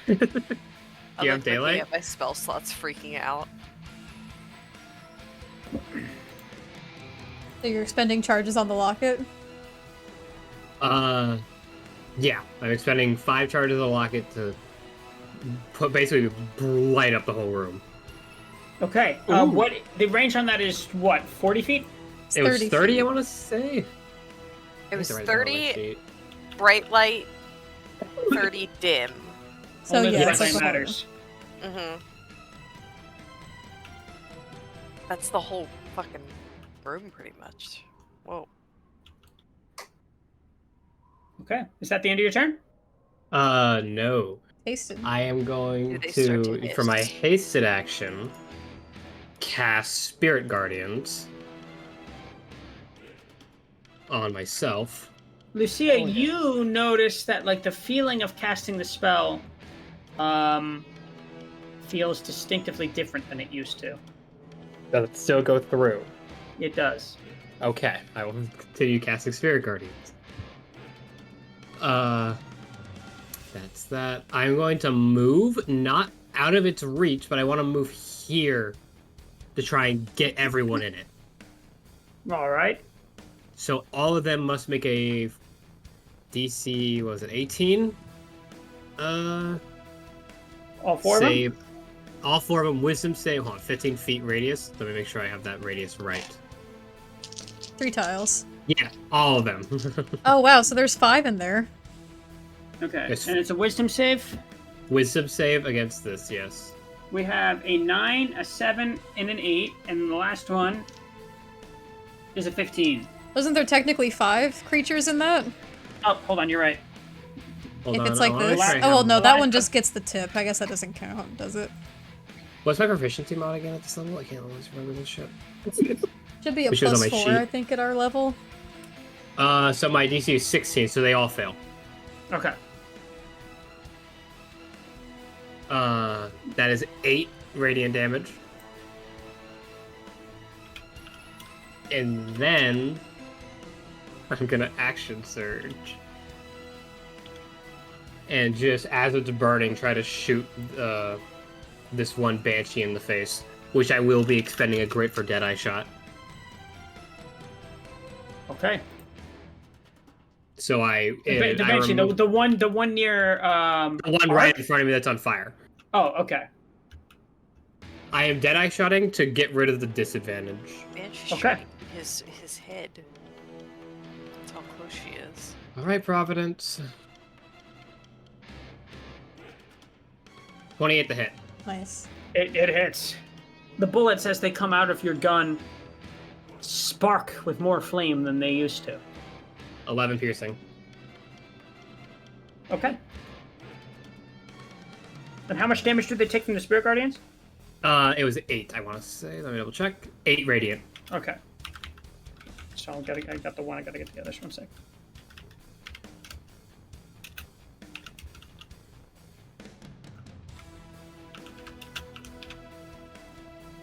You
I'm
have
like looking
daylight?
at my spell slots freaking out.
So you're expending charges on the locket?
Yeah, I'm expending 5 charges of the locket to basically light up the whole room.
Okay.
Ooh.
What the range on that is? What? 40 feet?
It's
It was 30,
feet.
I want to say.
It was
I think the right
30
sheet.
bright light, 30 dim.
So
Only the
yeah,
red
it's like
light
the whole
matters.
Mm-hmm. That's the whole fucking room, pretty much. Whoa.
Okay. Is that the end of your turn?
No.
tasted.
I am going
Do they start to
to, for my
hiss?
hasted action, cast Spirit Guardians on myself.
Lucia,
Oh, yeah.
you notice that like the feeling of casting the spell feels distinctively different than it used to.
Does it still go through?
It does.
Okay, I will continue casting Spirit Guardians. That's that. I'm going to move, not out of its reach, but I want to move here to try and get everyone in it.
All right.
So all of them must make a DC, what was it, 18?
All four of them?
Save. All 4 of them wisdom save. Hold on, 15 feet radius. Let me make sure I have that radius right.
3 tiles.
Yeah, all of them.
Oh wow, so there's 5 in there.
Okay.
Yes.
And it's a wisdom save.
Wisdom save against this, yes.
We have a 9, a 7, and an 8, and the last one is a 15.
Wasn't there technically 5 creatures in that?
Oh, hold on, you're right.
Hold
If
on,
it's like
I wanna
this.
make sure I
Oh well,
have-
no, that one just gets the tip. I guess that doesn't count, does it?
What's my proficiency mod again at this level? I can't always remember this shit.
Should be a
Which is on
plus
my
4,
sheet.
I think, at our level.
So my DC is 16, so they all fail.
Okay.
That is 8 radiant damage. And then I'm gonna action surge. And just as it's burning, try to shoot this one banshee in the face, which I will be expending a Grit for Deadeye shot.
Okay.
So
The Banshee, the one near
the one right in front of me that's on fire.
Oh, okay.
I am Deadeye shotting to get rid of the disadvantage.
Banshee's
Okay.
shooting his head. That's how close she is.
All right, Providence. 28 to hit.
Nice.
It hits. The bullets, as they come out of your gun, spark with more flame than they used to.
11 piercing.
Okay. And how much damage did they take from the Spirit Guardians?
It was 8, I want to say. Let me double check. 8 radiant.
Okay. So I got the one I gotta get together. Just one sec.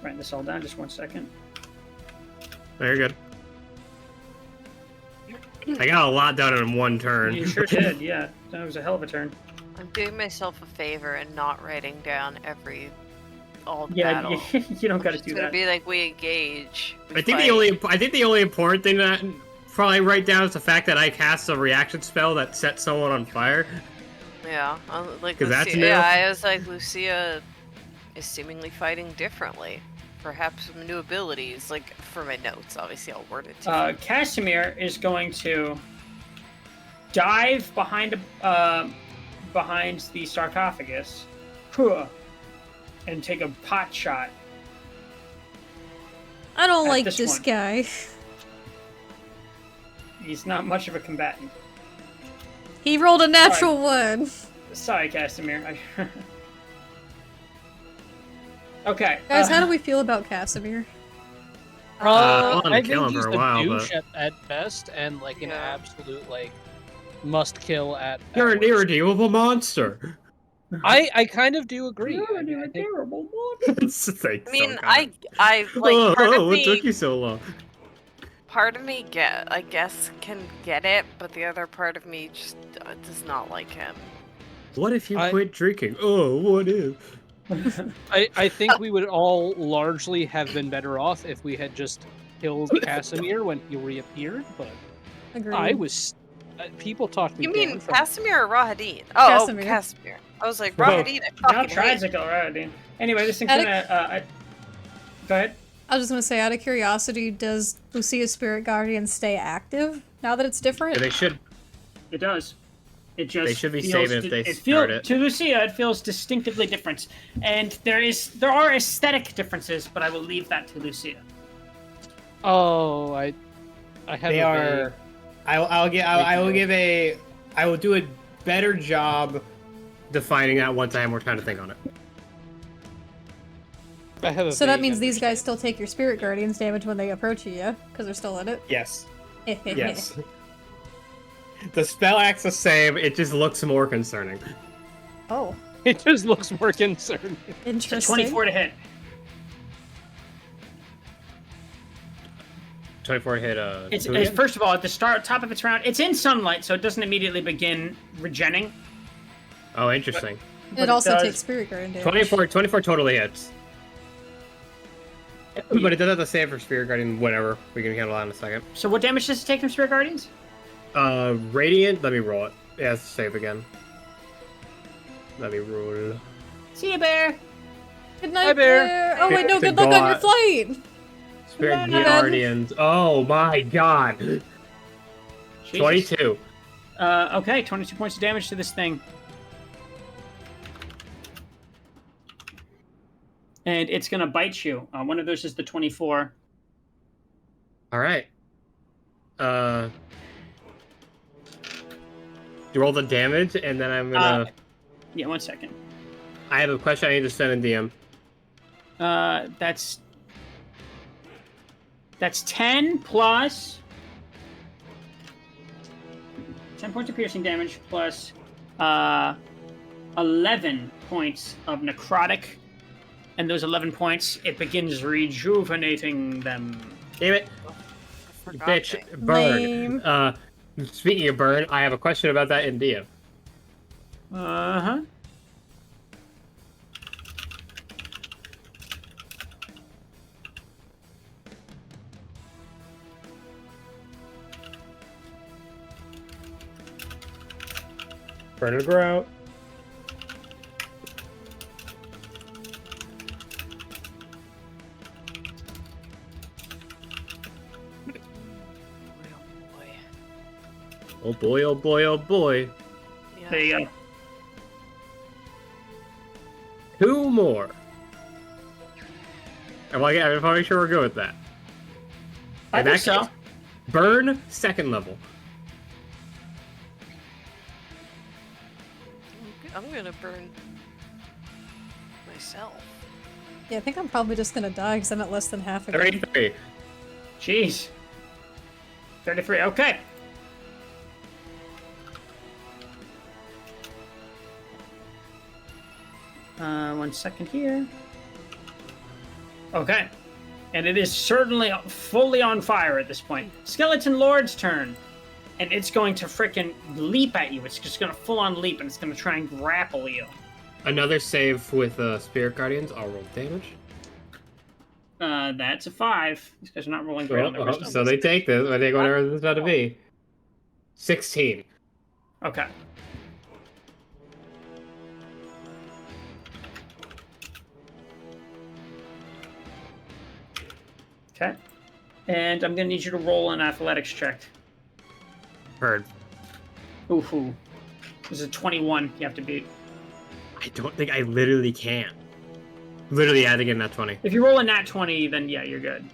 Writing this all down. Just one second.
Very good. I got a lot done in one turn.
You sure did. Yeah, that was a hell of a turn.
I'm doing myself a favor and not writing down all the
Yeah,
battle.
you don't gotta
It's
do
gonna
that.
be like we engage.
I think the only important thing that probably write down is the fact that I cast a reaction spell that sets someone on fire.
Yeah, like
'Cause that's
Lucia.
new.
Yeah, I was like, Lucia is seemingly fighting differently. Perhaps some new abilities. Like for my notes, obviously I'll word it. To
Casimir is going to dive behind the sarcophagus, and take a pot shot.
I don't
At
like
this
this
one.
guy.
He's not much of a combatant.
He rolled a natural 1.
Sorry, Casimir. Okay.
Guys, how do we feel about Casimir?
I wanted to
I
kill
think
him
he's
for a
a
while,
douche
but-
at best, and like an
Yeah.
absolute like must kill at.
You're
at
an
worst.
irredeemable monster.
I kind of do agree.
You're
I
an
mean, I think-
irredeemable monster.
Thanks,
I mean,
so
I like
oh,
part of
what
me.
took you so long?
Part of me I guess can get it, but the other part of me just does not like him.
What if you
I-
quit drinking? Oh, what if?
I think we would all largely have been better off if we had just killed Casimir when he reappeared, but
Agreed.
I was. People talked me
You
down
mean
from-
Casimir or Rahadin? Oh,
Casimir.
Casimir. I was like,
Well,
Rahadin, I
Now
fucking
tries
hate.
to kill Radin. Anyway, this thing's
Attic-
gonna. Go ahead.
I was just gonna say, out of curiosity, does Lucia's Spirit Guardian stay active now that it's different?
Yeah, they should.
It does. It just
They should be
feels
saving if they
it
start
feel,
it.
To Lucia, it feels distinctively different, and there are aesthetic differences, but I will leave that to Lucia.
Oh, I have.
They
a
are. I will do a better job defining that once I have more time to think on it.
I have a
So that
vague
means these guys
understanding.
still take your Spirit Guardian's damage when they approach you, yeah? Because they're still in it?
Yes. Yes. The spell acts the same. It just looks more concerning.
Oh,
It just looks more concerning.
It's a
interesting.
24 to hit.
24 hit
It's
who again?
first of all at the top of its round. It's in sunlight, so it doesn't immediately begin regenning.
Oh, interesting.
But
It also
does-
takes Spirit Guardian damage.
24 totally hits. But it does have to save for Spirit Guardian whenever. We can handle that in a second.
So what damage does it take from Spirit Guardians?
Radiant, let me roll it. It has to save again. Let me roll.
See you, Bear.
Good night,
Hi, Bear.
Bear. Oh wait, no.
Spirit
Good luck on your
God.
flight.
Spirit
Bad.
Guardians. Oh my god.
Jesus.
22.
Okay, 22 points of damage to this thing. And it's gonna bite you. One of those is the 24.
Alright. You roll the damage, and then I'm gonna...
Yeah, 1 second.
I have a question I need to send in DM.
That's 10 plus 10 points of piercing damage plus 11 points of necrotic. And those 11 points, it begins rejuvenating them.
Damn it.
Forgot
Bitch.
thing.
Lame.
Burn. Speaking of burn, I have a question about that in DM.
Uh-huh.
Burn and grout. Oh boy, oh boy, oh boy.
Yeah.
There you go.
2 more. I want to make sure we're good with that.
I
In
think
that
so.
case, burn 2nd level.
I'm gonna burn myself.
Yeah, I think I'm probably just gonna die because I'm at less than half again.
33.
Jeez. 33, okay. One second here. Okay. And it is certainly fully on fire at this point. Skeleton Lord's turn. And it's going to frickin' leap at you. It's just gonna full on leap and it's gonna try and grapple you.
Another save with Spirit Guardians. I'll roll damage.
That's a 5. These guys are not rolling great on their wisdom.
So they take this. I take whatever this is about to be. 16.
Okay. Okay. And I'm gonna need you to roll an athletics check.
Heard.
Ooh. This is a 21 you have to beat.
I don't think I literally can. Literally adding in that 20.
If you roll a nat 20, then yeah, you're good.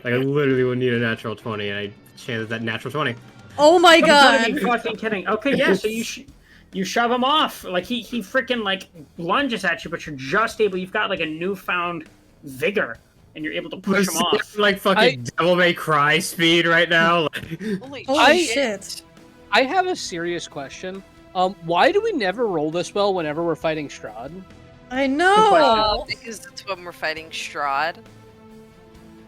Like, I literally would need a natural 20, and I chance that natural 20.
Oh my
You gotta be
god!
fucking kidding. Okay, yeah, so you shove him off. Like, he freaking, like, lunges at you, but you're just able... You've got, like, a newfound vigor, and you're able to push him off.
Like fucking Devil May Cry speed right now. Like...
Holy
Holy
shit.
shit.
I have a serious question. Why do we never roll this well whenever we're fighting Strahd?
I know!
Because that's when we're fighting Strahd.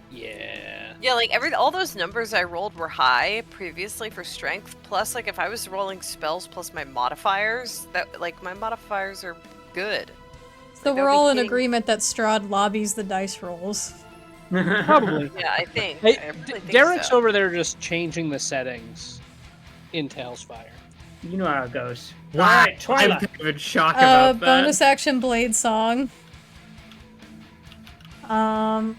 Yeah.
Yeah, like all those numbers I rolled were high previously for strength. Plus, like if I was rolling spells plus my modifiers, that like my modifiers are good.
So
Like,
we're
I'll be
all in
kidding.
agreement that Strahd lobbies the dice rolls.
Probably.
Yeah, I think.
Hey,
I really think
Derek's
so.
over there just changing the settings in Tail's Fire.
You know how it goes.
Wow,
All right,
I'm
Twyla.
kind of in shock about that.
Bonus action blade song. And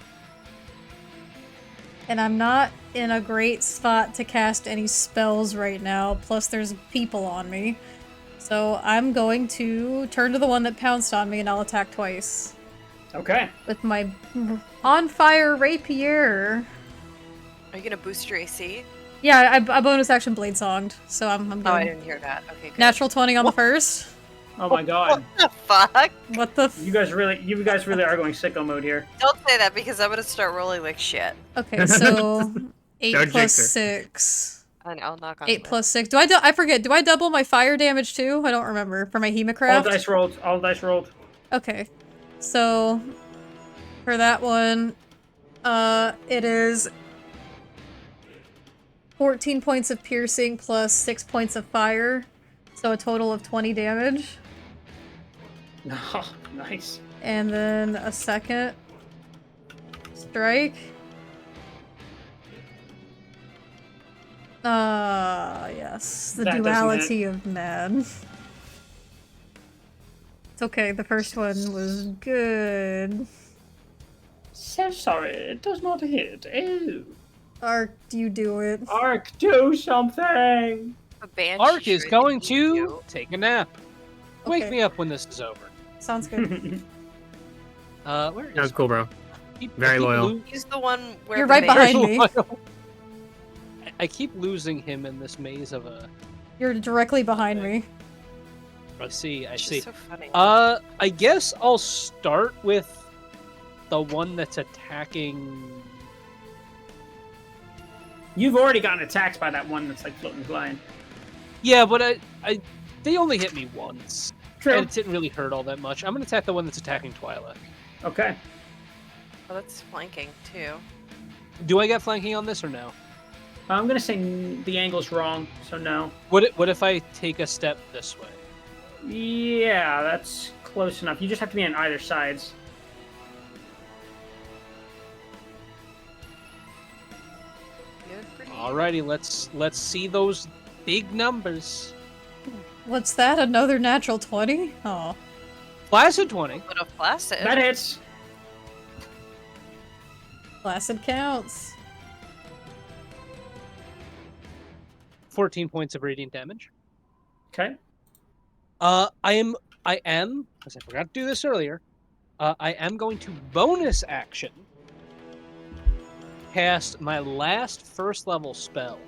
I'm not in a great spot to cast any spells right now, plus there's people on me. So I'm going to turn to the one that pounced on me and I'll attack twice.
Okay.
With my on fire rapier.
Are you gonna boost your AC?
Yeah, I bonus action blade songed, so I'm good.
Oh, I didn't hear that. Okay, good.
Natural 20 on the first.
Oh my god.
What the fuck?
What the
You guys really are going sicko mode here.
Don't say that because I'm gonna start rolling like shit.
Okay, so 8
Don't
plus
jinx her.
I
6.
know, I'll knock on
8
wood.
plus 6. I forget, do I double my fire damage too? I don't remember. For my
All
Hemocraft?
dice rolled. All dice rolled.
Okay. So, for that one, it is 14 points of piercing plus 6 points of fire. So a total of 20 damage.
Oh, nice.
And then a second strike. Yes. The
That doesn't
duality of mad. It's okay, the first one was good.
So sorry, it does not hit. Ew.
Ark, you do it.
Ark, do something!
A banshee
Ark is
should
going
eat
to
you.
take a nap. Wake
Okay.
me up when this is over.
Sounds good.
Where is
Sounds cool, bro.
keep-
Very
I keep
loyal.
He's the one where
You're
the
right
maze-
behind me.
loyal. I keep losing him in this maze of a.
You're directly behind me.
I see.
It's
see.
just so funny.
I guess I'll start with the one that's attacking.
You've already gotten attacked by that one that's like floating blind.
Yeah, but they only hit me once.
True.
And it didn't really hurt all that much. I'm gonna attack the one that's attacking Twyla.
Okay.
Oh, that's flanking too.
Do I get flanking on this or no?
I'm gonna say the angle's wrong, so no.
What if I take a step this way?
Yeah, that's close enough. You just have to be on either sides.
You're pretty.
Alrighty, let's see those big numbers.
What's that? Another natural 20? Oh.
Placid 20.
But a placid.
That hits.
Placid counts.
14 points of radiant damage.
Okay.
I am, because I forgot to do this earlier, I am going to bonus action cast my last first level spell.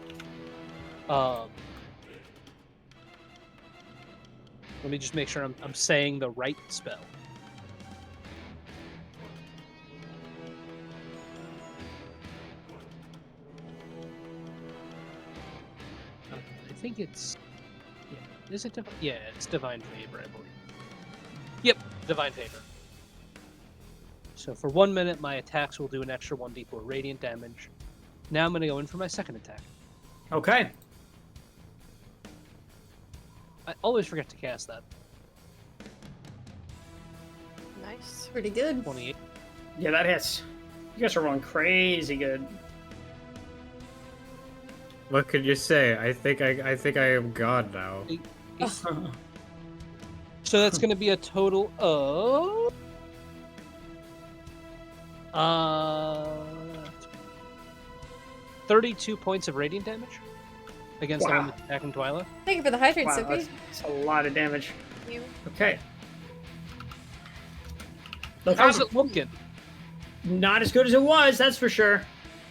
Let me just make sure I'm saying the right spell. I think it's... Yeah. Is it divine? Yeah, it's Divine Favor, I believe. Yep, Divine Favor. So for 1 minute, my attacks will do an extra 1d4 radiant damage. Now I'm going to go in for my second attack.
Okay.
I always forget to cast that.
Nice.
Pretty good.
28.
Yeah, that hits. You guys are rolling crazy good.
What could you say? I think I am God now.
So that's going to be a total of... 32 points of radiant damage against the one
Wow.
that's attacking Twyla.
Thank you for the hydrate,
Wow,
Sophie.
that's a lot of damage.
You.
Okay. Look,
How's it looking?
not as good as it was, that's for sure.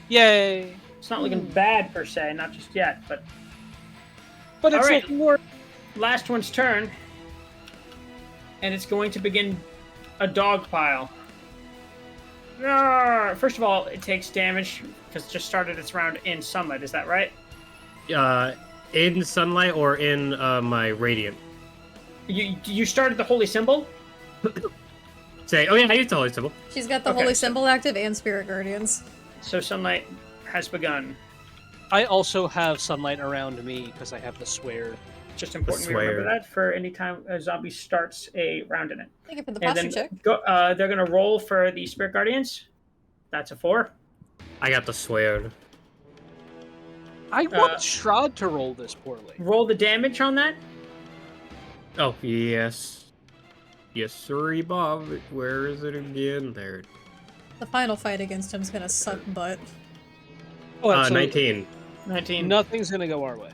Yay!
It's not looking bad per se, not just yet, but
But it's
Alright.
looking more...
last one's turn. And it's going to begin a dog pile. Roar! First of all, it takes damage because it just started its round in sunlight, is that right?
In sunlight or in my radiant?
You started the holy symbol?
Say, oh yeah, I used the holy symbol.
She's got the
Okay,
Holy
so-
Symbol active and Spirit Guardians.
So sunlight has begun.
I also have sunlight around me because I have the swear.
Just important we
swear.
remember that for any time a zombie starts a round in it.
Thank you for the
And
posture
then
check.
go, they're going to roll for the Spirit Guardians. That's a 4.
I got the swear.
I want Strahd to roll this poorly.
Roll the damage on that.
Oh yes, yes, sorry, Bob. Where is it again? There.
The final fight against him's gonna suck butt.
Oh, absolutely.
19.
19.
Nothing's going to go our way.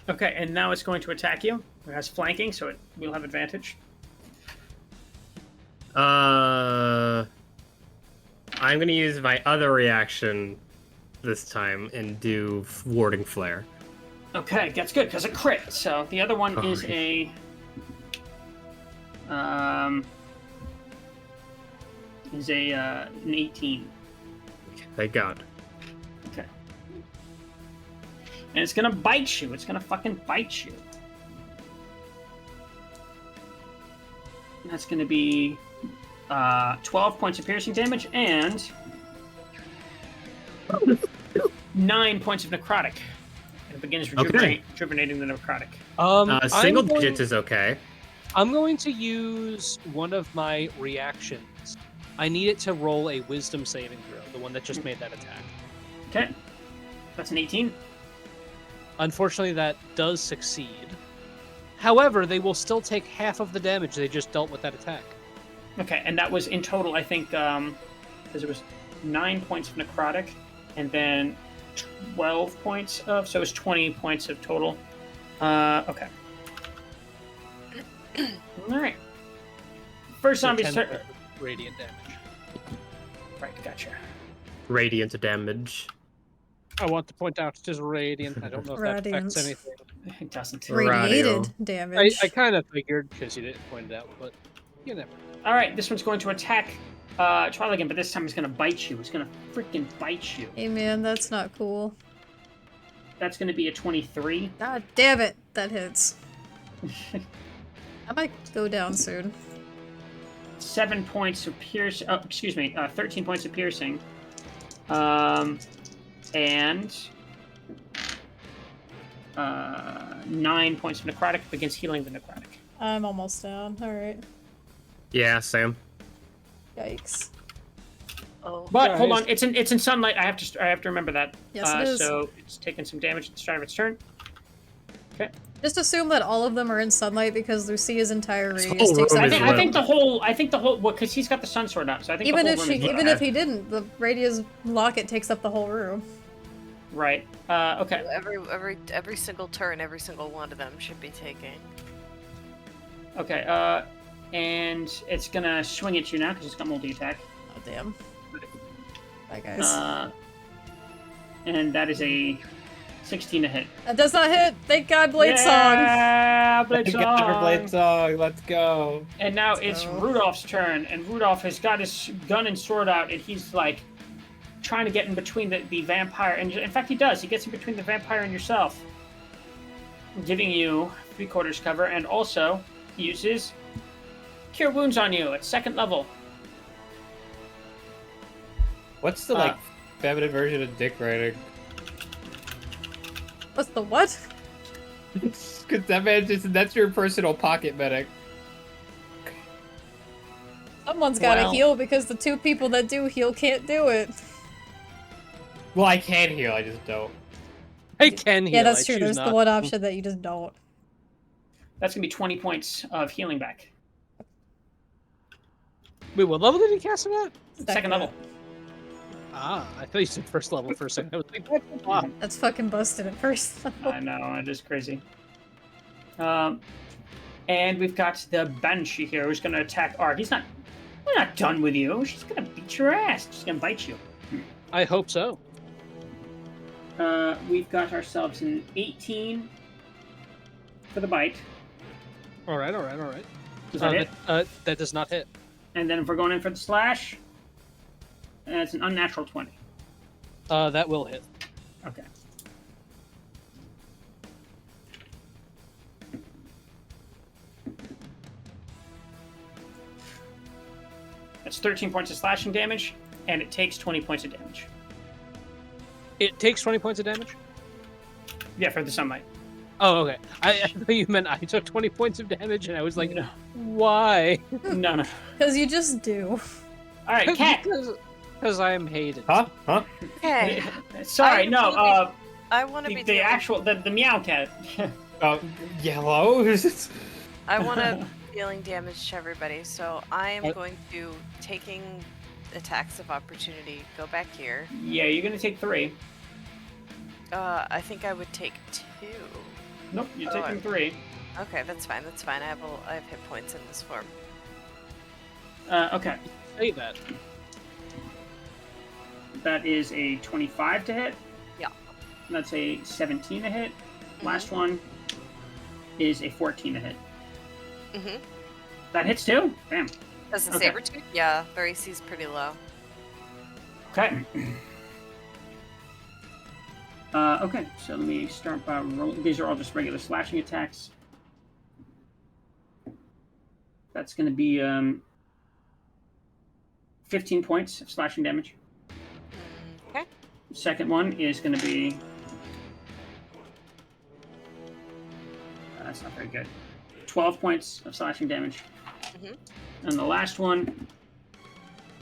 Okay, and now it's going to attack you. It has flanking, so it will have advantage.
I'm gonna use my other reaction this time and do warding flare.
Okay, that's good because it crit. So the other one is
Alright.
an 18.
Thank God.
Okay. And it's gonna bite you. It's gonna fucking bite you. That's going to be 12 points of piercing damage and 9 points of necrotic. It begins rejuvenating the necrotic.
Single digits is okay.
I'm going to use one of my reactions. I need it to roll a wisdom saving throw, the one that just made that attack.
Okay. That's an 18.
Unfortunately, that does succeed. However, they will still take half of the damage they just dealt with that attack.
Okay, and that was in total, I think, because it was 9 points of necrotic, and then 12 points of, so it was 20 points of total. Okay. All right. First
So
zombie's
10
turn.
radiant damage.
Right, gotcha.
Radiant damage.
I want to point out it is radiant. I don't know if that affects
Radiant.
anything.
It doesn't.
Radiated damage.
I kind of figured because you didn't point it out, but you never.
All right, this one's going to attack Twilight again, but this time it's going to bite you. It's going to freaking bite you.
Hey man, that's not cool.
That's going to be a 23.
God damn it, that hits. I might go down soon.
7 points of pierce. 13 points of piercing. And 9 points of necrotic begins healing the necrotic.
I'm almost down. Alright.
Yeah, same.
Yikes.
Oh.
But hold on, it's in sunlight. I have to remember that.
Yes, it is.
So it's taking some damage at the start of its turn. Okay.
Just assume that all of them are in sunlight because Lucia's entire
This
radius
whole
takes
room
up.
is
I think the whole, well, because he's got the sun sword up, so I think
Even
the
if
whole room is
even if he didn't, the radius locket takes up the whole room.
right. Okay.
Every single turn, every single one of them should be taking.
Okay. And it's gonna swing at you now because it's got multi-attack.
Oh damn. Bye guys.
And that is a 16 to hit.
That does not hit! Thank God, Blade Song!
Yeah, Blade
Thank God for
Song.
Blade Song. Let's go.
And now it's
So-
Rudolph's turn, and Rudolph has got his gun and sword out, and he's like trying to get in between the vampire, and in fact he does. He gets in between the vampire and yourself, giving you 3/4 cover, and also he uses Cure Wounds on you at 2nd level.
What's the like feminine version of dick riding?
What's the what?
Because that man that's your personal pocket medic.
Someone's gotta
Well-
heal because the two people that do heal can't do it.
Well, I can heal, I just don't.
I can heal.
Yeah, that's
I
true.
choose
There's
not
the one
to.
option that you just don't.
That's gonna be 20 points of healing back.
Wait, what level did he cast him at?
2nd level.
Ah, I thought you said first level for a second. I was like, what? Wow.
That's fucking busted at first.
I know, it is crazy. And we've got the Banshee here who's going to attack Arg. We're not done with you. She's going to beat your ass. She's going to bite you.
I hope so.
We've got ourselves an 18 for the bite.
All right.
Does that hit?
That does not hit.
And then if we're going in for the slash, it's an unnatural 20.
That will hit.
Okay. That's 13 points of slashing damage, and it takes 20 points of damage.
It takes 20 points of damage?
Yeah, for the sunlight.
Oh, okay. I thought you meant I took 20 points of damage, and I was like,
No.
why?
No.
Because you just do.
All right, Cat.
Because I am hated.
Huh?
Okay.
Sorry, no.
I want to be
The
dealing,
actual the meow cat.
Yellow?
I want to dealing damage to everybody, so I am
What?
going to taking attacks of opportunity. Go back here.
Yeah, you're gonna take 3.
I think I would take 2.
Nope, you're
Oh,
taking 3.
Okay, that's fine. That's fine. I have hit points in this form.
Okay,
Say that.
that is a 25 to hit.
Yeah.
That's a 17 to hit.
Mm-hmm.
Last one is a 14 to hit.
Mhm.
That hits too. Damn.
As the
Okay.
saber-tooth? Yeah, their AC is pretty low.
Okay. Okay, so let me start by rolling. These are all just regular slashing attacks. That's going to be 15 points of slashing damage.
Okay.
Second one is going to be... that's not very good. 12 points of slashing damage.
Mhm.
And the last one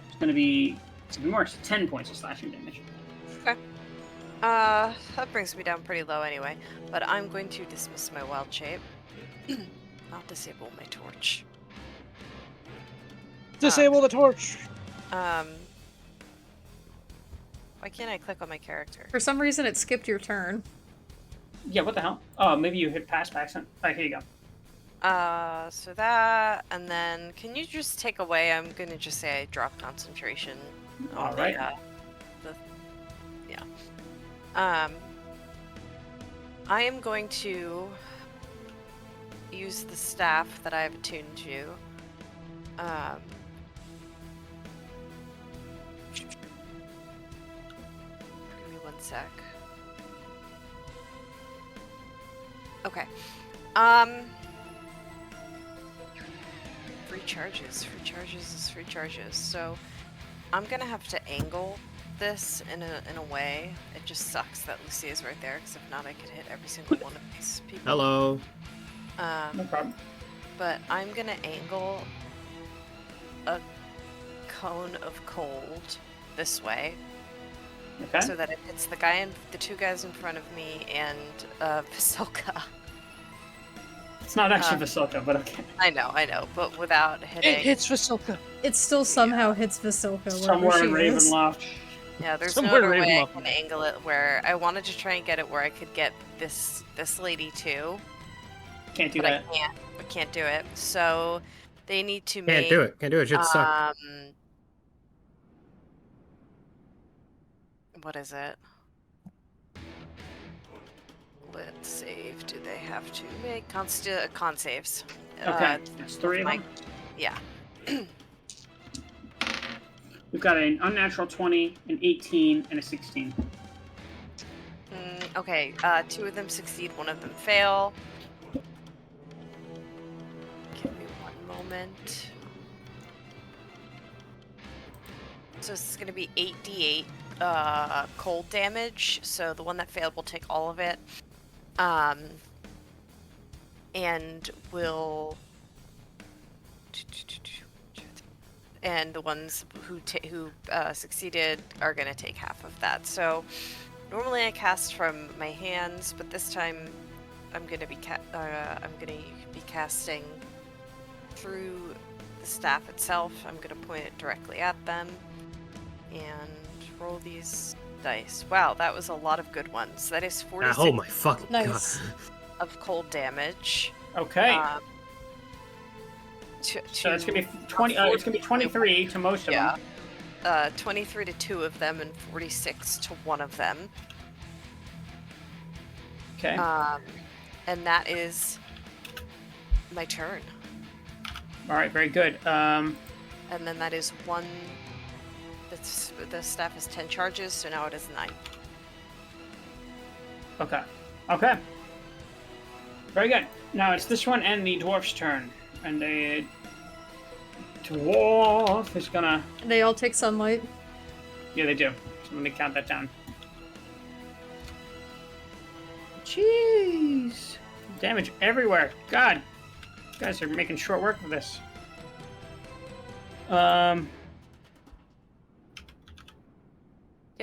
is going to be even worse, 10 points of slashing damage.
Okay. That brings me down pretty low anyway. But I'm going to dismiss my wild shape. Not disable my torch.
Disable the torch.
Why can't I click on my character?
For some reason, it skipped your turn.
Yeah, what the hell? Oh, maybe you hit pass by accident. Alright, here you go.
So that, and then can you just take away? I'm gonna just say I drop concentration. On
Alright.
Yeah. I am going to use the staff that I have attuned to. Give me 1 sec. Okay. Free charges is free charges. So I'm gonna have to angle this in a way. It just sucks that Lucy is right there, because if not, I could hit every single one of these people.
Hello.
No problem.
But I'm gonna angle a cone of cold this way,
Okay.
so that it hits the two guys in front of me and Vasilka.
It's not actually Vasilka, but okay.
I know, but without hitting.
It hits Vasilka.
It still somehow hits Vasilka
Somewhere in
wherever she is.
Ravenloft.
Yeah, there's
Somewhere
no other way I
Ravenloft.
can angle it where I wanted to try and get it where I could get this lady too,
Can't do
but
that.
I can't do it. So they need to
Can't
make.
do it. Can't do it. Shit suck.
What is it? Let's save. Do they have to make con saves?
Okay, it's 3 of them.
Yeah.
We've got an unnatural 20, an 18, and a 16.
Okay, 2 of them succeed, 1 of them fail. Give me 1 moment. So this is going to be 8d8 cold damage. So the one that failed will take all of it. And will... And the ones who succeeded are going to take half of that. So normally I cast from my hands, but this time I'm going to be casting through the staff itself. I'm going to point it directly at them and roll these dice. Wow, that was a lot of good ones. That is 46
Oh my fucking
Nice.
god.
of cold damage.
Okay.
So
it's gonna be 20. It's gonna be 23 to most of them.
23 to 2 of them and 46 to 1 of them.
Okay.
And that is my turn.
All right. Very good.
And then that is 1. The staff is 10 charges, so now it is 9.
Okay. Okay. Very good. Now it's this one and the dwarf's turn, and the dwarf is gonna.
They all take sunlight.
Yeah, they do. So let me count that down. Jeez. Damage everywhere. God. You guys are making short work of this.
Can't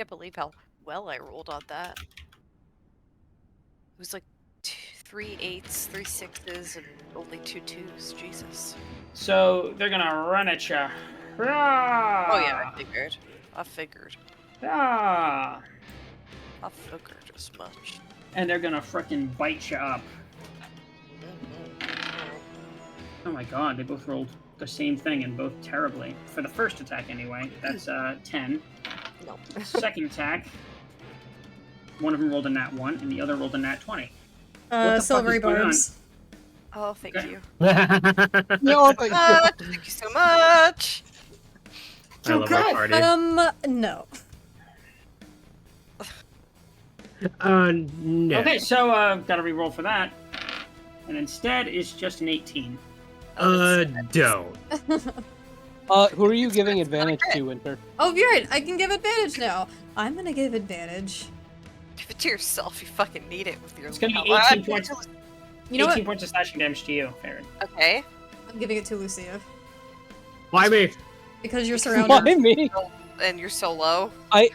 believe how well I rolled on that. It was like 3 8s, 3 6s, and only 2 2s. Jesus.
So they're gonna run at you.
Oh yeah, I figured. I figured as much.
And they're gonna frickin' bite you up. Oh my god, they both rolled the same thing and both terribly. For the first attack anyway, that's 10.
No.
Second attack, one of them rolled a nat 1 and the other rolled a nat 20. What the
Silvery
fuck is going on?
barbs.
Oh, thank
Okay.
you.
No, thank you.
Thank you so much.
I love our party.
No.
No.
Okay, so gotta re-roll for that. And instead is just an 18.
Don't.
Who are you giving advantage to, Winter?
Oh, you're right. I can give advantage now. I'm gonna give advantage.
Give it to yourself. You fucking need it with your.
It's gonna be
Well,
18 points.
You know
18
what?
points of slashing damage to you, Farron.
Okay.
I'm giving it to Lucia.
Why me?
Because you're
Why
surrounded.
me?
And you're so low.
I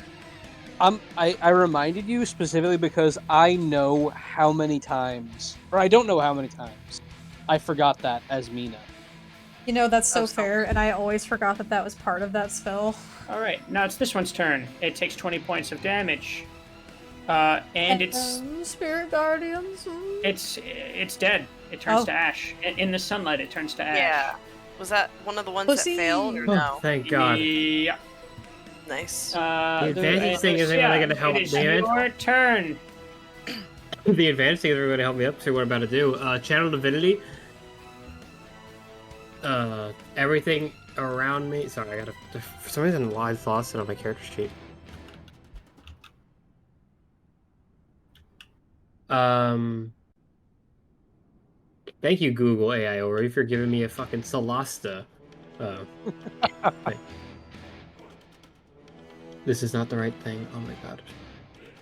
reminded you specifically because I know how many times, or I don't know how many times, I forgot that as Mina.
You know, that's so
Oh, so-
fair, and I always forgot that that was part of that spell.
All right, now it's this one's turn. It takes 20 points of damage, and it's
Spirit Guardians.
it's dead. It turns
Oh.
to ash. In the sunlight, it turns to ash.
Yeah. Was that one of the ones
Pussy.
that failed or
Oh,
no?
thank God.
Yeah.
Nice.
The advantage thing isn't really gonna help
It is
damage.
your turn.
The advantage thing is going to help me up. So what I'm about to do? Channel Divinity. Everything around me. Sorry, I gotta. For some reason, I've lost it on my character sheet. Thank you, Google AI over for giving me a fucking Solasta. Thing. This is not the right thing. Oh my god.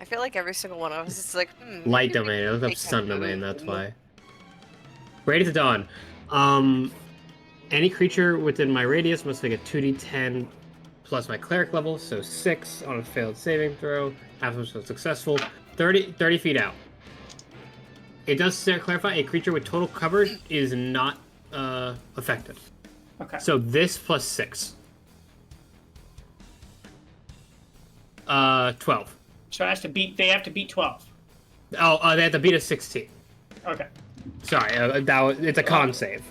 I feel like every single one of us is like,
Light
maybe
domain. I looked up
make
sun
that
domain.
move.
That's why. Radius of Dawn. Any creature within my radius must make a 2d10 plus my cleric level, so 6 on a failed saving throw. After successful, 30 feet out. It does clarify a creature with total cover is not affected.
Okay.
So this plus 6. 12.
So it has to beat. They have to beat 12.
Oh, they have to beat a 16.
Okay.
Sorry, it's a con save.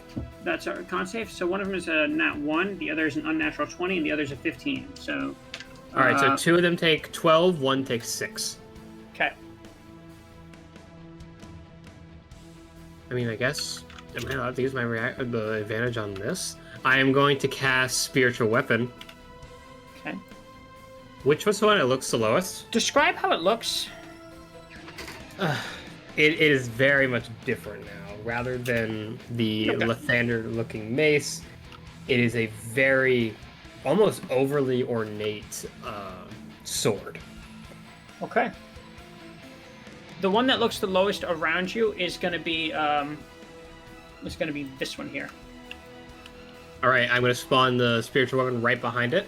That's our con save. So one of them is a nat 1, the other is an unnatural 20, and the other is a 15. So.
All right, so 2 of them take 12, 1 takes 6.
Okay.
I mean, I guess am I allowed to use my the advantage on this? I am going to cast Spiritual Weapon.
Okay.
Which was the one that looks the lowest?
Describe how it looks.
It is very much different now. Rather than the
Okay.
Lathander-looking mace, it is a very, almost overly ornate sword.
Okay. The one that looks the lowest around you is going to be this one here.
All right, I'm going to spawn the Spiritual Weapon right behind it.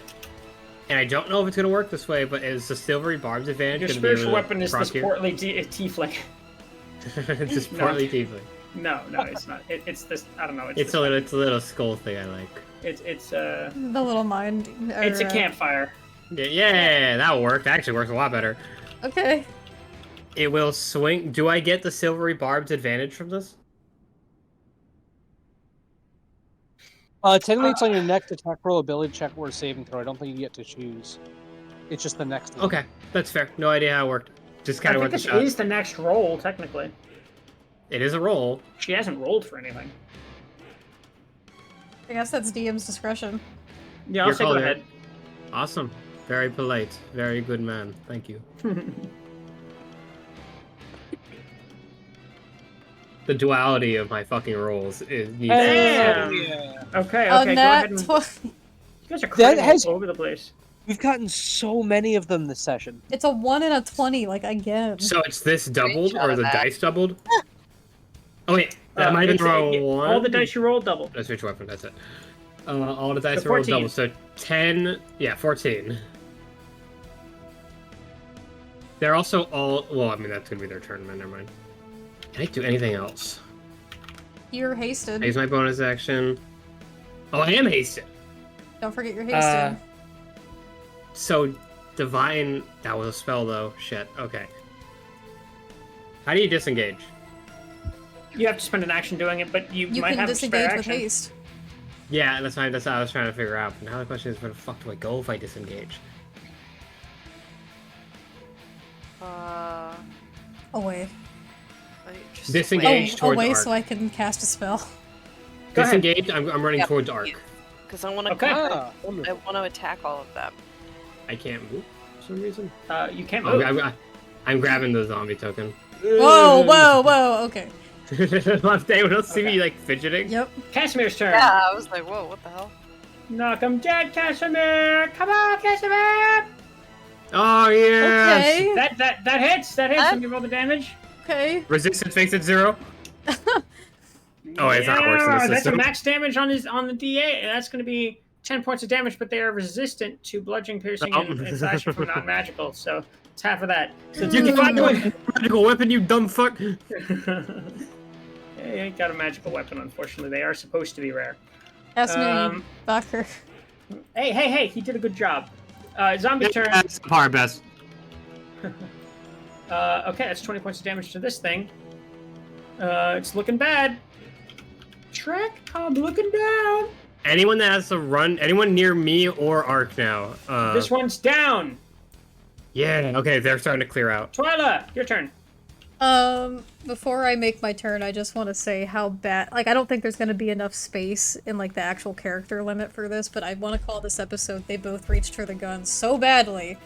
And I don't know if it's going to work this way, but is the Silvery Barb's advantage
Your
going to be able
spiritual
to
weapon is
proc
this
here?
portly tiefling.
It's just portly tiefling.
No, it's not. It's this. I don't know.
It's a little skull thing I like.
It's
The little mind.
it's a campfire.
Yeah, that worked. That actually works a lot better.
Okay.
It will swing. Do I get the Silvery Barb's advantage from this?
Technically, it's on your next attack roll, ability check, or saving throw. I don't think you get to choose. It's just the next one.
Okay, that's fair. No idea how it worked. Just
I
kind of
think
went the
this
shot.
is the next roll, technically.
It is a roll.
She hasn't rolled for anything.
I guess that's DM's discretion.
Yeah, I'll
Your
say
call
go
there.
ahead.
Awesome. Very polite. Very good man. Thank you. The duality of my fucking rolls is needs
Damn!
Yeah.
Okay,
Oh,
go
nat
ahead and...
20.
You guys are crying
has-
all over the place.
We've gotten so many of them this session.
It's a 1 and a 20, like, again.
So it's this doubled,
Screenshot
or
of
the
that.
dice doubled? Oh wait, that might have
It's-
been roll one.
All the dice you rolled double.
That's which weapon, that's it. All the dice
So
are rolled
14.
double, so 10, yeah, 14. They're also all, well, I mean, that's gonna be their turn, man, never mind. Can I do anything else?
You're hasted.
I use my bonus action. Oh, I am hasted!
Don't forget you're hasted.
So, divine, that was a spell though, shit, okay. How do you disengage?
You have to spend an action doing it, but you
You
might
can
have a spare
disengage with
action.
haste.
Yeah, that's what I was trying to figure out. Now the question is, where the fuck do I go if I disengage?
Away.
Just
Disengage. towards
away
Arc.
so I can cast a spell.
Go ahead.
Disengage, I'm running
Yep.
towards Arc.
Because I want to.
Okay.
Ah,
I
wonderful.
want to attack all of them.
I can't move for some reason.
You can't
Oh,
move.
I'm grabbing the zombie token.
Whoa, whoa, whoa, okay.
Anyone else see me like fidgeting?
Yep.
Casimir's turn.
Yeah, I was like, whoa, what the hell?
Knock him dead, Casimir! Come on, Casimir!
Oh yeah.
Okay.
That hits. That hits. Let me roll the damage.
Okay.
Resistance makes it 0. Oh, it's not worse than the
That's a
system.
max damage on the DA. That's going to be 10 points of damage, but they are resistant to bludgeoning, piercing, and slashing from non-magical. So it's half of that. So
You can find a magical weapon, you dumb fuck.
You ain't got a magical weapon, unfortunately. They are supposed to be rare.
Ask me, Bacher.
Hey! He did a good job. Zombie's turn.
That's our best.
Okay, that's 20 points of damage to this thing. It's looking bad. Trek, I'm looking down.
Anyone that has to run, anyone near me or Ark now.
This one's down.
Yeah. Okay, they're starting to clear out.
Twyla, your turn.
Before I make my turn, I just want to say how bad, like, I don't think there's going to be enough space in, like, the actual character limit for this, but I want to call this episode They Both Reached for the Gun so badly.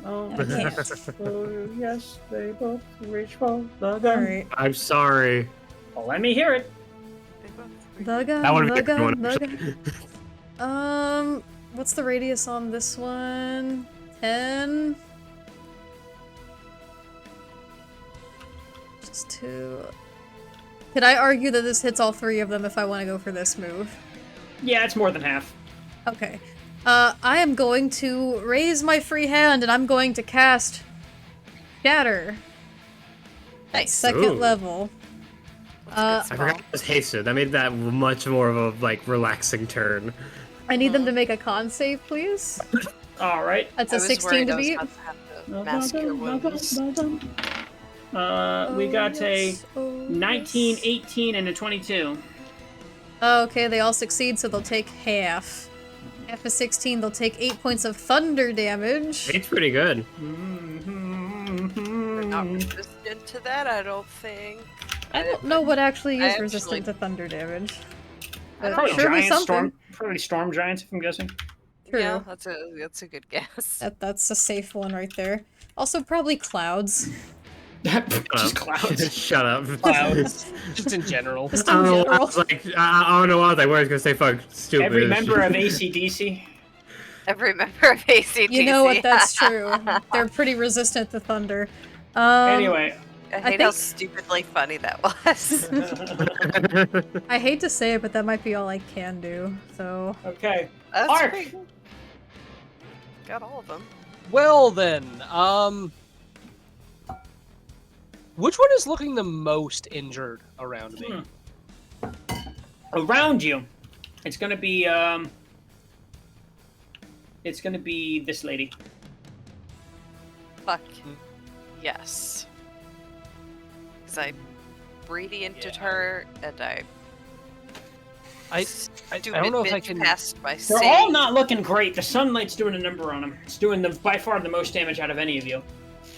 Oh,
I can't.
yes, they both reach for the gun.
Alright.
I'm sorry.
Well, let me hear it.
The gun,
That would
the
be a good
gun,
one.
the gun. What's the radius on this one? 10? Just 2. Could I argue that this hits all 3 of them if I want to go for this move?
Yeah, it's more than half.
Okay. I am going to raise my free hand and I'm going to cast Shatter.
Nice.
Second
Ooh.
level.
I forgot it was hasted. That made that much more of a like relaxing turn.
I need them to make a con save, please.
All right.
That's
I
a
was
16
worried
to
I was
beat.
about to have to mask your wounds.
We got
yes.
a
Oh,
19,
yes.
18, and a 22.
Okay, they all succeed, so they'll take half. Half of 16, they'll take 8 points of thunder damage.
It's pretty good.
We're not resistant to that, I don't think.
I don't know what actually is
I
resistant to thunder damage. But
Probably
surely
giant
something.
probably storm giants, if I'm guessing.
True.
Yeah, that's a good guess.
That's a safe one right there. Also, probably clouds.
Just clouds.
Shut up.
Clouds, just in general.
Just
I
in
don't know. I
general.
was like, I don't know what I was gonna say. Fuck, stupid.
Every member of ACDC.
Every member of ACDC.
You know what? That's true. They're pretty resistant to thunder.
Anyway.
I hate how
think-
stupidly funny that was.
I hate to say it, but that might be all I can do. So
Okay.
That's
Ark.
pretty good. Got all of them.
Well then, which one is looking the most injured around me?
Around you, it's gonna be this lady.
Fuck. Yes. Because I radianted her and I
I don't know if I can.
Passed my
They're
save.
all not looking great. The sunlight's doing a number on them. It's doing by far the most damage out of any of you.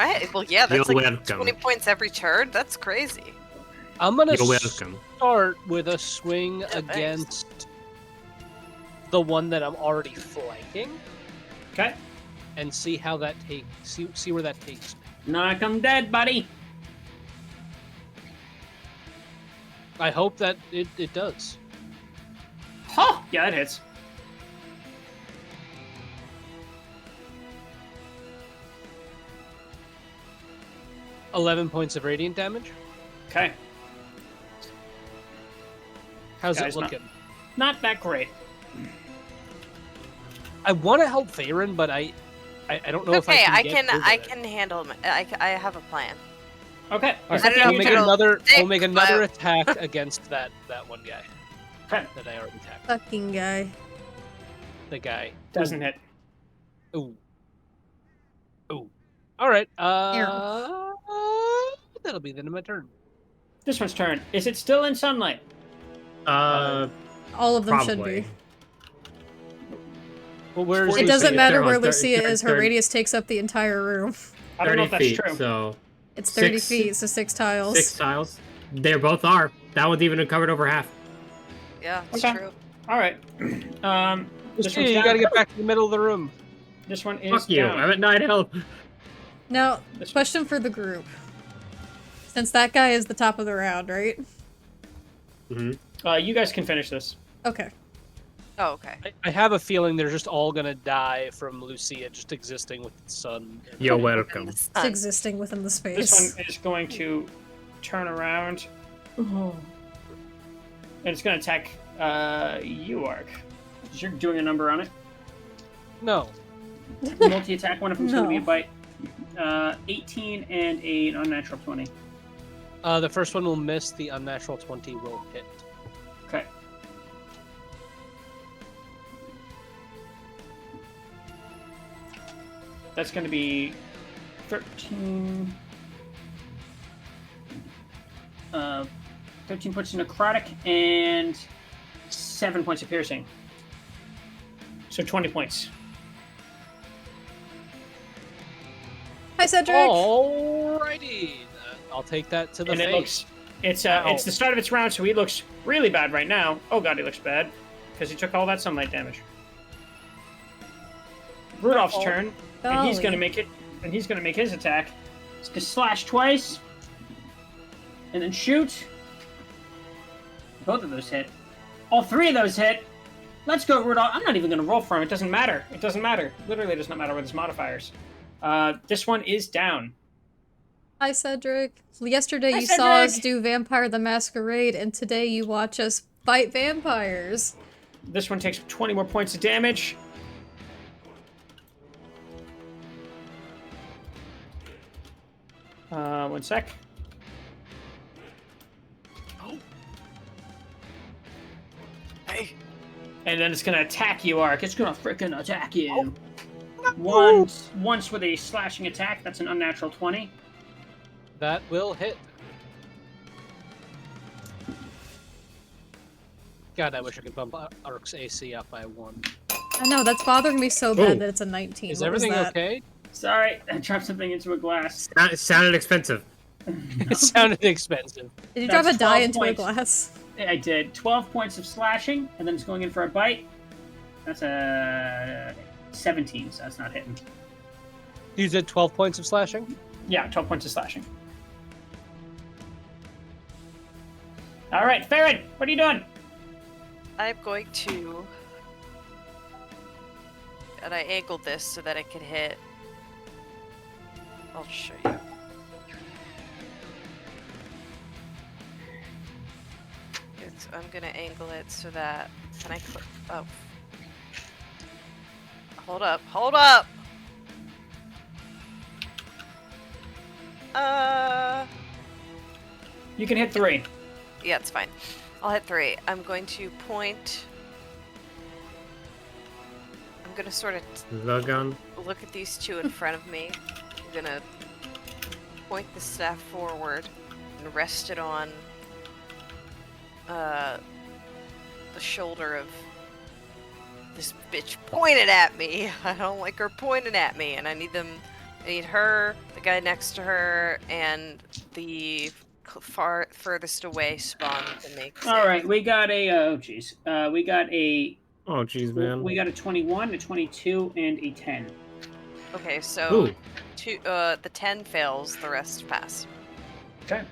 Right, well, yeah, that's
You're
like
welcome.
20 points every turn. That's crazy.
I'm gonna
You're welcome.
start with a swing
Yeah, thanks.
against the one that I'm already flanking,
Okay.
and see how that takes. See where that takes me.
Knock 'em dead, buddy.
I hope that it does.
Huh. Yeah, it hits.
$11 points of radiant damage.
Okay.
How's
Guy's
it looking?
Not that great.
I want to help Varen, but I don't know if I
Okay,
can. Get over
I
it.
can handle him. I have a plan.
Okay.
All
Is
right,
that
I
I'll
don't
make
know if it'll
another. I'll
stick,
make another
but-
attack against that one guy
Okay.
that I already attacked.
fucking guy.
The guy.
Doesn't hit.
Ooh. Ooh. All right. That'll be the end of my turn.
This one's turn. Is it still in sunlight?
All of them should
Probably.
be.
Well, where's
It
Lucia?
doesn't matter
They're
where
on
Lucia
thir-
is. Her
thirty-
radius takes up the entire room.
I don't know
30
if that's
feet,
true.
so
It's 30
Six-
feet, so 6 tiles.
6 tiles. They both are. That one's even covered over half.
Yeah, it's
Okay.
true.
All right. This
Lucia,
one's
you
down.
gotta get back to the middle of the room.
This one is
Fuck you.
down.
I'm at 9 health.
This
Now,
one-
question for the group. Since that guy is the top of the round, right?
Mm-hmm.
You guys can finish this.
Okay.
Oh, okay.
I have a feeling they're just all gonna die from Lucia just existing with the sun.
You're
And
welcome.
the
It's
sun.
existing within the space.
This one is going to turn around. And it's going to attack you, Ark. You're doing a number on it.
No.
Multi-attack, one of them's going to be a
No.
bite. 18 and an unnatural 20.
The first one will miss. The unnatural 20 will hit.
Okay. That's going to be 13... 13 points of necrotic and 7 points of piercing. So 20 points.
Hi, Cedric.
Alrighty. I'll take that to the
And
face.
it looks... It's
Ow.
the start of its round, so he looks really bad right now. Oh god, he looks bad. Because he took all that sunlight damage. Rudolph's turn, and he's
Golly.
gonna make it, and he's gonna make his attack. He's gonna slash twice, and then shoot. Both of those hit. All three of those hit. Let's go, Rudolph. I'm not even gonna roll for him. It doesn't matter. It doesn't matter. Literally, it does not matter with his modifiers. This one is down.
Hi, Cedric. Yesterday
Hi,
you saw us
Cedric.
do Vampire the Masquerade, and today you watch us fight vampires.
This one takes 20 more points of damage. One sec.
Hey.
And then it's gonna attack you, Ark. It's gonna frickin' attack you. Once with a slashing attack. That's an unnatural 20.
That will hit. God, I wish I could bump Ark's AC up by 1.
I know, that's bothering me so bad
Ooh.
that it's a 19.
Is
What was
everything
that?
okay?
Sorry, I dropped something into a glass.
It sounded expensive.
It sounded expensive.
Did you
That's
drop a die
12
into
points.
a glass?
I did. 12 points of slashing, and then it's going in for a bite. That's a 17, so that's not hitting.
You did 12 points of slashing?
Yeah, 12 points of slashing. All right, Farron, what are you doing?
I'm going to... And I angled this so that I can hit... I'll show you. I'm gonna angle it so that... Can I click? Oh. Hold up, hold up!
You can hit 3.
Yeah, it's fine. I'll hit 3. I'm going to point... I'm gonna sort of
Logan.
look at these two in front of me. I'm gonna point the staff forward and rest it on the shoulder of this bitch pointed at me. I don't like her pointing at me, and I need her, the guy next to her, and the furthest away spawn to make.
All right, we got a we got a
Oh, jeez, man.
we got a 21, a 22, and a 10.
Okay, so
Ooh.
the 10 fails, the rest pass.
Okay.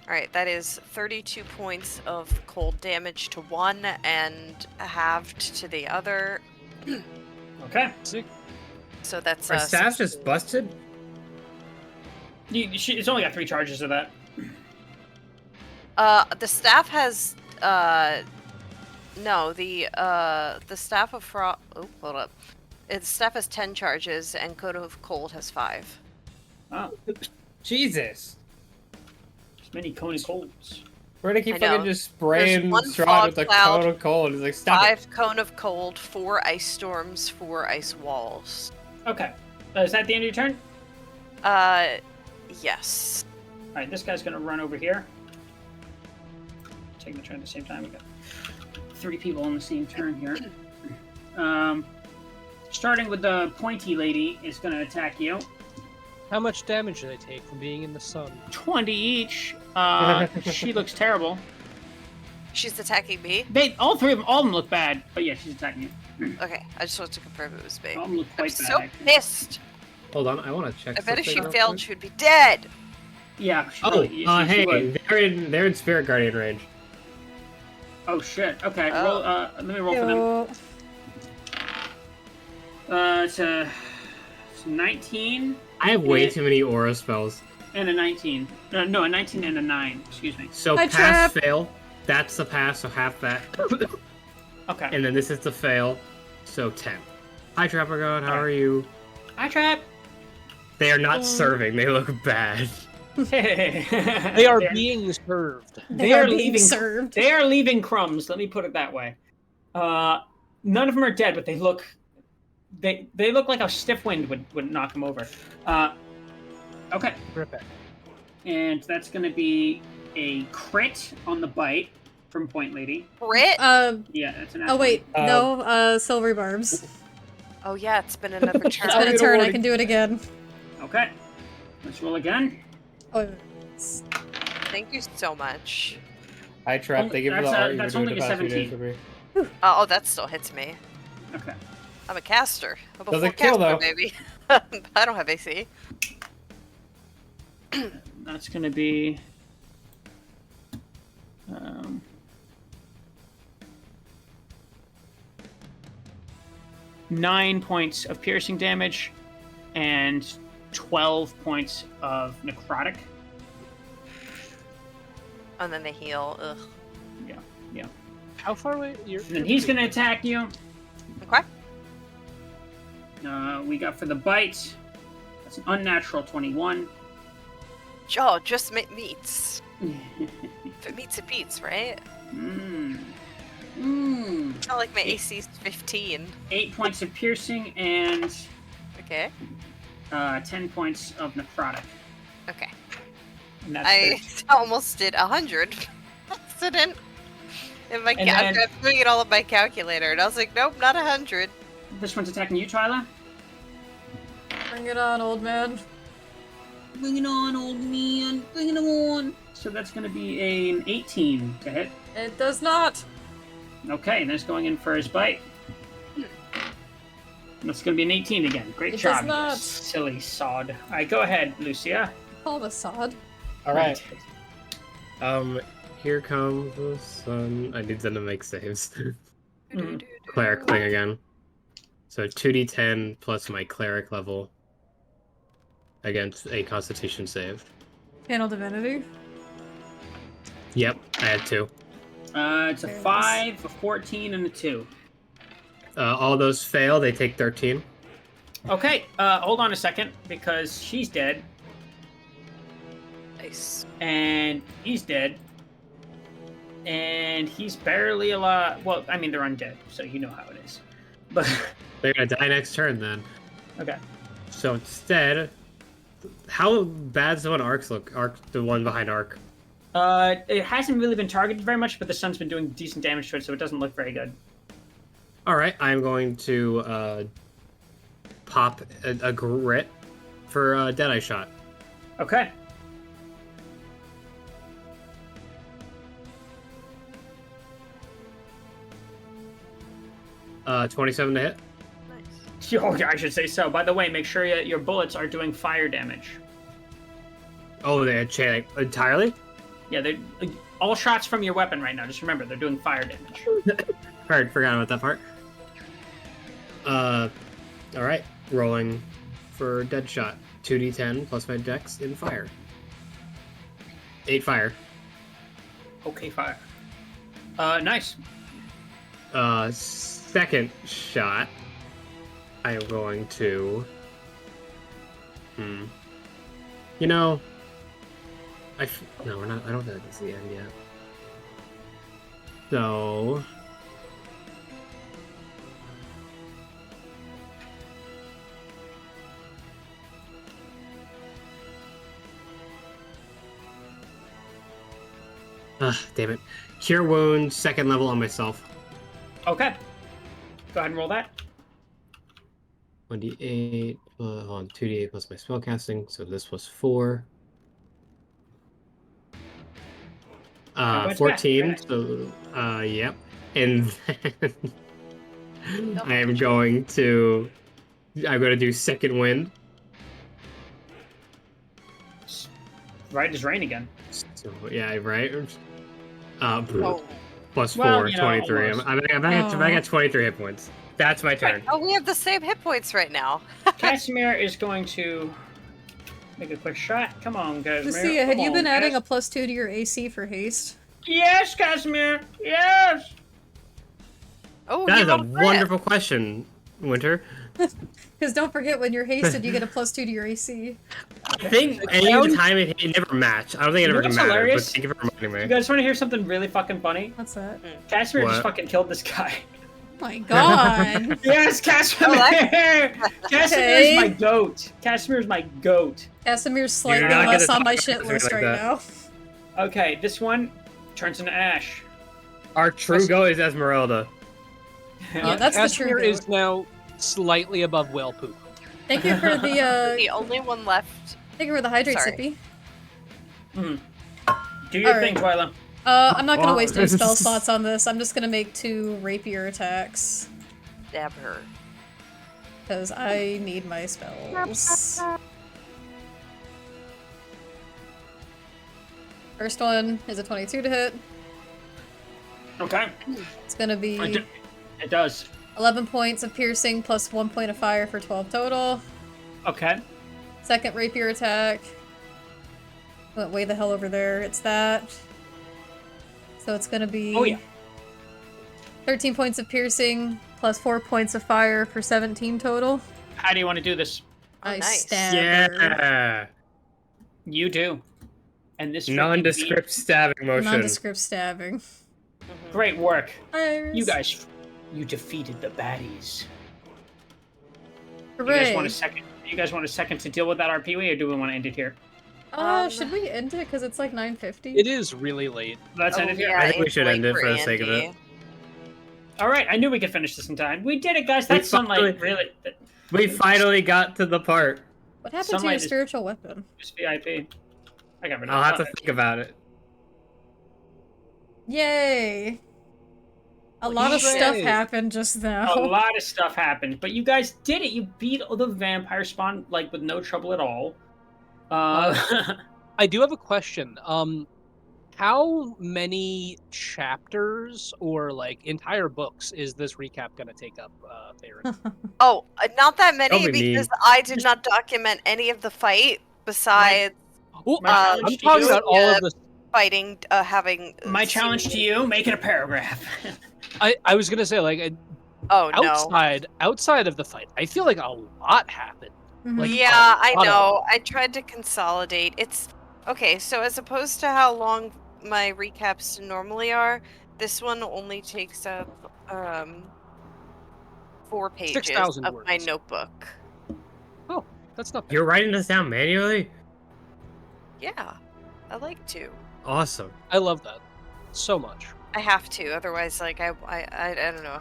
Alright, that is 32 points of cold damage to one and halved to the other.
Okay.
So that's
Our staff's just busted?
It's only got 3 charges of that.
the staff has no, the staff of frost. Oh, hold up. The staff has 10 charges and Code of Cold has 5.
Oh,
Jesus.
there's many Coney Colds.
We're gonna keep
I know.
fucking just spraying
one
Strahd
fog
with a
cloud,
cone of cold. It's like, stop it.
5 Cone of Cold, 4 Ice Storms, 4 Ice Walls.
Okay. Is that the end of your turn?
Yes.
All right, this guy's gonna run over here. Taking the turn at the same time. We got 3 people on the same turn here. Starting with the pointy lady is gonna attack you.
How much damage do they take from being in the sun?
20 each. She looks terrible.
She's attacking me.
All of them look bad, but yeah, she's attacking you.
Okay, I just wanted to confirm it was me.
All of them look
I'm
quite bad.
so
actually.
pissed.
Hold on, I want to check
I bet if she
something out
failed,
quick.
she would be dead.
Yeah.
Oh,
She
hey,
would.
they're in Spirit Guardian range.
Oh shit. Okay.
Oh.
Roll. Let me roll for them.
Ew.
It's 19
I have way
And-
too many aura spells.
and a 19. No, a 19 and a 9. Excuse me.
So
Hi,
pass,
Trap.
fail. That's the pass, so half that.
Okay.
And then this is the fail, so 10. Hi, Trappergon, how are you?
Hi, Trap.
They are not serving, they look bad.
They are being served.
They are being
leaving.
served.
They are leaving crumbs. Let me put it that way. None of them are dead, but they look. They look like a stiff wind would knock them over. Okay.
Terrific.
And that's going to be a crit on the bite from Point Lady.
Crit?
Yeah, that's an.
Oh wait,
Uh,
no, silver barbs.
Oh yeah, it's been another
It's
turn.
been a
get a
turn, I
warning.
can do it again.
Okay. Let's roll again.
Oh, it's-
Thank you so much.
Hi, Trap. Thank you for the art you've
that's
been doing
only
the
a
past few days
17.
for me.
Oh, that still hits me.
Okay.
I'm a caster. I'm a
Doesn't
full
kill,
caster,
though.
baby. I don't have AC.
That's going to be. 9 points of piercing damage and 12 points of necrotic.
And then they heal. Ugh.
Yeah.
How far away? You're,
And then he's going to attack you.
Okay.
We got for the bite. That's an unnatural 21.
Oh, just meats. If it meets, it beats, right?
Mmm.
It's not like my AC's 15.
8 points of piercing and
Okay.
10 points of necrotic.
Okay.
And that's
I
it.
almost did 100. Accident. In my
And
I'm
then-
doing it all in my calculator, and I was like, nope, not 100.
This one's attacking you, Twyla.
Bring it on, old man.
Bring it on, old man. Bring it on. So that's going to be an 18 to hit.
It does not.
Okay, and that's going in for his bite. That's going to be an 18 again. Great
It does
job, you
not.
silly sod. All right, go ahead, Lucia.
Call the sod.
All right.
Here comes the sun. I need them to make saves.
Mhm.
Cleric thing again. So 2d10 plus my cleric level against a constitution save.
Panel divinity.
Yep, I had 2.
It's a 5, a 14, and a 2.
All those fail, they take 13.
Okay, hold on a second, because she's dead,
Nice.
and he's dead, and he's barely alive. Well, I mean, they're undead, so you know how it is. But,
They're gonna die next turn then.
okay.
So instead, how bad's the one Arcs look? The one behind Arc.
It hasn't really been targeted very much, but the sun's been doing decent damage to it, so it doesn't look very good.
Alright, I'm going to pop a grit for Deadeye Shot.
Okay.
Uh, 27 to hit.
Nice.
Oh, I should say so. By the way, make sure your bullets are doing fire damage.
Oh, they had entirely?
Yeah, they're all shots from your weapon right now. Just remember, they're doing fire damage.
Alright, forgot about that part. Alright, rolling for Dead Shot. 2d10 plus my dex in fire. 8 fire.
Okay, fire. Nice.
Second shot, I am going to. You know, no, we're not. I don't think that's the end yet. So. Damn it. Cure Wound, second level on myself.
Okay. Go ahead and roll that.
1d8, hold on, 2d8 plus my spellcasting, so this was 4.
Combat's
14,
back.
so, yep. And then I'm going to do second wind.
Right? Just rain again.
So, yeah, right.
Oh.
Plus
Well,
4,
you know,
23.
almost.
I'm back at 23 hit points. That's my turn.
Oh, we have the same hit points right now.
Casimir is going to make a quick shot. Come on, Casimir.
Lucia, had
Come
you been
on,
adding a +2 to your AC for haste?
Yes, Casimir. Yes.
Oh,
That
he
is a
rolled crit.
wonderful question, Winter.
Because don't forget, when you're hasted, you get a +2 to your AC.
I think any of the time it never matched. I don't think it
You know
ever
what's
mattered, but
hilarious?
thank you for reminding me.
You guys want to hear something really fucking funny?
What's that?
Casimir just
What?
fucking killed this guy.
My god.
Yes, Casimir! Casimir is my goat. Casimir is my goat.
Casimir's slightly
not gonna
less on
talk
my
about
shit
Casimir
list
like
right
that.
now.
Okay, this one turns into ash.
Our true goal is Esmeralda.
Yeah, that's the
Casimir
true
is
goat.
now slightly above whale poop.
Thank you for the
The only one left.
thank you for the hydrate
Sorry.
Do your
Alright.
thing, Twyla.
I'm not gonna
Well,
waste any spell slots on this. I'm just gonna make 2 rapier attacks.
Stab her.
Because I need my spells. First one is a 22 to hit.
Okay.
It's gonna be
It does.
11 points of piercing plus 1 point of fire for 12 total.
Okay.
Second rapier attack. Went way the hell over there. It's that. So it's gonna be
Oh, yeah.
13 points of piercing plus 4 points of fire for 17 total.
How do you want to do this?
Oh,
I
nice.
stab her.
Yeah.
You do. And this freaking
Nondescript stabbing motion.
Nondescript stabbing.
beat- Great work.
Iris.
You guys, you defeated the baddies. You
Hooray.
guys want a second? You guys want a second to deal with that RPW, or do we want to end it here?
Should we end it? Because it's like 9:50.
It is really late.
Let's end it here.
I think we
it's
should end
late
it for the sake of
Andy.
it.
All right. I knew we could finish this in time. We did it, guys.
We
That's sunlight.
finally-
Really.
We finally got to the part.
What happened to
Sunlight
your
is-
spiritual weapon?
Just VIP. I got rid of
I'll have to
it.
think about it.
Yay! A lot of stuff
Hooray.
happened just now.
A lot of stuff happened, but you guys did it. You beat the vampire spawn like with no trouble at all.
I do have a question. How many chapters or like entire books is this recap gonna take up, Farron?
Oh, not that many
Don't be
because
mean.
I did not document any of the fight besides
Oh,
My
I'm
challenge to
talking
you-
about all of the.
fighting, having.
My challenge to you: make it a paragraph.
I was gonna say like
Oh no.
outside of the fight, I feel like a lot happened.
Mhm.
Like,
Yeah,
a
I
lot of-
know. I tried to consolidate. It's okay. So as opposed to how long my recaps normally are, this one only takes up 4 pages
6,000
of my
words.
notebook.
Oh, that's not bad.
You're writing this down manually?
Yeah, I like to.
Awesome.
I love that so much.
I have to, otherwise, like I don't know.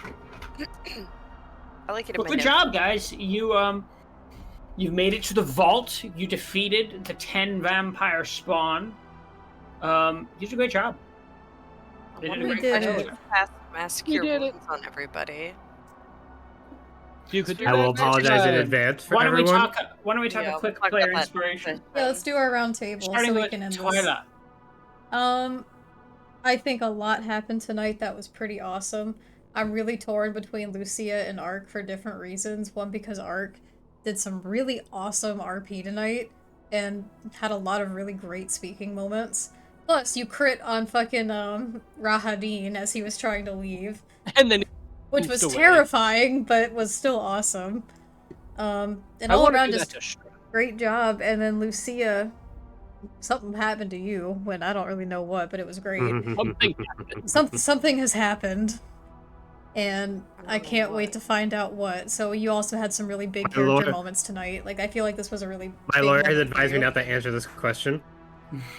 I like it in
Well,
my
good
notes.
job, guys. You've made it to the vault. You defeated the 10 vampire spawn. You did a great job. You did a
We
great
did
job.
it.
Mask
You
cure
did it.
wounds on everybody.
You could do
I will
that next
apologize in
time.
advance for
Why don't
everyone.
we talk
Yeah,
a quick
we'll talk
player
about
inspiration?
Yeah, let's do our round table
Starting
so we
with
can end this.
Twyla.
I think a lot happened tonight that was pretty awesome. I'm really torn between Lucia and Ark for different reasons. One, because Ark did some really awesome RP tonight and had a lot of really great speaking moments. Plus, you crit on fucking Rahadin as he was trying to leave,
And then
which
Poofed
was
away.
terrifying, but was still awesome. And
I
all
want to
around
do that
just
to Strahd.
great job. And then Lucia, something happened to you when I don't really know what, but it was great.
Something
Something has happened, and I
don't know
can't wait
what.
to find out what. So you also had some really big
My
character
lawyer-
moments tonight. Like, I feel like this was a really
My
big
lawyer has
moment for
advised me
you.
not to answer this question.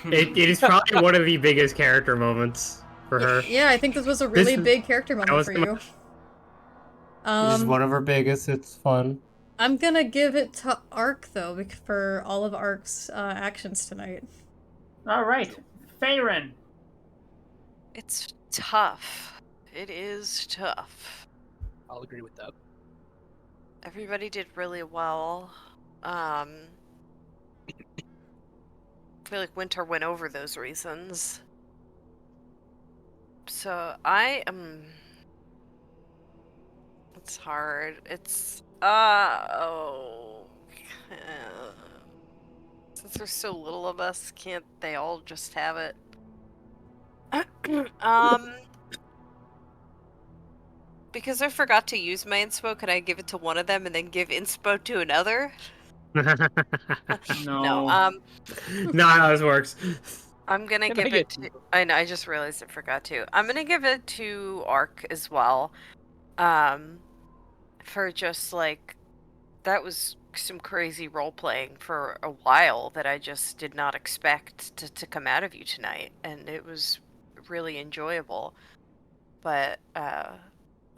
It is probably one of the biggest character moments for her.
Yeah, I think this was a really
This-
big character moment
was
for
my-
you.
This is one of our biggest. It's fun.
I'm gonna give it to Ark though, for all of Ark's actions tonight.
All right, Farron.
It's tough. It is tough.
I'll agree with that.
Everybody did really well. feel like Winter went over those reasons. So I am... It's hard. It's... Since there's so little of us, can't they all just have it? Because I forgot to use my inspo, can I give it to one of them and then give inspo to another? No.
Not how this works.
I'm gonna
Can
give
I
it
get
to... I know, I just realized I forgot to. I'm gonna give it to Ark as well. For just, like... That was some crazy role-playing for a while that I just did not expect to come out of you tonight. And it was really enjoyable. But,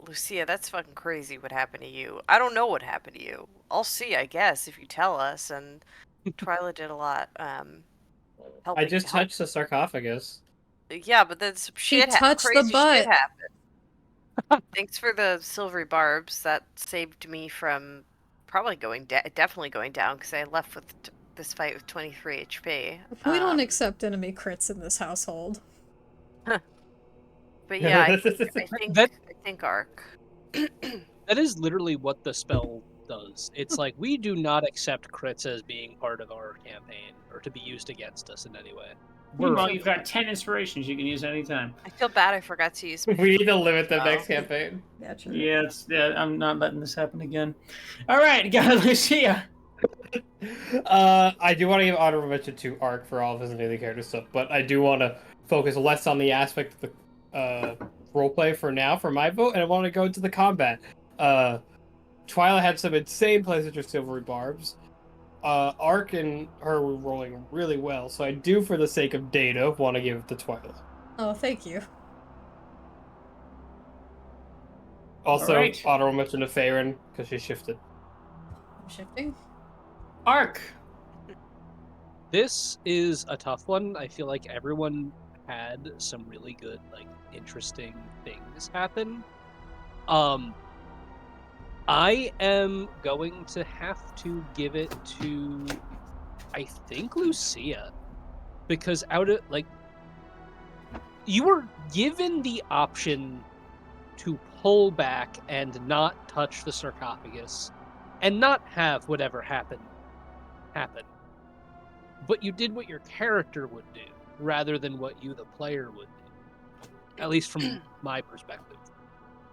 Lucia, that's fucking crazy what happened to you. I don't know what happened to you. I'll see, I guess, if you tell us. And Twyla did a lot,
I just touched the sarcophagus.
Yeah, but then some
She
shit
touched the
crazy shit
butt.
happened. Thanks for the silvery barbs. That saved me from probably definitely going down, because I left with this fight with 23 HP.
We don't accept enemy crits in this household.
But yeah, I
That
think Arc.
that is literally what the spell does. It's like, we do not accept crits as being part of our campaign or to be used against us in any way.
Meanwhile, you've got 10 inspirations you can use anytime.
I feel bad I forgot to use my
We need to limit them
Oh.
next campaign.
Yeah, true.
Yeah, I'm not letting this happen again. All right, got Lucia.
I do want to give honorable mention to Ark for all of his daily character stuff, but I do want to focus less on the aspect of the roleplay for now for my vote, and I want to go to the combat. Twyla had some insane plays with her silvery barbs. Ark and her were rolling really well, so I do, for the sake of data, want to give it to Twyla.
Oh, thank you.
Also,
Alright.
honorable mention to Farron, because she shifted.
I'm shifting.
Arc.
This is a tough one. I feel like everyone had some really good, like, interesting things happen. I am going to have to give it to, I think, Lucia, because you were given the option to pull back and not touch the sarcophagus and not have whatever happened happen. But you did what your character would do rather than what you, the player, would do. At least from my perspective.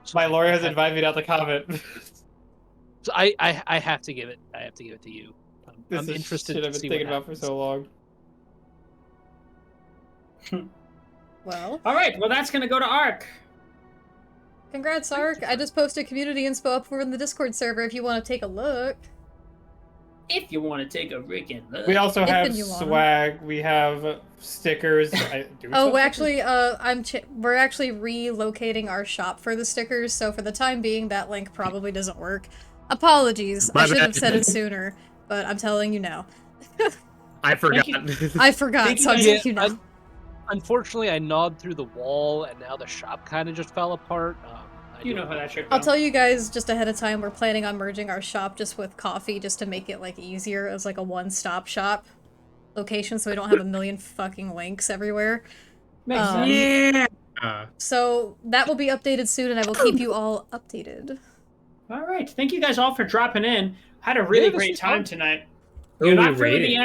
So
My lawyer has invited me out to comment.
So I have to give it. I have to give it to you.
This
I'm
is
interested
shit
to
I've been
see
thinking
what
about for
happens.
so long.
Well,
All right, well, that's going to go to Arc.
congrats, Ark. I just posted community inspo up over in the Discord server if you want to take a look.
If you want to take a freaking look.
We also
If
have
and you wanna.
swag. We have stickers. Do we
Oh,
sell
actually, we're actually relocating our shop for the stickers, so for the time being, that link probably doesn't work. Apologies, I
My
should
bad.
have said it sooner, but I'm telling you now.
I forgot.
I forgot,
Thank
so I'm
you,
telling you now.
Unfortunately, I gnawed through the wall, and now the shop kind of just fell apart.
You know how that should go.
I'll tell you guys just ahead of time, we're planning on merging our shop just with coffee, just to make it, like, easier as, like, a one-stop shop location, so we don't have a million fucking links everywhere.
Makes
Um,
sense.
Yeah.
So that will be updated soon, and I will keep you all updated.
All right, thank you guys all for dropping in. Had a really
Yeah, this
great
was
time
fun.
tonight.
Who
You're
are we
not through with the
raiding?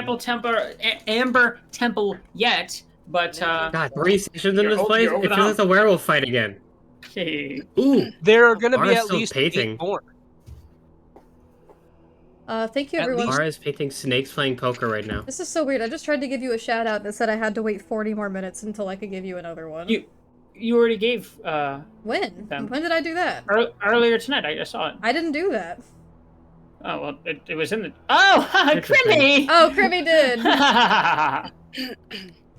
Amber Temple yet, but
God, 3 sessions in
You're
this
o-
place?
you're over
It
the
feels like
hump.
a werewolf fight again.
hey,
Ooh,
There are going to be
Mara's
at
still
least
painting.
8 more.
Thank you,
At
everyone.
least-
Mara is painting snakes playing poker right now.
This is so weird. I just tried to give you a shout out that said I had to wait 40 more minutes until I could give you another one.
you already gave
When?
them.
When did I do that?
Earlier tonight. I saw it.
I didn't do that.
Oh well, it was in the. Oh,
Interesting.
Crimmy!
Oh, Kribby did!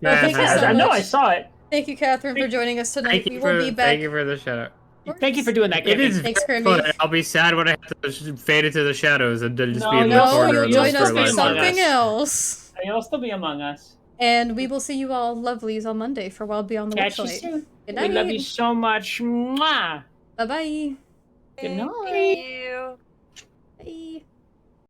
Well, thank you so
I know I
much.
saw it.
Thank you, Catherine, for joining us tonight.
Thank
We
you
will be back.
Thank you for the shout out.
Thank you for doing that,
It
Crimmy.
is
Thanks,
very
Grimmy.
fun. I'll be sad when I have to fade into the shadows and then just
No,
be in the
No,
corner
you'll
and
join
look
us
for
for
a
Among
something
Us.
else.
You'll still be among us.
And we will see you all lovelies on Monday for Wild Beyond the
Catch you
Witchlight.
soon.
Good
We love you
night.
so much. Mwah.
Bye-bye.
Good night.
Thank you.